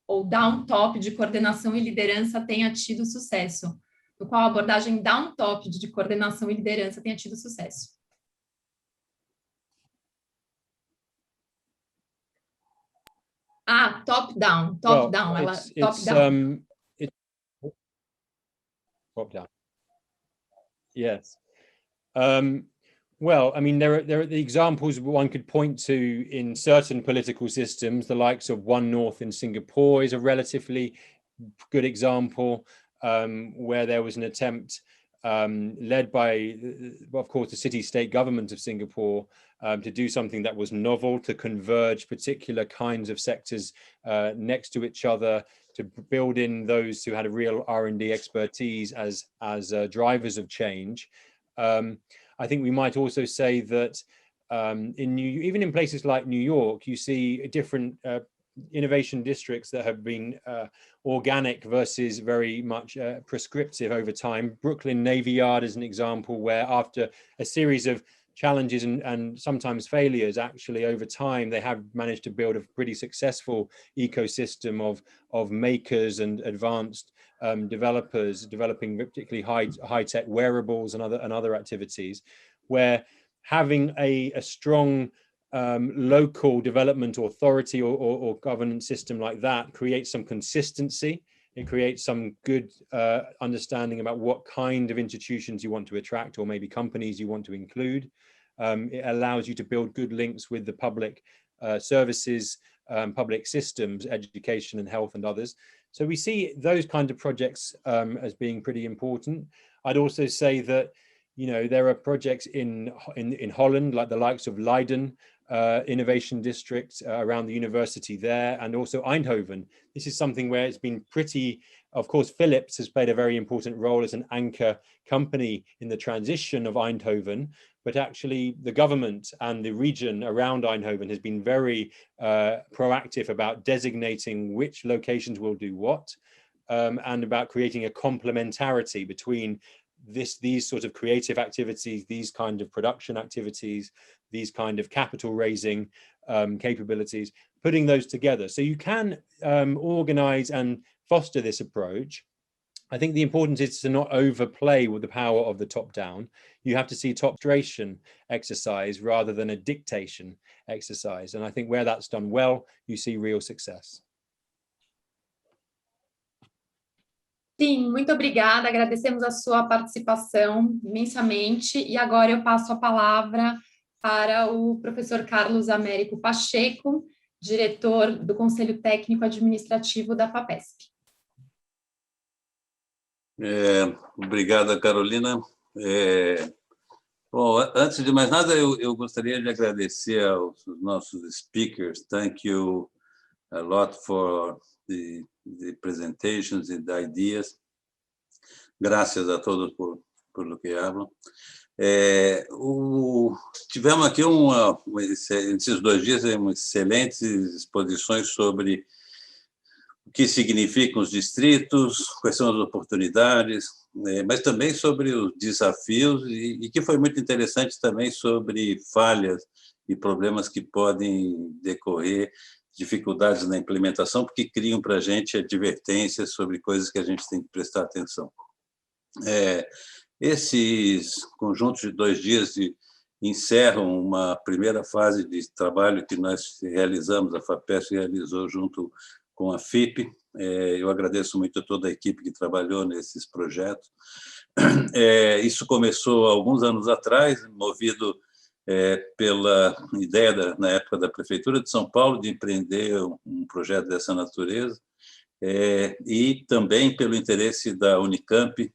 ou down-top de coordenação e liderança tenha tido sucesso? No qual a abordagem down-top de coordenação e liderança tenha tido sucesso? Ah, top-down, top-down. Top-down. Top-down. Yes. Well, I mean, there are the examples one could point to in certain political systems. The likes of One North in Singapore is a relatively good example, where there was an attempt led by, of course, the city-state government of Singapore to do something that was novel, to converge particular kinds of sectors next to each other, to build in those who had a real R&D expertise as drivers of change. I think we might also say that even in places like New York, you see different innovation districts that have been organic versus very much prescriptive over time. Brooklyn Navy Yard is an example where, after a series of challenges and sometimes failures, actually over time they have managed to build a pretty successful ecosystem of makers and advanced developers, developing particularly high-tech wearables and other activities, where having a strong local development authority or governance system like that creates some consistency. It creates some good understanding about what kind of institutions you want to attract, or maybe companies you want to include. It allows you to build good links with the public services, public systems, education and health and others. So we see those kind of projects as being pretty important. I'd also say that, you know, there are projects in Holland, like the likes of Leiden Innovation District around the university there, and also Eindhoven. This is something where it's been pretty, of course, Philips has played a very important role as an anchor company in the transition of Eindhoven, but actually the government and the region around Eindhoven has been very proactive about designating which locations will do what, and about creating a complementarity between these sort of creative activities, these kind of production activities, these kind of capital raising capabilities, putting those together. So you can organize and foster this approach. I think the importance is to not overplay with the power of the top down. You have to see top-down exercise rather than a dictation exercise. And I think where that's done well, you see real success. Sim, muito obrigada, agradecemos a sua participação imensamente, e agora eu passo a palavra para o professor Carlos Américo Pacheco, diretor do Conselho Técnico Administrativo da FAPESP. Obrigada, Carolina. Bom, antes de mais nada, eu gostaria de agradecer aos nossos speakers. Thank you a lot for the presentations and the ideas. Graças a todos por lo que hablam. Tivemos aqui esses 2 dias excelentes exposições sobre o que significam os distritos, quais são as oportunidades, mas também sobre os desafios, e que foi muito interessante também sobre falhas e problemas que podem decorrer, dificuldades na implementação, porque criam para a gente advertências sobre coisas que a gente tem que prestar atenção. Esses conjuntos de 2 dias encerram uma primeira fase de trabalho que nós realizamos, a FAPESP realizou junto com a FIP. Eu agradeço muito a toda a equipe que trabalhou nesses projetos. Isso começou há alguns anos atrás, movido pela ideia, na época da Prefeitura de São Paulo, de empreender um projeto dessa natureza, e também pelo interesse da Unicamp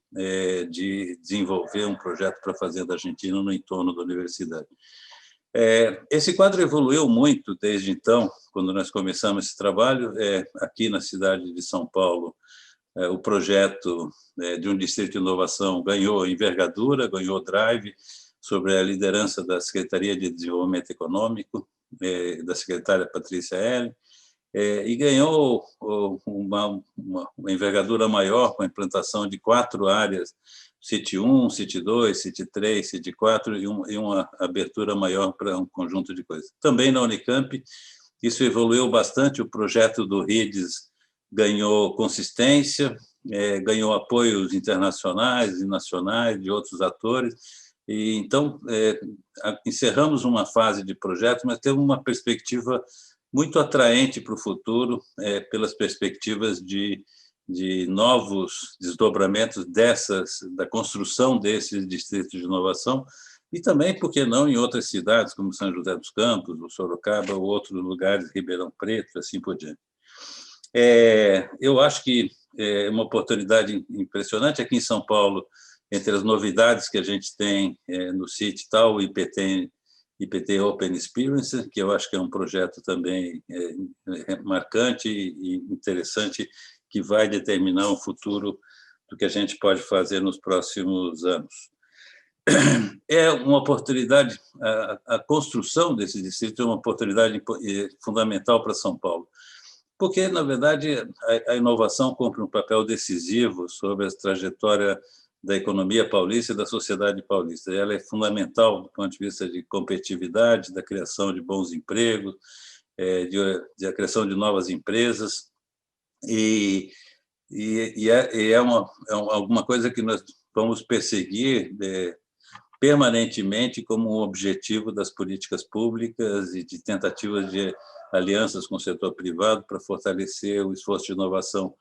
de desenvolver um projeto para a Fazenda Argentina no entorno da universidade. Esse quadro evoluiu muito desde então, quando nós começamos esse trabalho. Aqui na cidade de São Paulo, o projeto de um distrito de inovação ganhou envergadura, ganhou drive, sobre a liderança da Secretaria de Desenvolvimento Econômico, da secretária Patrícia L., e ganhou uma envergadura maior com a implantação de 4 áreas, City 1, City 2, City 3, City 4, e uma abertura maior para um conjunto de coisas. Também na Unicamp, isso evoluiu bastante. O projeto do RIDES ganhou consistência, ganhou apoios internacionais e nacionais de outros atores. E então, encerramos uma fase de projeto, mas temos uma perspectiva muito atraente para o futuro, pelas perspectivas de novos desdobramentos da construção desses distritos de inovação, e também, por que não, em outras cidades, como São José dos Campos, ou Sorocaba, ou outros lugares, Ribeirão Preto, assim por diante. Eu acho que é uma oportunidade impressionante aqui em São Paulo. Entre as novidades que a gente tem no CIT, está o IPT Open Experience, que eu acho que é um projeto também marcante e interessante, que vai determinar o futuro do que a gente pode fazer nos próximos anos. É uma oportunidade, a construção desse distrito é uma oportunidade fundamental para São Paulo, porque, na verdade, a inovação cumpre um papel decisivo sobre a trajetória da economia paulista e da sociedade paulista. Ela é fundamental do ponto de vista de competitividade, da criação de bons empregos, da criação de novas empresas, e é alguma coisa que nós vamos perseguir permanentemente como um objetivo das políticas públicas e de tentativas de alianças com o setor privado para fortalecer o esforço de inovação,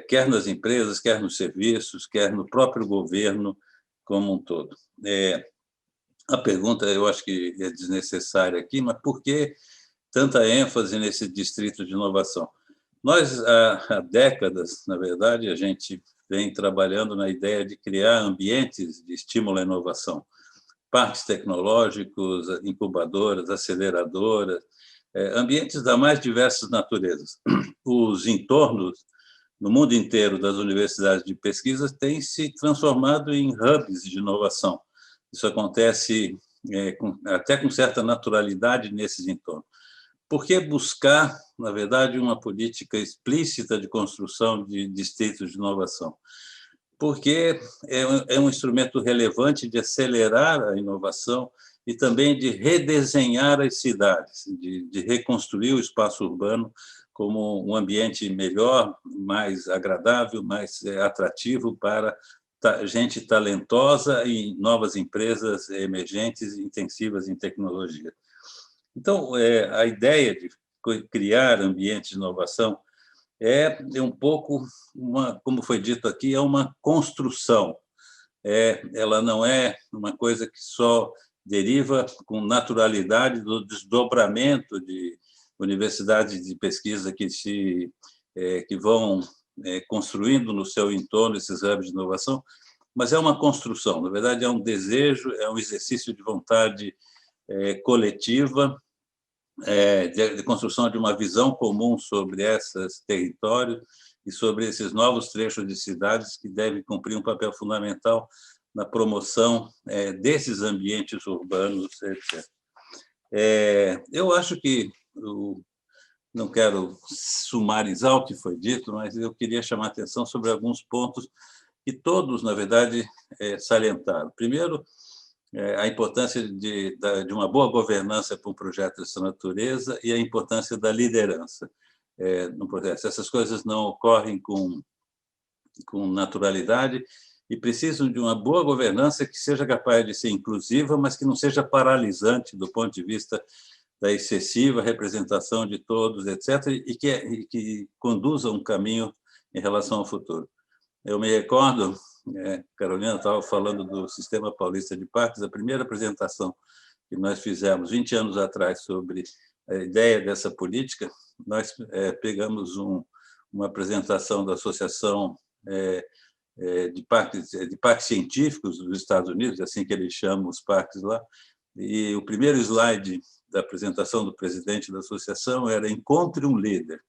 quer nas empresas, quer nos serviços, quer no próprio governo como um todo. A pergunta, eu acho que é desnecessária aqui, mas por que tanta ênfase nesse distrito de inovação? Nós, há décadas, na verdade, a gente vem trabalhando na ideia de criar ambientes de estímulo à inovação, parques tecnológicos, incubadoras, aceleradoras, ambientes das mais diversas naturezas. Os entornos no mundo inteiro das universidades de pesquisa têm se transformado em hubs de inovação. Isso acontece até com certa naturalidade nesses entornos. Por que buscar, na verdade, uma política explícita de construção de distritos de inovação? Porque é um instrumento relevante de acelerar a inovação e também de redesenhar as cidades, de reconstruir o espaço urbano como um ambiente melhor, mais agradável, mais atrativo para gente talentosa e novas empresas emergentes e intensivas em tecnologia. Então, a ideia de criar ambientes de inovação é um pouco, como foi dito aqui, é uma construção. Ela não é uma coisa que só deriva com naturalidade do desdobramento de universidades de pesquisa que vão construindo no seu entorno esses hubs de inovação, mas é uma construção. Na verdade, é um desejo, é um exercício de vontade coletiva, de construção de uma visão comum sobre esses territórios e sobre esses novos trechos de cidades que devem cumprir um papel fundamental na promoção desses ambientes urbanos, etc. Eu acho que, não quero sumarizar o que foi dito, mas eu queria chamar a atenção sobre alguns pontos que todos, na verdade, salientaram. Primeiro, a importância de uma boa governança para um projeto dessa natureza e a importância da liderança no processo. Essas coisas não ocorrem com naturalidade e precisam de uma boa governança que seja capaz de ser inclusiva, mas que não seja paralisante do ponto de vista da excessiva representação de todos, etc., e que conduza um caminho em relação ao futuro. Eu me recordo, Carolina estava falando do Sistema Paulista de Parques, a primeira apresentação que nós fizemos 20 anos atrás sobre a ideia dessa política, nós pegamos uma apresentação da Associação de parques científicos dos Estados Unidos, assim que eles chamam os parques lá, e o primeiro slide da apresentação do presidente da associação era "Encontre um líder".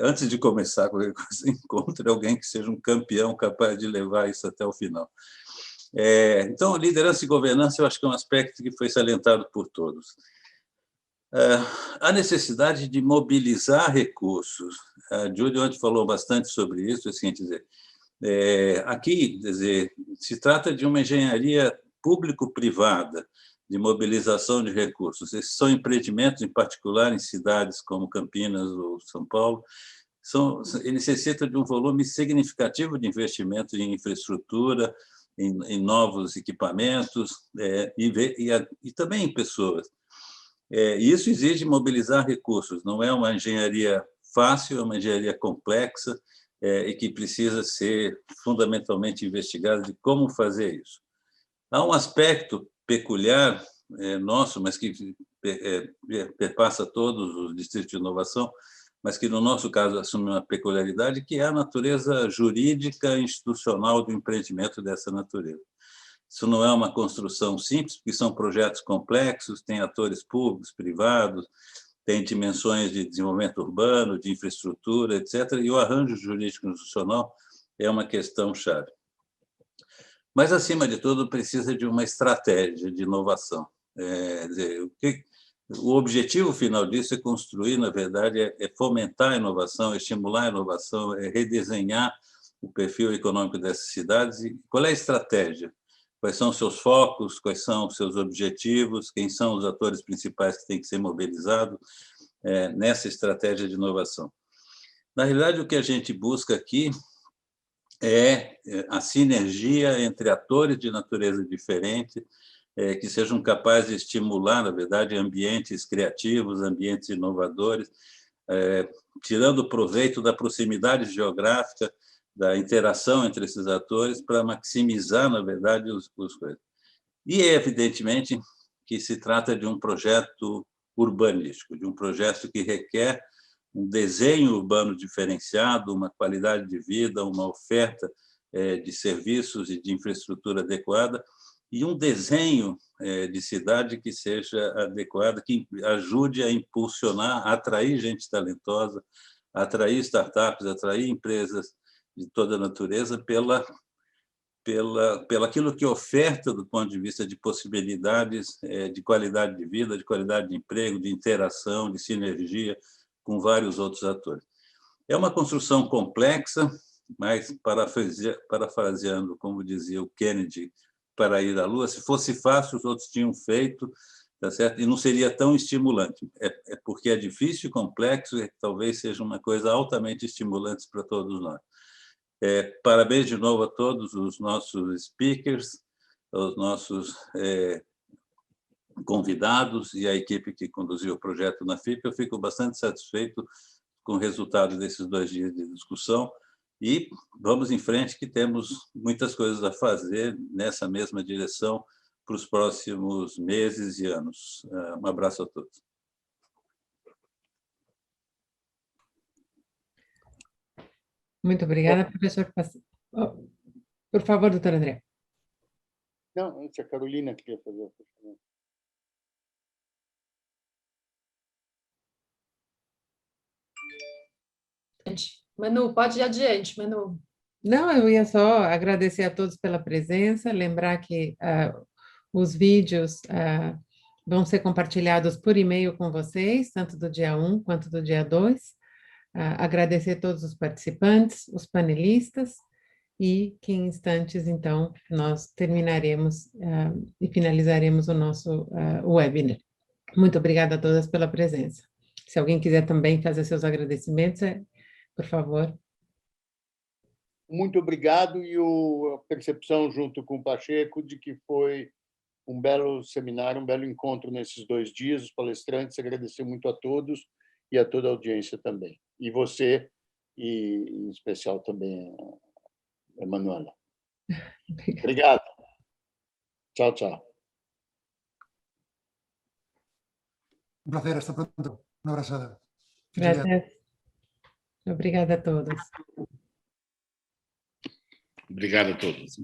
Antes de começar qualquer coisa, encontre alguém que seja um campeão capaz de levar isso até o final. Então, liderança e governança, eu acho que é um aspecto que foi salientado por todos. A necessidade de mobilizar recursos. A Judy ontem falou bastante sobre isso, é assim dizer. Aqui, quer dizer, se trata de uma engenharia público-privada, de mobilização de recursos. Esses são empreendimentos, em particular, em cidades como Campinas ou São Paulo, ele necessita de um volume significativo de investimento em infraestrutura, em novos equipamentos e também em pessoas. Isso exige mobilizar recursos, não é uma engenharia fácil, é uma engenharia complexa e que precisa ser fundamentalmente investigada de como fazer isso. Há um aspecto peculiar nosso, mas que perpassa todos os distritos de inovação, mas que, no nosso caso, assume uma peculiaridade, que é a natureza jurídica e institucional do empreendimento dessa natureza. Isso não é uma construção simples, porque são projetos complexos, tem atores públicos, privados, tem dimensões de desenvolvimento urbano, de infraestrutura, etc., e o arranjo jurídico institucional é uma questão chave. Mas, acima de tudo, precisa de uma estratégia de inovação. O objetivo final disso é construir, na verdade, é fomentar a inovação, estimular a inovação, é redesenhar o perfil econômico dessas cidades. E qual é a estratégia? Quais são os seus focos? Quais são os seus objetivos? Quem são os atores principais que têm que ser mobilizados nessa estratégia de inovação? Na realidade, o que a gente busca aqui é a sinergia entre atores de natureza diferente, que sejam capazes de estimular, na verdade, ambientes criativos, ambientes inovadores, tirando proveito da proximidade geográfica, da interação entre esses atores para maximizar, na verdade, os coisas. E, evidentemente, que se trata de um projeto urbanístico, de um projeto que requer um desenho urbano diferenciado, uma qualidade de vida, uma oferta de serviços e de infraestrutura adequada, e um desenho de cidade que seja adequado, que ajude a impulsionar, a atrair gente talentosa, a atrair startups, a atrair empresas de toda a natureza pela aquilo que oferta do ponto de vista de possibilidades de qualidade de vida, de qualidade de emprego, de interação, de sinergia com vários outros atores. É uma construção complexa, mas, parafraseando, como dizia o Kennedy, para ir à Lua, se fosse fácil, os outros tinham feito, tá certo? E não seria tão estimulante. É porque é difícil e complexo e talvez seja uma coisa altamente estimulante para todos nós. Parabéns de novo a todos os nossos speakers, aos nossos convidados e à equipe que conduziu o projeto na FIP. Eu fico bastante satisfeito com o resultado desses 2 dias de discussão e vamos em frente, que temos muitas coisas a fazer nessa mesma direção para os próximos meses e anos. Um abraço a todos. Muito obrigada, professor. Por favor, doutor André. Não, antes a Carolina queria fazer a questão. Manu, pode ir adiante, Manu. Não, eu ia só agradecer a todos pela presença, lembrar que os vídeos vão ser compartilhados por e-mail com vocês, tanto do dia 1 quanto do dia 2. Agradecer a todos os participantes, os panelistas, e que em instantes, então, nós terminaremos e finalizaremos o nosso webinar. Muito obrigada a todas pela presença. Se alguém quiser também fazer seus agradecimentos, por favor. Muito obrigado, e a percepção, junto com o Pacheco, de que foi um belo seminário, um belo encontro nesses 2 dias. Os palestrantes, agradecer muito a todos e a toda a audiência também. E você, e em especial também a Emanuela. Obrigado. Tchau, tchau. Un placer, hasta pronto. Una abrazada. Gracias. Obrigada a todos. Obrigado a todos.